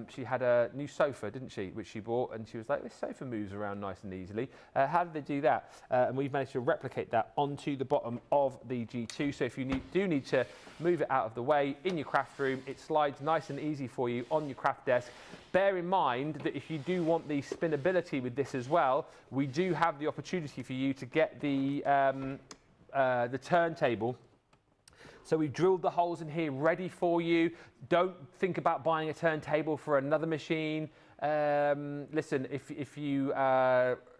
A: She had a new sofa, didn't she, which she bought, and she was like, this sofa moves around nice and easily. How did they do that? And we've managed to replicate that onto the bottom of the G2. So if you do need to move it out of the way in your craft room, it slides nice and easy for you on your craft desk. Bear in mind that if you do want the spinability with this as well, we do have the opportunity for you to get the turntable. So we've drilled the holes in here ready for you. Don't think about buying a turntable for another machine. Listen, if you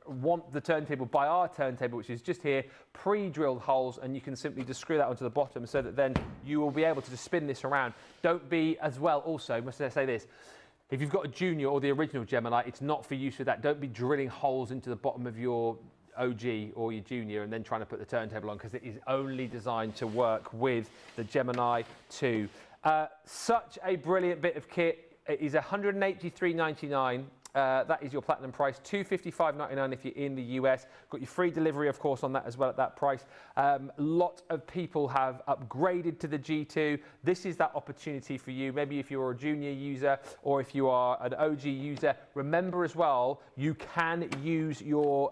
A: want the turntable, buy our turntable, which is just here, pre-drilled holes, and you can simply just screw that onto the bottom so that then you will be able to just spin this around. Don't be, as well, also, must I say this, if you've got a Junior or the original Gemini, it's not for use for that. Don't be drilling holes into the bottom of your OG or your Junior and then trying to put the turntable on, because it is only designed to work with the Gemini 2. Such a brilliant bit of kit. It is $183.99. That is your platinum price, $255.99 if you're in the US. Got your free delivery, of course, on that as well at that price. Lot of people have upgraded to the G2. This is that opportunity for you. Maybe if you're a Junior user or if you are an OG user, remember as well, you can use your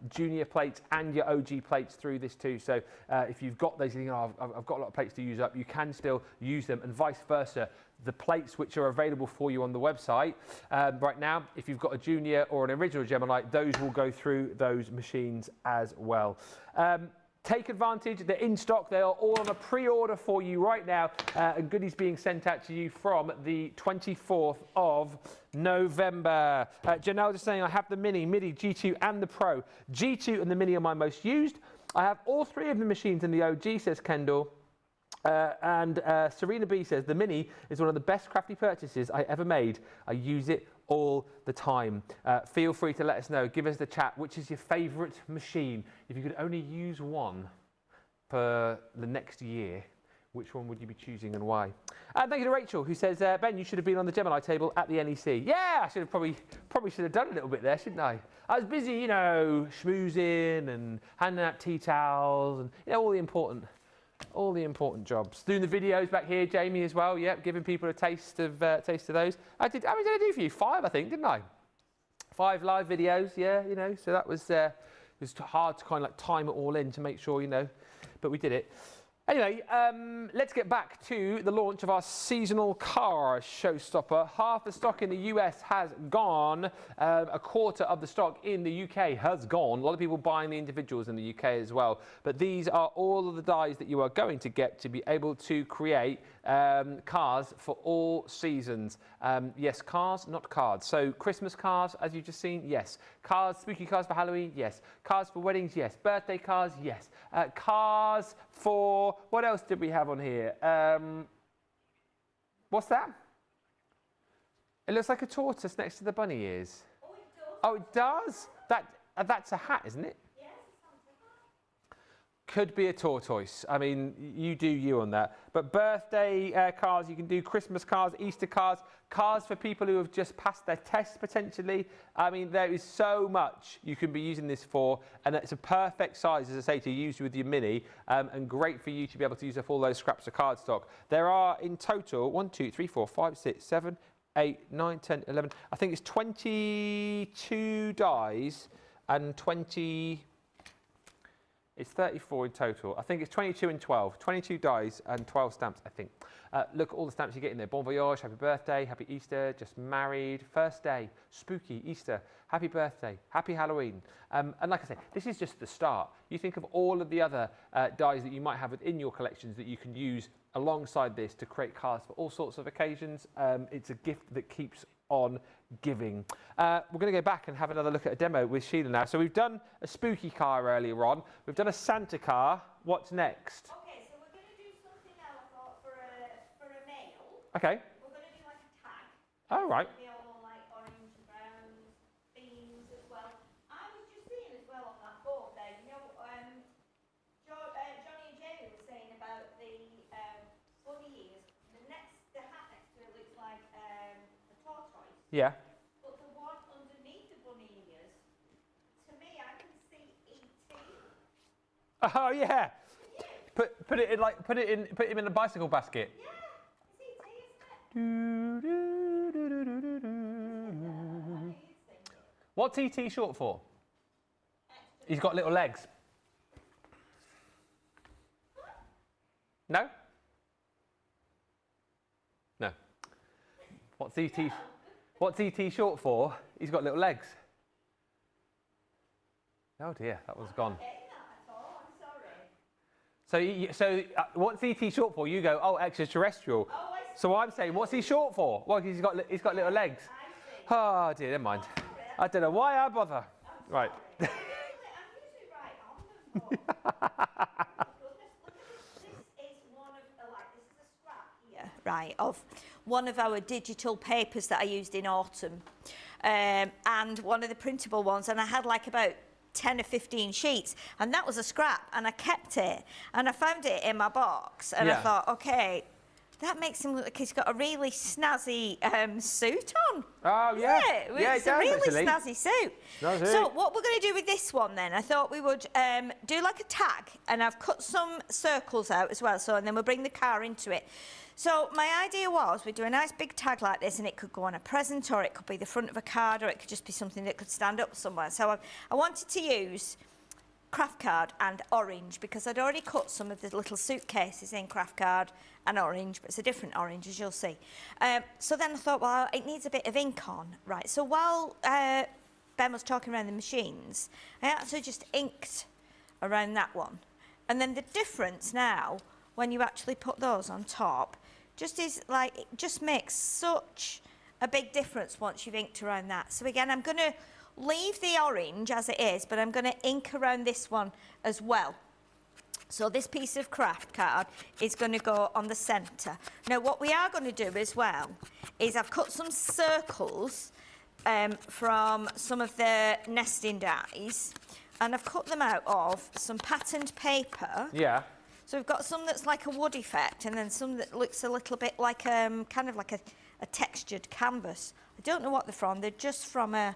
A: Junior plates and your OG plates through this too. So if you've got those, you know, I've got a lot of plates to use up, you can still use them, and vice versa. The plates which are available for you on the website right now, if you've got a Junior or an original Gemini, those will go through those machines as well. Take advantage, they're in stock, they are all on a pre-order for you right now, and goodies being sent out to you from the 24th of November. Janelle just saying, I have the Mini, G2 and the Pro. G2 and the Mini are my most used. I have all 3 of the machines in the OG, says Kendall. And Serena B says, the Mini is one of the best crafty purchases I ever made. I use it all the time. Feel free to let us know. Give us the chat. Which is your favourite machine? If you could only use one for the next year, Which one would you be choosing and why? And thank you to Rachel, who says, Ben, you should have been on the Gemini table at the NEC. Yeah, I should have probably should have done a little bit there, shouldn't I? I was busy, you know, schmoozing and handing out tea towels and, you know, all the important jobs. Doing the videos back here, Jamie, as well. Yep, giving people a taste of those. How many did I do for you? 5, I think, didn't I? 5 live videos, yeah, you know. So that was it was hard to kind of like time it all in to make sure, you know, but we did it. Anyway, let's get back to the launch of our seasonal car showstopper. Half the stock in the US has gone. A quarter of the stock in the UK has gone. A lot of people buying the individuals in the UK as well. But these are all of the dies that you are going to get to be able to create cars for all seasons. Yes, cars, not cards. So Christmas cars, as you've just seen, yes. Cars, spooky cars for Halloween, yes. Cars for weddings, yes. Birthday cars, yes. Cars for, what else did we have on here? What's that? It looks like a tortoise next to the bunny ears. Oh, it does? That's a hat, isn't it? Could be a tortoise. I mean, you do you on that. But birthday cars, you can do Christmas cars, Easter cars, cars for people who have just passed their tests potentially. I mean, there is so much you can be using this for, and it's a perfect size, as I say, to use with your Mini, and great for you to be able to use up all those scraps of cardstock. There are in total 1, 2, 3, 4, 5, 6, 7, 8, 9, 10, 11. I think it's 22 dies and 20. It's 34 in total. I think it's 22 and 12. 22 dies and 12 stamps, I think. Look at all the stamps you get in there. Bon voyage, happy birthday, happy Easter, just married, first day, spooky, Easter, happy birthday, happy Halloween. And like I say, this is just the start. You think of all of the other dies that you might have within your collections that you can use alongside this to create cards for all sorts of occasions. It's a gift that keeps on giving. We're going to go back and have another look at a demo with Sheila now. So we've done a spooky car earlier on. We've done a Santa car. What's next?
B: Okay, so we're going to do something now, I thought, for a male.
A: Okay.
B: We're going to do like a tag.
A: Oh, right.
B: It's going to be all like orange and brown themes as well. I was just seeing as well on that board there, you know, Johnny and Jamie were saying about the bunny ears. The hat next to it looks like a tortoise.
A: Yeah.
B: But the one underneath the bunny ears, to me, I can see E.T.
A: Oh yeah. Put it in like put him in a bicycle basket.
B: Yeah, it's E.T., isn't it?
A: What's E.T. short for? He's got little legs. No? No. What's E.T. short for? He's got little legs. Oh dear, that one's gone. So what's ET short for? You go, oh, extraterrestrial.
B: Oh,
A: so I'm saying, what's he short for? Well, he's got little legs. Oh dear, never mind. I don't know why I bother. Right.
B: I'm usually right on the board. This is one of this is a scrap here, right, of one of our digital papers that I used in autumn, and one of the printable ones, and I had like about 10 or 15 sheets, and that was a scrap, and I kept it, and I found it in my box, and I thought, okay, that makes him look like he's got a really snazzy suit on.
A: Oh yeah,
B: it's a really snazzy suit.
A: Snazzy.
B: So what we're going to do with this one then, I thought we would do like a tag, and I've cut some circles out as well, so and then we'll bring the car into it. So my idea was we'd do a nice big tag like this, and it could go on a present, or it could be the front of a card, or it could just be something that could stand up somewhere. So I wanted to use craft card and orange, because I'd already cut some of the little suitcases in craft card and orange, but it's a different orange, as you'll see. So then I thought, well, it needs a bit of ink on, right? So while Ben was talking around the machines, I actually just inked around that one. And then the difference now, when you actually put those on top, just is like, it just makes such a big difference once you've inked around that. So again, I'm going to leave the orange as it is, but I'm going to ink around this one as well. So this piece of craft card is going to go on the centre. Now what we are going to do as well is I've cut some circles from some of the nesting dies, and I've cut them out of some patterned paper.
A: Yeah.
B: So we've got some that's like a wood effect, and then some that looks a little bit like kind of like a textured canvas. I don't know what they're from. They're just from a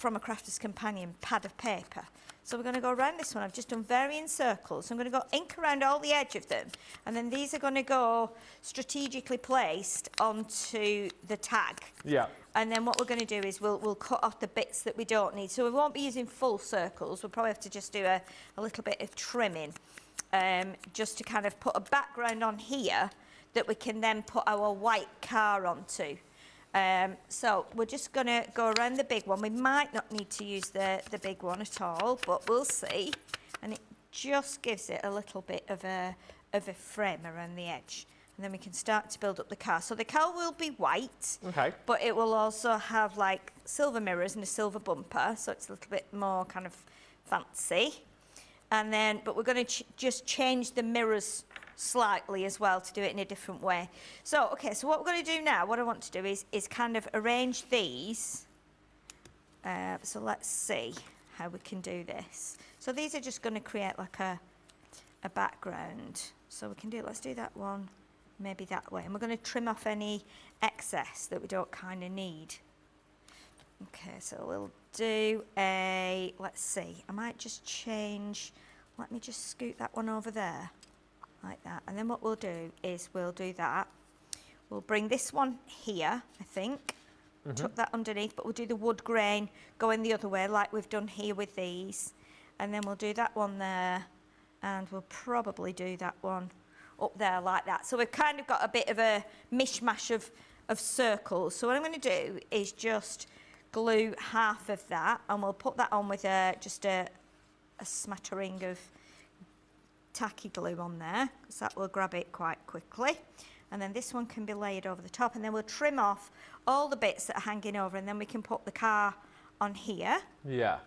B: Crafter's Companion pad of paper. So we're going to go around this one. I've just done varying circles. So I'm going to go ink around all the edge of them, and then these are going to go strategically placed onto the tag.
A: Yeah.
B: And then what we're going to do is we'll cut off the bits that we don't need. So we won't be using full circles. We'll probably have to just do a little bit of trimming, just to kind of put a background on here that we can then put our white car onto. So we're just going to go around the big one. We might not need to use the big one at all, but we'll see. And it just gives it a little bit of a frame around the edge. And then we can start to build up the car. So the car will be white,
A: okay,
B: but it will also have like silver mirrors and a silver bumper, so it's a little bit more kind of fancy. And then, but we're going to just change the mirrors slightly as well to do it in a different way. So, okay, so what we're going to do now, what I want to do is kind of arrange these. So let's see how we can do this. So these are just going to create like a background. So we can do, let's do that one, maybe that way. And we're going to trim off any excess that we don't kind of need. Okay, so we'll do a, let's see, I might just change, let me just scoot that one over there, like that. And then what we'll do is we'll do that. We'll bring this one here, I think, tuck that underneath, but we'll do the wood grain going the other way like we've done here with these. And then we'll do that one there, and we'll probably do that one up there like that. So we've kind of got a bit of a mishmash of circles. So what I'm going to do is just glue half of that, and we'll put that on with just a smattering of tacky glue on there, because that will grab it quite quickly. And then this one can be laid over the top, and then we'll trim off all the bits that are hanging over, and then we can put the car on here.
A: Yeah.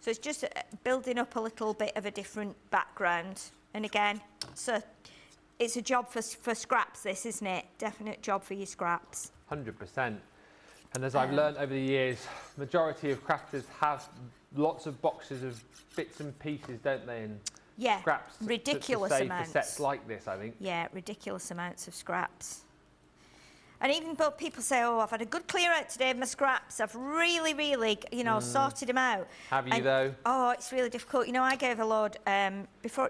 B: So it's just building up a little bit of a different background. And again, so it's a job for scraps, this, isn't it? Definite job for your scraps.
A: 100%. And as I've learned over the years, majority of crafters have lots of boxes of bits and pieces, don't they? And
B: yeah,
A: scraps
B: ridiculous
A: to save
B: amounts.
A: for sets like this, I think.
B: Yeah, ridiculous amounts of scraps. And even though people say, oh, I've had a good clear out today of my scraps, I've really, you know, sorted them out.
A: Have you, though?
B: Oh, it's really difficult. You know, I gave a load,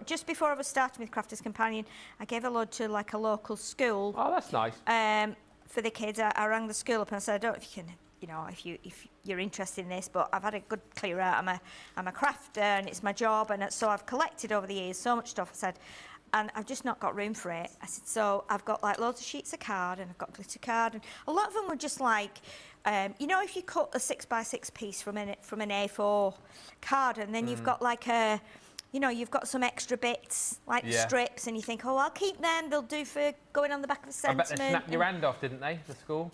B: just before I was starting with Crafter's Companion, I gave a load to like a local school.
A: Oh, that's nice.
B: For the kids. I rang the school up and I said, I don't know if you can, you know, if you're interested in this, but I've had a good clear out. I'm a crafter and it's my job, and so I've collected over the years so much stuff. I said, and I've just not got room for it. I said, so I've got like loads of sheets of card, and I've got glitter card, and a lot of them were just like, you know, if you cut a 6x6 piece from an A4 card, and then you've got like a, you know, you've got some extra bits, like the strips, and you think, oh, I'll keep them, they'll do for going on the back of the sentiment.
A: I bet they snapped your hand off, didn't they, the school?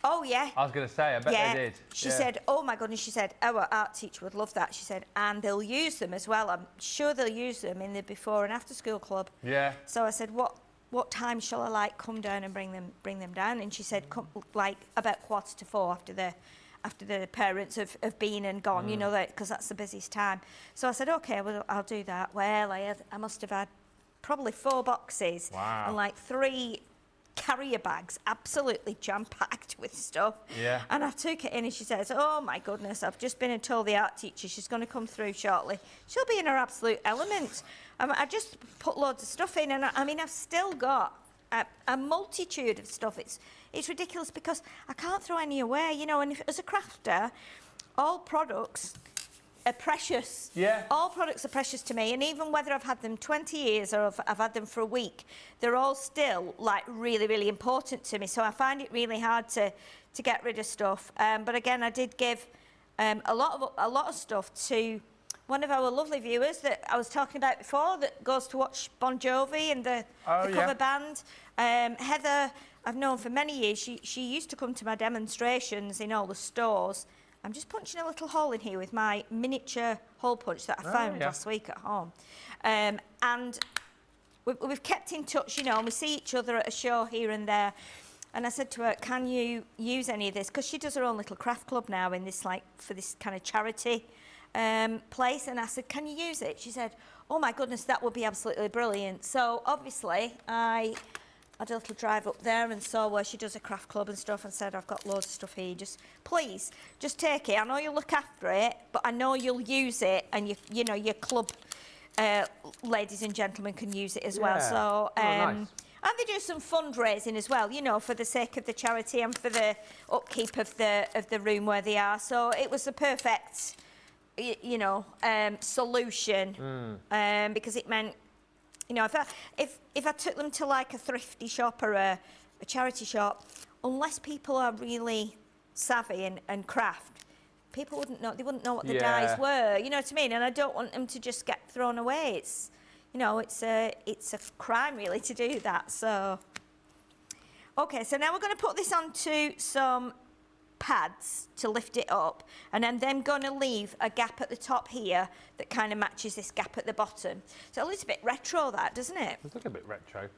B: Oh, yeah.
A: I was going to say, I bet they did.
B: She said, oh, my goodness, she said, our art teacher would love that. She said, and they'll use them as well. I'm sure they'll use them in the before and after school club. Yeah. So I said, what time shall I, like, come down and bring them down? And she said, come, like, about 3:45 after the parents have been and gone, you know, because that's the busiest time. So I said, OK, well, I'll do that. Well, I must have had probably 4 boxes and, like, 3 carrier bags absolutely jam-packed with stuff. Yeah. And I took it in and she says, oh my goodness, I've just been and told the art teacher she's going to come through shortly. She'll be in her absolute element. I just put loads of stuff in, and I mean, I've still got a multitude of stuff. It's ridiculous because I can't throw any away, you know, and as a crafter, all products are precious. Yeah. All products are precious to me, and even whether I've had them 20 years or I've had them for a week, they're all still like really important to me. So I find it really hard to get rid of stuff. But again, I did give a lot of stuff to one of our lovely viewers that I was talking about before, that goes to watch Bon Jovi and the cover band. Heather, I've known for many years. She used to come to my demonstrations in all the stores. I'm just punching a little hole in here with my miniature hole punch that I found last week at home. And we've kept in touch, you know, and we see each other at a show here and there. And I said to her, can you use any of this? Because she does her own little craft club now in this, like, for this kind of charity place. And I said, can you use it? She said, oh my goodness, that would be absolutely brilliant. So obviously I had a little drive up there and saw where she does a craft club and stuff and said, I've got loads of stuff here, please, just take it. I know you'll look after it, but I know you'll use it, and you know, your club ladies and gentlemen can use it as well. So,
A: nice.
B: And they do some fundraising as well, you know, for the sake of the charity and for the upkeep of the room where they are. So it was the perfect, you know, solution, because it meant, you know, if I took them to like a thrifty shop or a charity shop, unless people are really savvy and craft, people wouldn't know. They wouldn't know what the dyes were. You know what I mean? And I don't want them to just get thrown away. It's, you know, it's a crime really to do that. So, okay. So now we're going to put this onto some pads to lift it up, and then I'm going to leave a gap at the top here that kind of matches this gap at the bottom. So it looks a bit retro, that, doesn't it?
A: It looks a bit retro.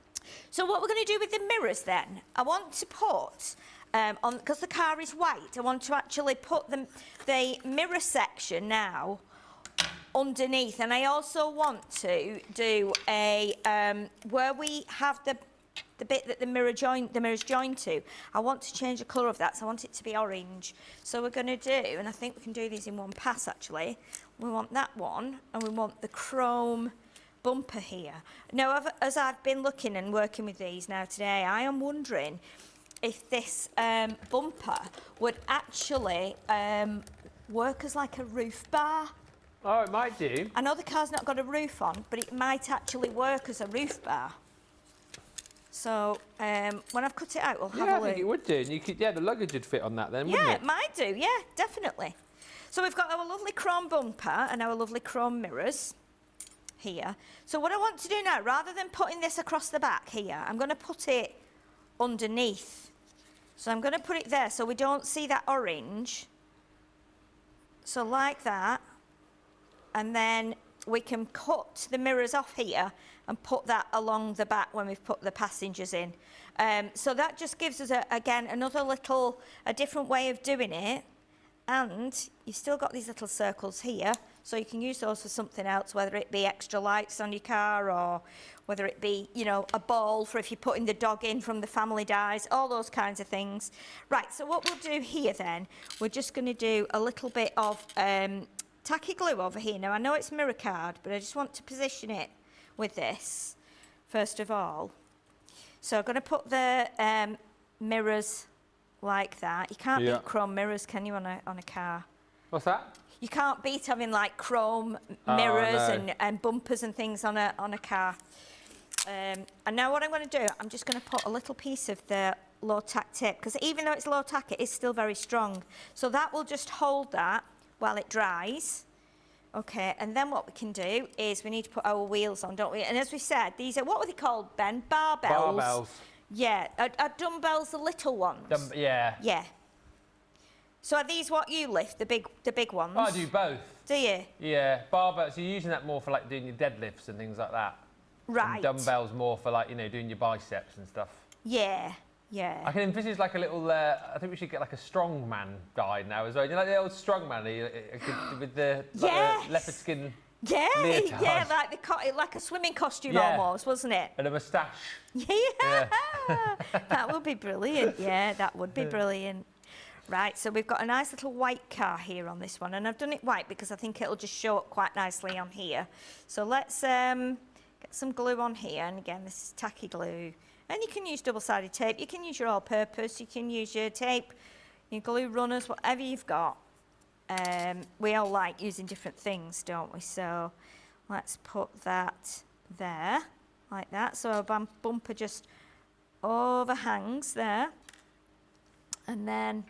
B: So what we're going to do with the mirrors then, I want to put on, because the car is white, I want to actually put the mirror section now underneath, and I also want to do a where we have the bit that the mirror's joined to, I want to change the colour of that, so I want it to be orange. So we're going to do, and I think we can do these in one pass actually, we want that one, and we want the chrome bumper here. Now, as I've been looking and working with these now today, I am wondering if this bumper would actually work as like a roof bar.
A: Oh, it might do.
B: I know the car's not got a roof on, but it might actually work as a roof bar. So when I've cut it out, we'll have a look.
A: I think it would do. And you could, the luggage would fit on that then, wouldn't it?
B: Yeah, it might do. Yeah, definitely. So we've got our lovely chrome bumper and our lovely chrome mirrors here. So what I want to do now, rather than putting this across the back here, I'm going to put it underneath. So I'm going to put it there so we don't see that orange. So like that. And then we can cut the mirrors off here and put that along the back when we've put the passengers in. So that just gives us, again, a different way of doing it. And you've still got these little circles here, so you can use those for something else, whether it be extra lights on your car or whether it be, you know, a ball for if you're putting the dog in from the family dies, all those kinds of things. Right, so what we'll do here then, we're just going to do a little bit of tacky glue over here. Now, I know it's mirror card, but I just want to position it with this, first of all. So I'm going to put the mirrors like that. You can't beat chrome mirrors, can you, on a car?
A: What's that?
B: You can't beat having like chrome mirrors and bumpers and things on a car. And now what I'm going to do, I'm just going to put a little piece of the low tack tape, because even though it's low tack, it is still very strong. So that will just hold that while it dries. Okay, and then what we can do is we need to put our wheels on, don't we? And as we said, these are, what were they called, Ben? Barbells.
A: Barbells.
B: Yeah, are dumbbells the little ones?
A: Yeah.
B: Yeah. So are these what you lift, the big ones?
A: I do both.
B: Do you?
A: Yeah, barbells. So you're using that more for like doing your deadlifts and things like that.
B: Right.
A: And dumbbells more for like, you know, doing your biceps and stuff.
B: Yeah, yeah.
A: I can envisage like a little, I think we should get like a strongman guide now as well. You know, like the old strongman with the like leopard skin.
B: Yeah,
A: leotard.
B: yeah, like a swimming costume almost, wasn't it?
A: And a moustache.
B: Yeah. That would be brilliant. Yeah, that would be brilliant. Right, so we've got a nice little white car here on this one, and I've done it white because I think it'll just show up quite nicely on here. So let's get some glue on here, and again, this is tacky glue. And you can use double-sided tape, you can use your all-purpose, you can use your tape, your glue runners, whatever you've got. We all like using different things, don't we? So let's put that there, like that. So our bumper just overhangs there. And then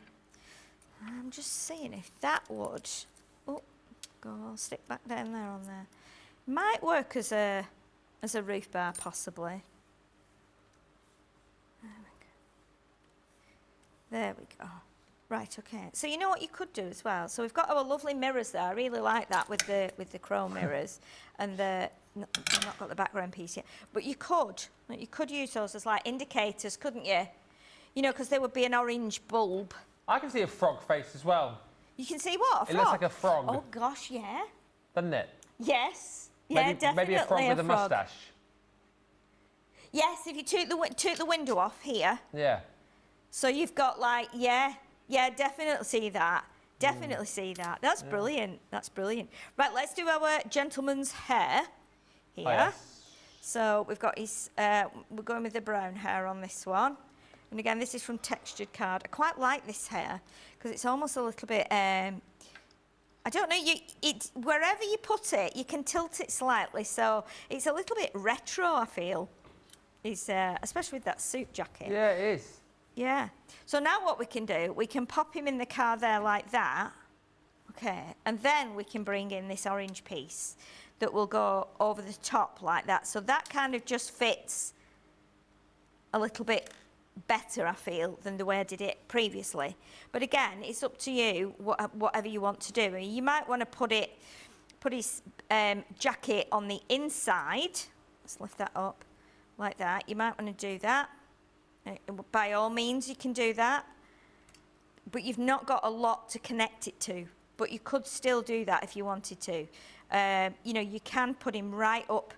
B: I'm just seeing if that would, I'll stick back down there on there. Might work as a roof bar, possibly. There we go. Right, okay. So you know what you could do as well? So we've got our lovely mirrors there. I really like that with the chrome mirrors, and I've not got the background piece yet. But you could use those as like indicators, couldn't you? You know, because there would be an orange bulb.
A: I can see a frog face as well.
B: You can see what? A frog?
A: It looks like a frog.
B: Oh gosh, yeah.
A: Doesn't it?
B: Yes. Yeah,
A: maybe,
B: definitely
A: maybe a frog with a
B: frog.
A: moustache.
B: Yes, if you took the window off here.
A: Yeah.
B: So you've got like, yeah, definitely see that. Definitely see that. That's brilliant. That's brilliant. Right, let's do our gentleman's hair here.
A: Oh, yes.
B: So we've got his, we're going with the brown hair on this one. And again, this is from Textured Card. I quite like this hair because it's almost a little bit, I don't know, wherever you put it, you can tilt it slightly. So it's a little bit retro, I feel. Especially with that suit jacket.
A: Yeah, it is.
B: Yeah. So now what we can do, we can pop him in the car there like that. Okay. And then we can bring in this orange piece that will go over the top like that. So that kind of just fits a little bit better, I feel, than the way I did it previously. But again, it's up to you, whatever you want to do. You might want to put his jacket on the inside. Let's lift that up like that. You might want to do that. By all means, you can do that. But you've not got a lot to connect it to. But you could still do that if you wanted to. You know, you can put him right up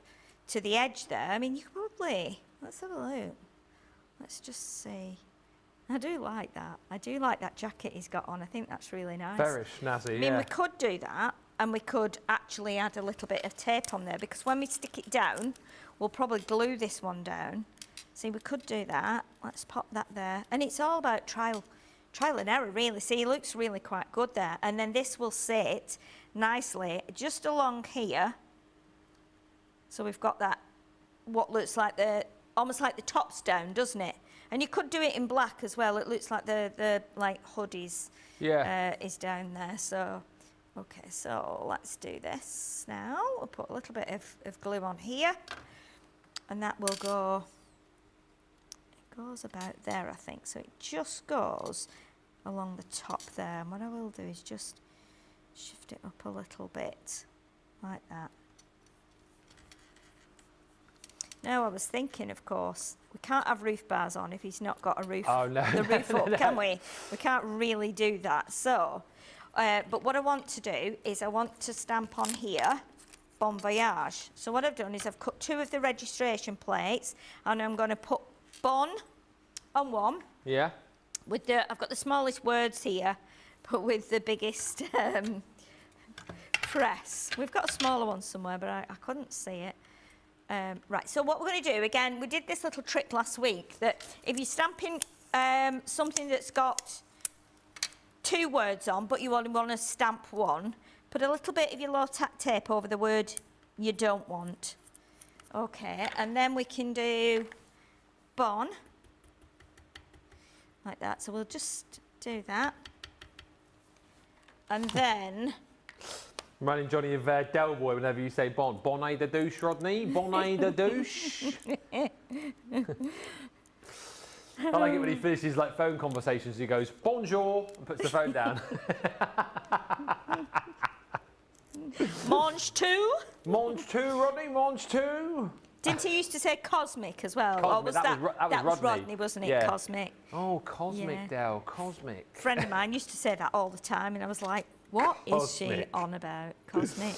B: to the edge there. I mean, you could probably, let's have a look. Let's just see. I do like that. I do like that jacket he's got on. I think that's really nice.
A: Very snazzy,
B: I mean, we could do that, and we could actually add a little bit of tape on there, because when we stick it down, we'll probably glue this one down. See, we could do that. Let's pop that there. And it's all about trial and error, really. See, he looks really quite good there. And then this will sit nicely just along here. So we've got that, what looks like almost like the top's down, doesn't it? And you could do it in black as well. It looks like the like hoodies is down there. So, okay, so let's do this now. We'll put a little bit of glue on here, and that will go. It goes about there, I think. So it just goes along the top there. And what I will do is just shift it up a little bit, like that. Now, I was thinking, of course, we can't have roof bars on if he's not got a roof, the roof up, can we? We can't really do that. So, but what I want to do is I want to stamp on here, Bon Voyage. So what I've done is I've cut 2 of the registration plates, and I'm going to put Bon on one.
A: Yeah.
B: With I've got the smallest words here, but with the biggest press. We've got a smaller one somewhere, but I couldn't see it. Right, so what we're going to do, again, we did this little trick last week, that if you're stamping something that's got 2 words on, but you only want to stamp 1, put a little bit of your low-tack tape over the word you don't want. Okay, and then we can do Bon, like that. So we'll just do that. And then...
A: Running Johnny of Del Boy whenever you say Bon. Bonnet the douche, Rodney. Bonnet the douche. I like it when he finishes like phone conversations. He goes, bonjour, and puts the phone down.
B: Mange two?
A: Mange two, Rodney, mange two.
B: Didn't he used to say cosmic as well?
A: Cosmic,
B: or was that was Rodney, wasn't it?
A: Yeah.
B: Cosmic.
A: Oh, cosmic, Del, cosmic.
B: A friend of mine used to say that all the time, and I was like, what is she on about? Cosmic.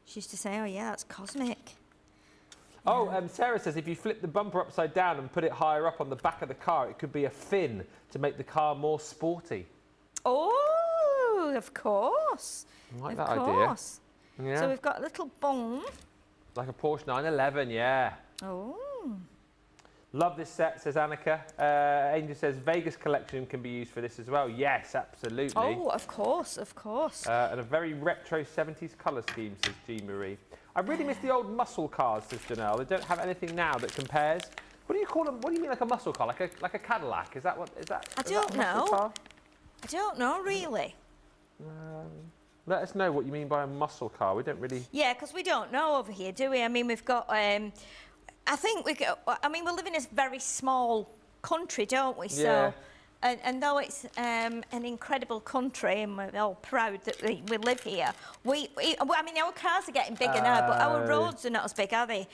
B: She used to say, oh yeah, that's cosmic. Yeah.
A: Oh, Sarah says if you flip the bumper upside down and put it higher up on the back of the car, it could be a fin to make the car more sporty.
B: Oh, of course.
A: I like
B: that
A: idea. Yeah.
B: So we've got a little bone.
A: Like a Porsche 911, yeah.
B: Oh.
A: Love this set, says Annika. Angel says Vegas collection can be used for this as well. Yes, absolutely.
B: Oh, of course, of course.
A: And a very retro 70s colour scheme, says Jean Marie. I really miss the old muscle cars, says Janelle. They don't have anything now that compares. What do you call them? What do you mean like a muscle car? Like a Cadillac? Is that what? Is that?
B: I don't know. I don't know really.
A: Let us know what you mean by a muscle car. We don't really.
B: Yeah, because we don't know over here, do we? I mean, we've got. I think we. I mean, we live in a very small country, don't we? So, and though it's an incredible country and we're all proud that we live here, I mean, our cars are getting bigger now, but our roads are not as big, are they?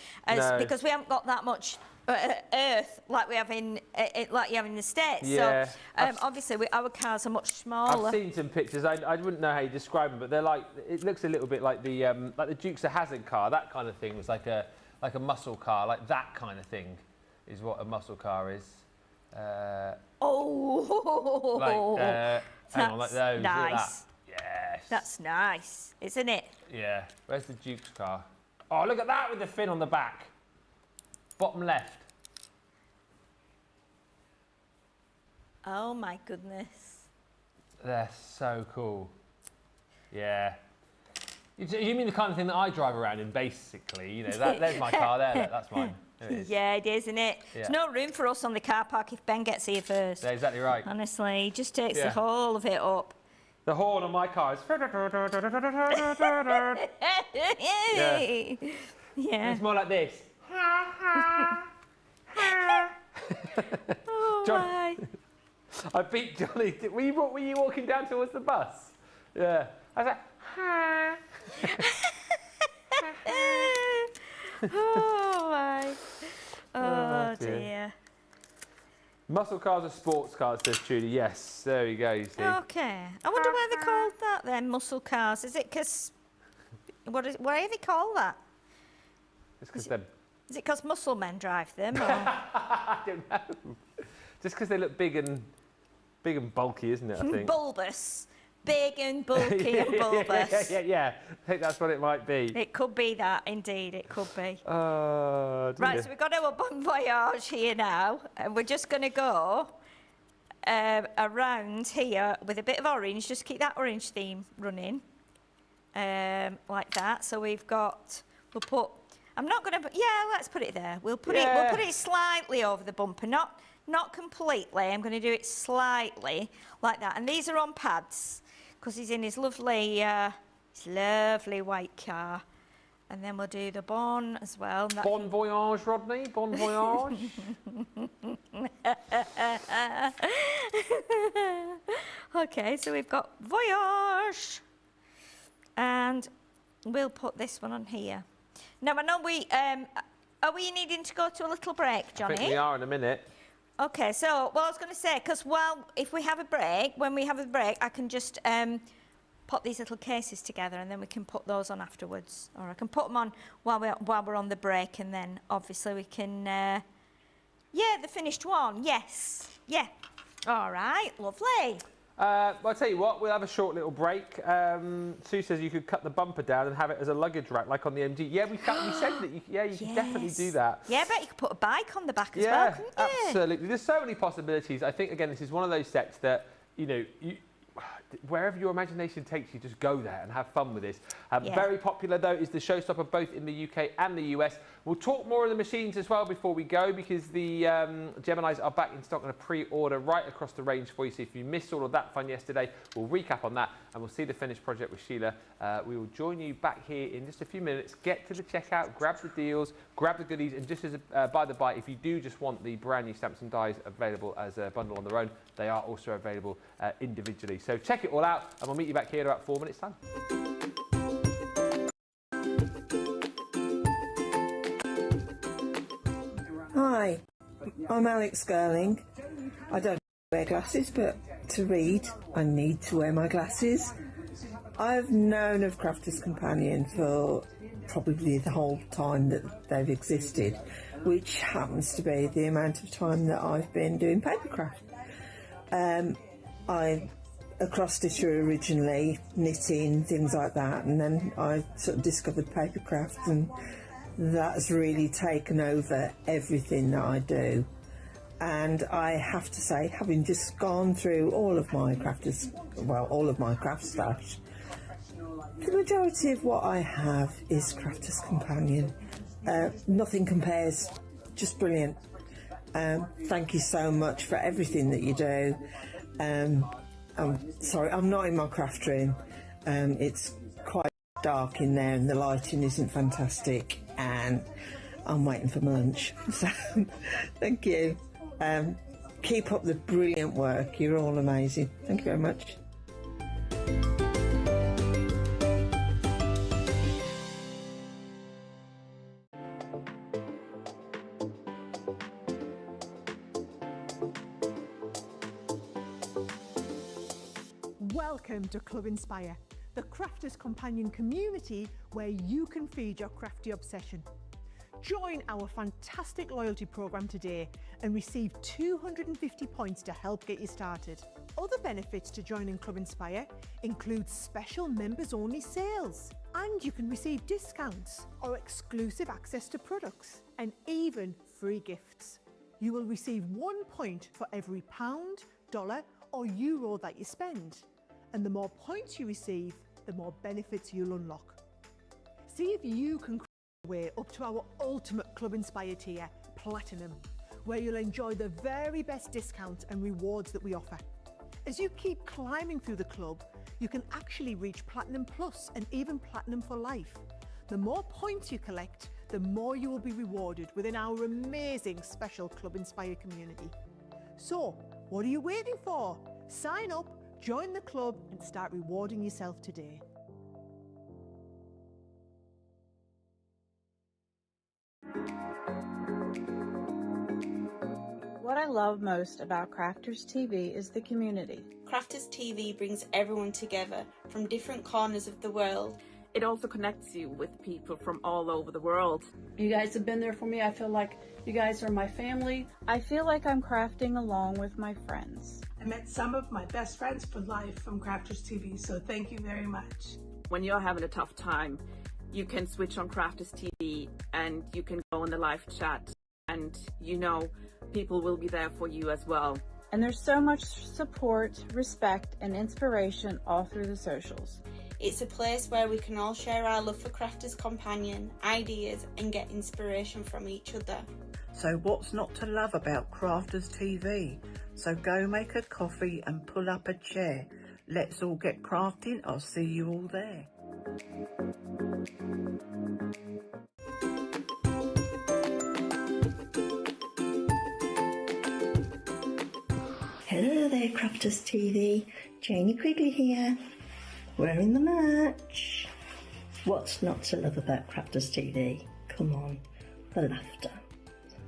B: Because we haven't got that much earth like we have like you have in the States.
A: Yeah.
B: So obviously our cars are much smaller.
A: I've seen some pictures. I wouldn't know how you describe them, but they're like, it looks a little bit like the Dukes of Hazzard car. That kind of thing was like a muscle car, like that kind of thing is what a muscle car is. Hang on, like those.
B: Nice.
A: Yes.
B: That's nice, isn't it?
A: Yeah. Where's the Duke's car? Oh, look at that with the fin on the back. Bottom left.
B: Oh my goodness.
A: They're so cool. Yeah. You mean the kind of thing that I drive around in, basically? You know, there's my car there. That's mine.
B: Yeah, it is, isn't it? Yeah. There's no room for us on the car park if Ben gets here first.
A: Yeah, exactly right.
B: Honestly, he just takes the whole of it up.
A: The horn on my car is... yeah. It's more like this.
B: Oh,
A: John, I beat Johnny. Were you walking down towards the bus? Yeah. I was like,
B: oh my. Oh dear.
A: Muscle cars are sports cars, says Trudy. Yes, there we go, you see.
B: Okay. I wonder why they called that then, muscle cars. Is it because... Why do they call that?
A: It's because they're...
B: Is it because muscle men drive them? Or?
A: I don't know. Just because they look big and bulky, isn't it, I think?
B: Bulbous. Big and bulky and bulbous.
A: Yeah. I think that's what it might be.
B: It could be that, indeed. It could be.
A: Right,
B: so we've got our Bon Voyage here now. And we're just going to go around here with a bit of orange. Just keep that orange theme running. Like that. So we've got... We'll put... I'm not going to... Yeah, let's put it there. We'll put it slightly over the bumper. Not completely. I'm going to do it slightly like that. And these are on pads because he's in his lovely white car. And then we'll do the Bon as well.
A: Bon Voyage, Rodney. Bon Voyage.
B: Okay, so we've got Voyage. And we'll put this one on here. Now, I know are we needing to go to a little break, Johnny?
A: I think we are in a minute.
B: Okay, so, well, I was going to say, because, if we have a break, when we have a break, I can just put these little cases together and then we can put those on afterwards. Or I can put them on while we're on the break and then, obviously, we can... the finished one, yes. Yeah. All right, lovely.
A: Well, I'll tell you what, we'll have a short little break. Sue says you could cut the bumper down and have it as a luggage rack, like on the MG. Yeah, we said that. You could definitely do that.
B: Yeah, I bet you could put a bike on the back as well, couldn't you?
A: Absolutely. There's so many possibilities. I think, again, this is one of those sets that, wherever your imagination takes you, just go there and have fun with this. Very popular, though, is the showstopper both in the UK and the US. We'll talk more of the machines as well before we go because the Geminis are back in stock on a pre-order right across the range for you. So if you missed all of that fun yesterday, we'll recap on that and we'll see the finished project with Sheila. We will join you back here in just a few minutes. Get to the checkout, grab the deals, grab the goodies, and just as by the by, if you do just want the brand new stamps and dies available as a bundle on their own, they are also available individually. So check it all out and we'll meet you back here in about 4 minutes' time.
L: Hi, I'm Alex Girling. I don't wear glasses, but to read, I need to wear my glasses. I've known of Crafters Companion for probably the whole time that they've existed, which happens to be the amount of time that I've been doing papercraft. I'm a cross stitcher originally, knitting, things like that, and then I sort of discovered papercraft, and that's really taken over everything that I do. And I have to say, having just gone through all of my craft stash, the majority of what I have is Crafters Companion. Nothing compares, just brilliant. Thank you so much for everything that you do. I'm sorry, I'm not in my craft room. It's quite dark in there and the lighting isn't fantastic, and I'm waiting for my lunch. So, thank you. Keep up the brilliant work. You're all amazing. Thank you very much.
F: Welcome to Club Inspire, the Crafters Companion community where you can feed your crafty obsession. Join our fantastic loyalty program today and receive 250 points to help get you started. Other benefits to joining Club Inspire include special members-only sales, and you can receive discounts or exclusive access to products, and even free gifts. You will receive 1 point for every £1, dollar or euro that you spend. And the more points you receive, the more benefits you'll unlock. See if you can craft your way up to our ultimate Club Inspire tier, Platinum, where you'll enjoy the very best discounts and rewards that we offer. As you keep climbing through the club, you can actually reach Platinum Plus and even Platinum for life. The more points you collect, the more you will be rewarded within our amazing special Club Inspire community. So, what are you waiting for? Sign up, join the club and start rewarding yourself today.
G: What I love most about Crafters TV is the community.
H: Crafters TV brings everyone together from different corners of the world.
I: It also connects you with people from all over the world.
J: You guys have been there for me. I feel like you guys are my family.
G: I feel like I'm crafting along with my friends.
K: I met some of my best friends for life from Crafters TV, so thank you very much.
I: When you're having a tough time, you can switch on Crafters TV and you can go in the live chat, and you know people will be there for you as well.
G: And there's so much support, respect, and inspiration all through the socials.
H: It's a place where we can all share our love for Crafters Companion, ideas, and get inspiration from each other.
M: So what's not to love about Crafters TV? So go make a coffee and pull up a chair. Let's all get crafting. I'll see you all there.
E: Hello there, Crafters TV. Janie Quigley here. We're in the match. What's not to love about Crafters TV? Come on, the laughter.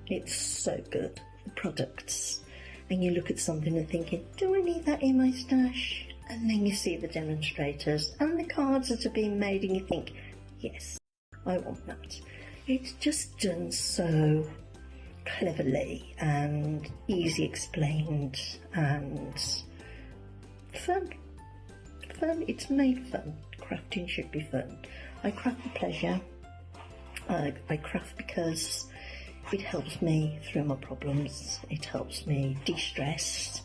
E: It's so good. The products. And you look at something and thinking, do I need that in my stash? And then you see the demonstrators and the cards that are being made and you think, yes, I want that. It's just done so cleverly and easy explained and fun. It's made fun. Crafting should be fun. I craft for pleasure. I craft because it helps me through my problems. It helps me de-stress.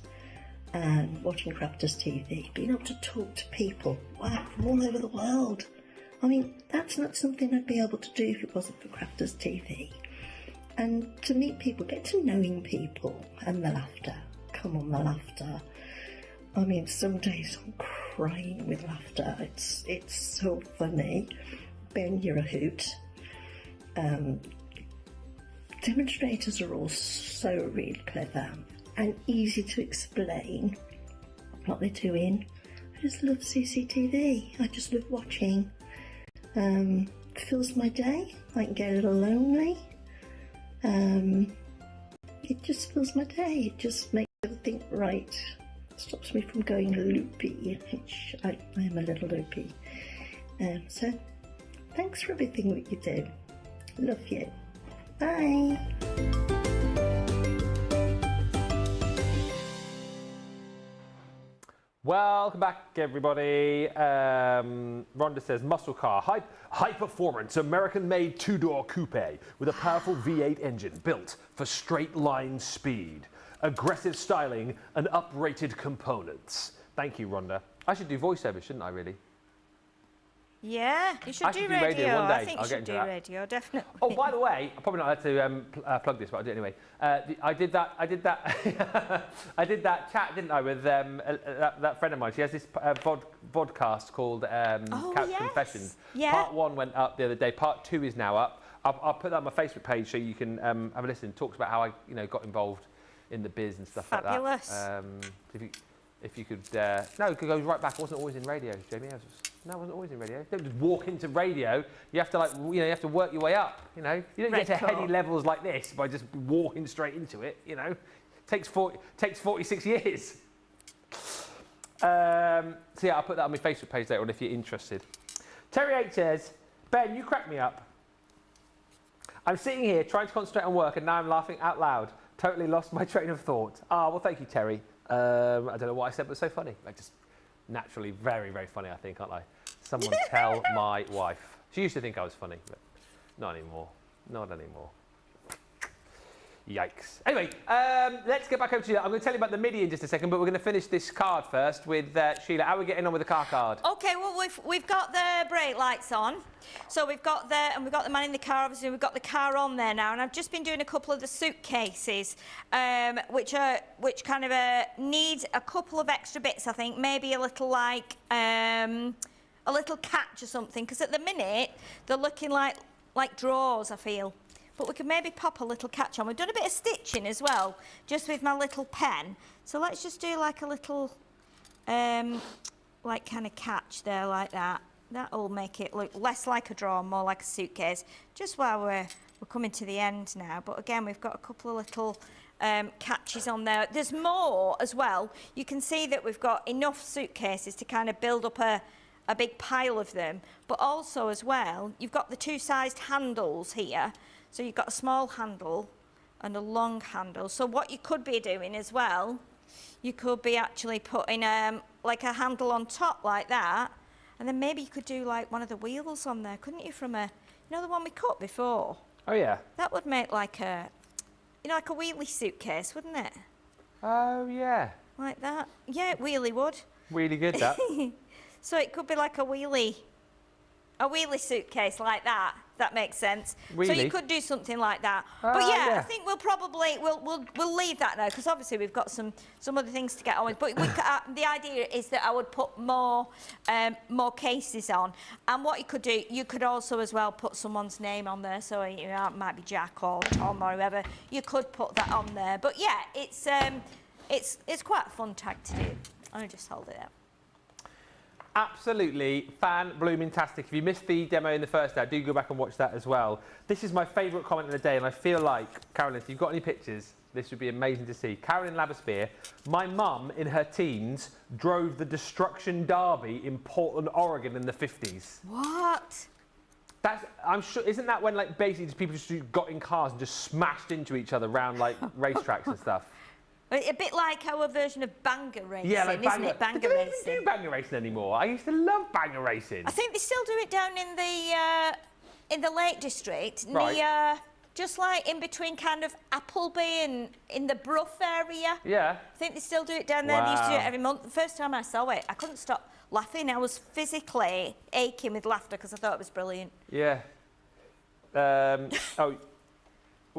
E: And watching Crafters TV, being able to talk to people, wow, from all over the world. I mean, that's not something I'd be able to do if it wasn't for Crafters TV. And to meet people, get to knowing people, and the laughter. Come on, the laughter. I mean, some days I'm crying with laughter. It's so funny. Ben, you're a hoot. Demonstrators are all so really clever and easy to explain what they're doing. I just love CCTV. I just love watching. Fills my day. I can get a little lonely. It just fills my day. It just makes everything right. Stops me from going loopy, which I am a little loopy. So, thanks for everything that you do. Love you. Bye.
A: Welcome back, everybody. Rhonda says, muscle car, high performance, American-made two-door coupe with a powerful V8 engine built for straight line speed. Aggressive styling and uprated components. Thank you, Rhonda. I should do voiceover, shouldn't I, really?
B: Yeah, you should do radio.
A: One day.
B: I think
A: I'll
B: you
A: get
B: should do
A: that.
B: Radio, definitely.
A: Oh, by the way, I'm probably not allowed to plug this, but I'll do it anyway. I did that. I did that chat, didn't I, with that friend of mine. She has this podcast called Couch Confessions.
B: Yeah.
A: Part 1 went up the other day. Part 2 is now up. I'll put that on my Facebook page so you can have a listen. It talks about how I, got involved in the biz and stuff
B: Fabulous.
A: like that. If you could, no, it goes right back. I wasn't always in radio, Jamie. No, I wasn't always in radio. Don't just walk into radio. You have to you have to work your way up. You don't get to heady levels like this by just walking straight into it. Takes 46 years. So yeah, I'll put that on my Facebook page later on if you're interested. Terry H says, Ben, you crack me up. I'm sitting here trying to concentrate on work and now I'm laughing out loud. Totally lost my train of thought. Well, thank you, Terry. I don't know what I said, but it's so funny. Like, just naturally very, very funny, I think, aren't I? Someone tell my wife. She used to think I was funny, but not anymore. Not anymore. Yikes. Anyway, let's get back over to Sheila. I'm going to tell you about the Midi in just a second, but we're going to finish this card first with Sheila. How are we getting on with the car card?
B: Okay, well, we've got the brake lights on. So we've got the man in the car, obviously we've got the car on there now, and I've just been doing a couple of the suitcases, which kind of need a couple of extra bits, I think, maybe a little like a little catch or something, because at the minute they're looking like drawers, I feel. But we could maybe pop a little catch on. We've done a bit of stitching as well, just with my little pen. So let's just do like a little, like kind of catch there like that. That'll make it look less like a drawer, more like a suitcase, just while we're coming to the end now. But again, we've got a couple of little catches on there. There's more as well. You can see that we've got enough suitcases to kind of build up a big pile of them. But also as well, you've got the two-sized handles here. So you've got a small handle and a long handle. So what you could be doing as well, you could be actually putting like a handle on top like that, and then maybe you could do like one of the wheels on there, couldn't you, from the one we cut before?
A: Oh yeah.
B: That would make like a, like a wheelie suitcase, wouldn't it?
A: Oh yeah.
B: Like that? Yeah, it really would.
A: Really good, that.
B: So it could be like a wheelie suitcase like that. That makes sense.
A: Really?
B: So you could do something like that. But yeah, I think we'll probably we'll leave that now, because obviously we've got some other things to get on with. But the idea is that I would put more cases on, and what you could do, you could also as well put someone's name on there. So it might be Jack or Tom or whoever. You could put that on there. But yeah, it's quite a fun tag to do. I'll just hold it out.
A: Absolutely fan-blooming-tastic. If you missed the demo in the first day, do go back and watch that as well. This is my favourite comment of the day, and I feel like, Carolyn, if you've got any pictures, this would be amazing to see. Carolyn Laberspear, my mum, in her teens, drove the Destruction Derby in Portland, Oregon in the 50s.
B: What?
A: I'm sure, isn't that when, like, basically just people just got in cars and just smashed into each other around, like, racetracks and stuff?
B: A bit like our version of banger racing,
A: yeah, like
B: isn't it? Banger
A: racing.
B: racing.
A: They don't do banger racing anymore. I used to love banger racing.
B: I think they still do it down in the Lake District,
A: right.
B: near, just like in between kind of Appleby and in the Brough area.
A: Yeah.
B: I think they still do it down there. They used to do it every month. The first time I saw it, I couldn't stop laughing. I was physically aching with laughter because I thought it was brilliant.
A: Yeah.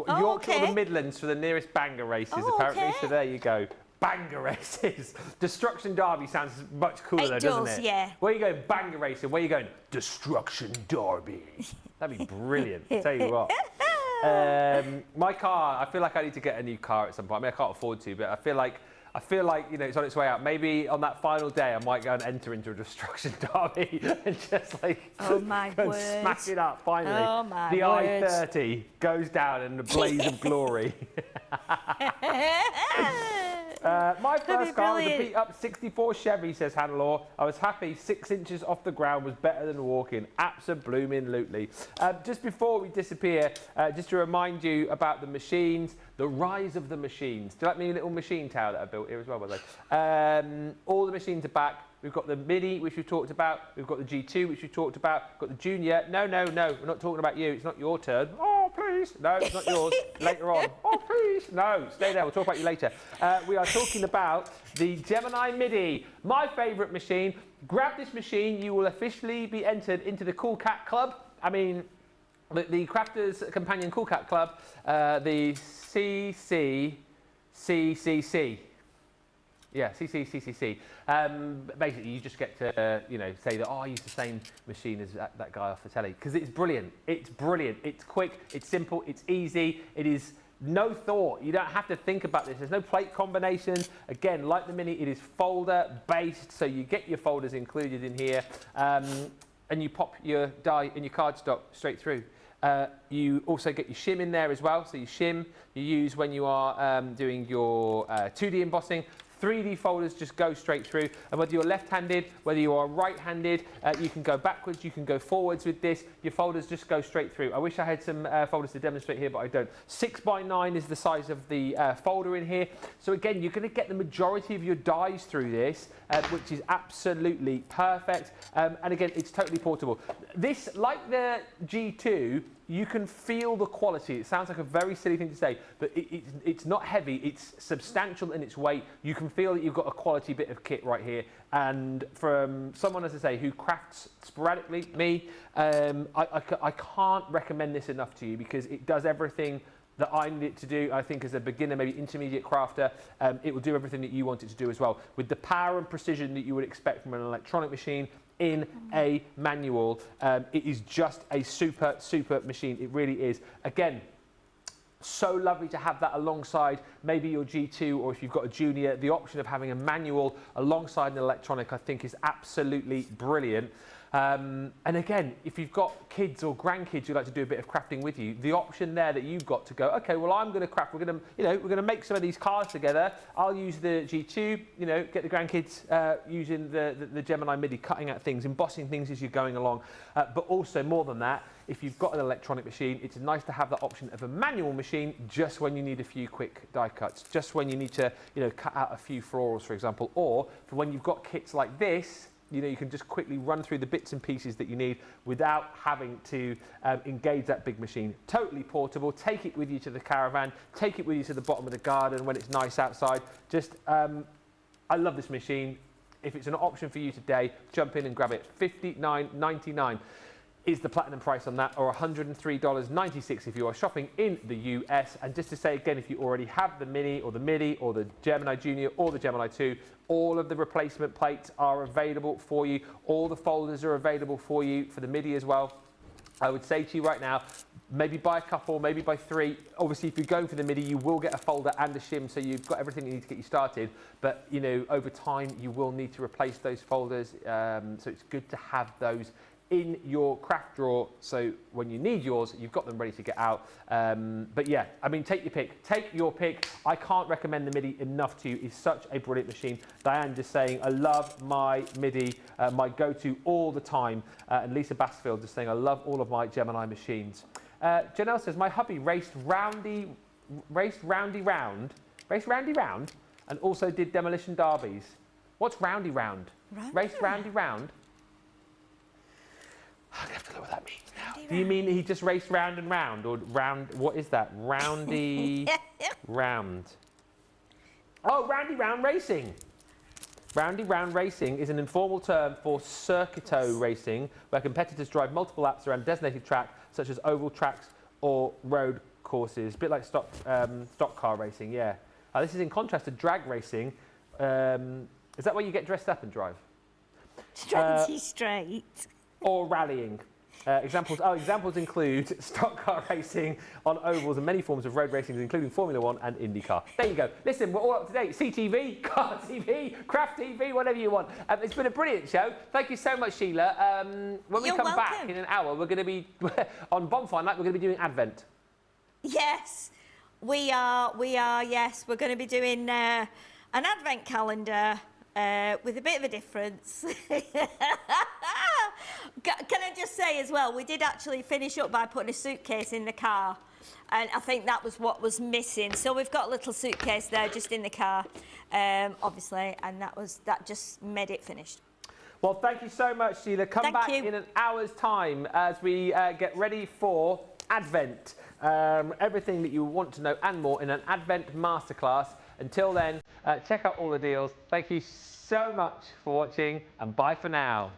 A: Yorkshire or the Midlands for the nearest banger races, apparently.
B: Okay.
A: So there you go. Banger races. Destruction Derby sounds much cooler, doesn't it?
B: Yeah.
A: Where are you going? Banger racing. Where are you going? Destruction Derby. That'd be brilliant. Tell you what. My car, I feel like I need to get a new car at some point. I mean, I can't afford to, but I feel like it's on its way out. Maybe on that final day, I might go and enter into a Destruction Derby and just like smash it up finally.
B: Oh my
A: the
B: word.
A: I-30 goes down in a blaze of glory. My first car was a beat-up 64 Chevy, says Hannah. I was happy 6 inches off the ground was better than walking. Absolutely. Just before we disappear, just to remind you about the machines, the rise of the machines. Do you like me little machine tower that I built here as well, by the way? All the machines are back. We've got the Midi, which we've talked about. We've got the G2, which we've talked about. We've got the Junior. No, we're not talking about you. It's not your turn. Oh, please. No, it's not yours. Later on. Oh, please. No, stay there. We'll talk about you later. We are talking about the Gemini Midi, my favourite machine. Grab this machine. You will officially be entered into the Cool Cat Club. I mean, the Crafters Companion Cool Cat Club, the CCCC. Yeah, CCCC. Basically, you just get to, say that, I use the same machine as that guy off the telly. Because it's brilliant. It's brilliant. It's quick. It's simple. It's easy. It is No thought. You don't have to think about this. There's no plate combinations. Again, like the Mini, it is folder based, so you get your folders included in here, and you pop your die and your cardstock straight through. You also get your shim in there as well. So your shim you use when you are doing your 2D embossing. 3D folders just go straight through, and whether you're left-handed, whether you are right-handed, you can go backwards, you can go forwards with this. Your folders just go straight through. I wish I had some folders to demonstrate here, but I don't. 6x9 is the size of the folder in here. So again, you're going to get the majority of your dies through this, which is absolutely perfect. And again, it's totally portable. This, like the G2, you can feel the quality. It sounds like a very silly thing to say, but it's not heavy. It's substantial in its weight. You can feel that you've got a quality bit of kit right here. And from someone, as I say, who crafts sporadically, me, I can't recommend this enough to you because it does everything that I need it to do. I think as a beginner, maybe intermediate crafter, it will do everything that you want it to do as well. With the power and precision that you would expect from an electronic machine, in a manual. It is just a super, super machine. It really is. Again, so lovely to have that alongside maybe your G2, or if you've got a junior, the option of having a manual alongside an electronic, I think is absolutely brilliant. And again, if you've got kids or grandkids who like to do a bit of crafting with you, the option there that you've got to go, okay, well, I'm going to craft, we're going to make some of these cars together. I'll use the G2, get the grandkids using the Gemini Midi, cutting out things, embossing things as you're going along. But also more than that, if you've got an electronic machine, it's nice to have that option of a manual machine just when you need a few quick die cuts, just when you need to, cut out a few florals, for example, or for when you've got kits like this, you can just quickly run through the bits and pieces that you need without having to engage that big machine. Totally portable. Take it with you to the caravan. Take it with you to the bottom of the garden when it's nice outside. Just, I love this machine. If it's an option for you today, jump in and grab it. $59.99 is the platinum price on that, or $103.96 if you are shopping in the US. And just to say again, if you already have the Mini or the Midi or the Gemini Junior or the Gemini 2, all of the replacement plates are available for you. All the folders are available for you for the Midi as well. I would say to you right now, maybe buy a couple, maybe buy 3. Obviously, if you're going for the Midi, you will get a folder and a shim, so you've got everything you need to get you started. But, over time, you will need to replace those folders. So it's good to have those in your craft drawer, so when you need yours, you've got them ready to get out. But yeah, I mean, take your pick. Take your pick. I can't recommend the Midi enough to you. It's such a brilliant machine. Diane just saying, I love my Midi, my go-to all the time. And Lisa Bassfield just saying, I love all of my Gemini machines. Janelle says, my hubby raced roundy round, and also did demolition derbies. What's roundy round? Raced roundy round? I have to know what that means now. Do you mean he just raced round and round, or round? What is that? Roundy round. Oh, roundy round racing. Roundy round racing is an informal term for circuito racing, where competitors drive multiple laps around a designated track, such as oval tracks or road courses. A bit like stock car racing, yeah. This is in contrast to drag racing. Is that where you get dressed up and drive?
B: Straight.
A: Or rallying. Examples include stock car racing on ovals and many forms of road racing, including Formula 1 and IndyCar. There you go. Listen, we're all up to date. CTV, Car TV, Craft TV, whatever you want. It's been a brilliant show. Thank you so much, Sheila. When we come back in an hour, we're going to be on Bonfire Night. We're going to be doing Advent.
B: Yes, we are. Yes, we're going to be doing an Advent calendar. With a bit of a difference. Can I just say as well, we did actually finish up by putting a suitcase in the car, and I think that was what was missing. So we've got a little suitcase there just in the car, obviously, and that just made it finished.
A: Well, thank you so much, Sheila. Come back in an hour's time as we get ready for Advent. Everything that you want to know and more in an Advent masterclass. Until then, check out all the deals. Thank you so much for watching, and bye for now.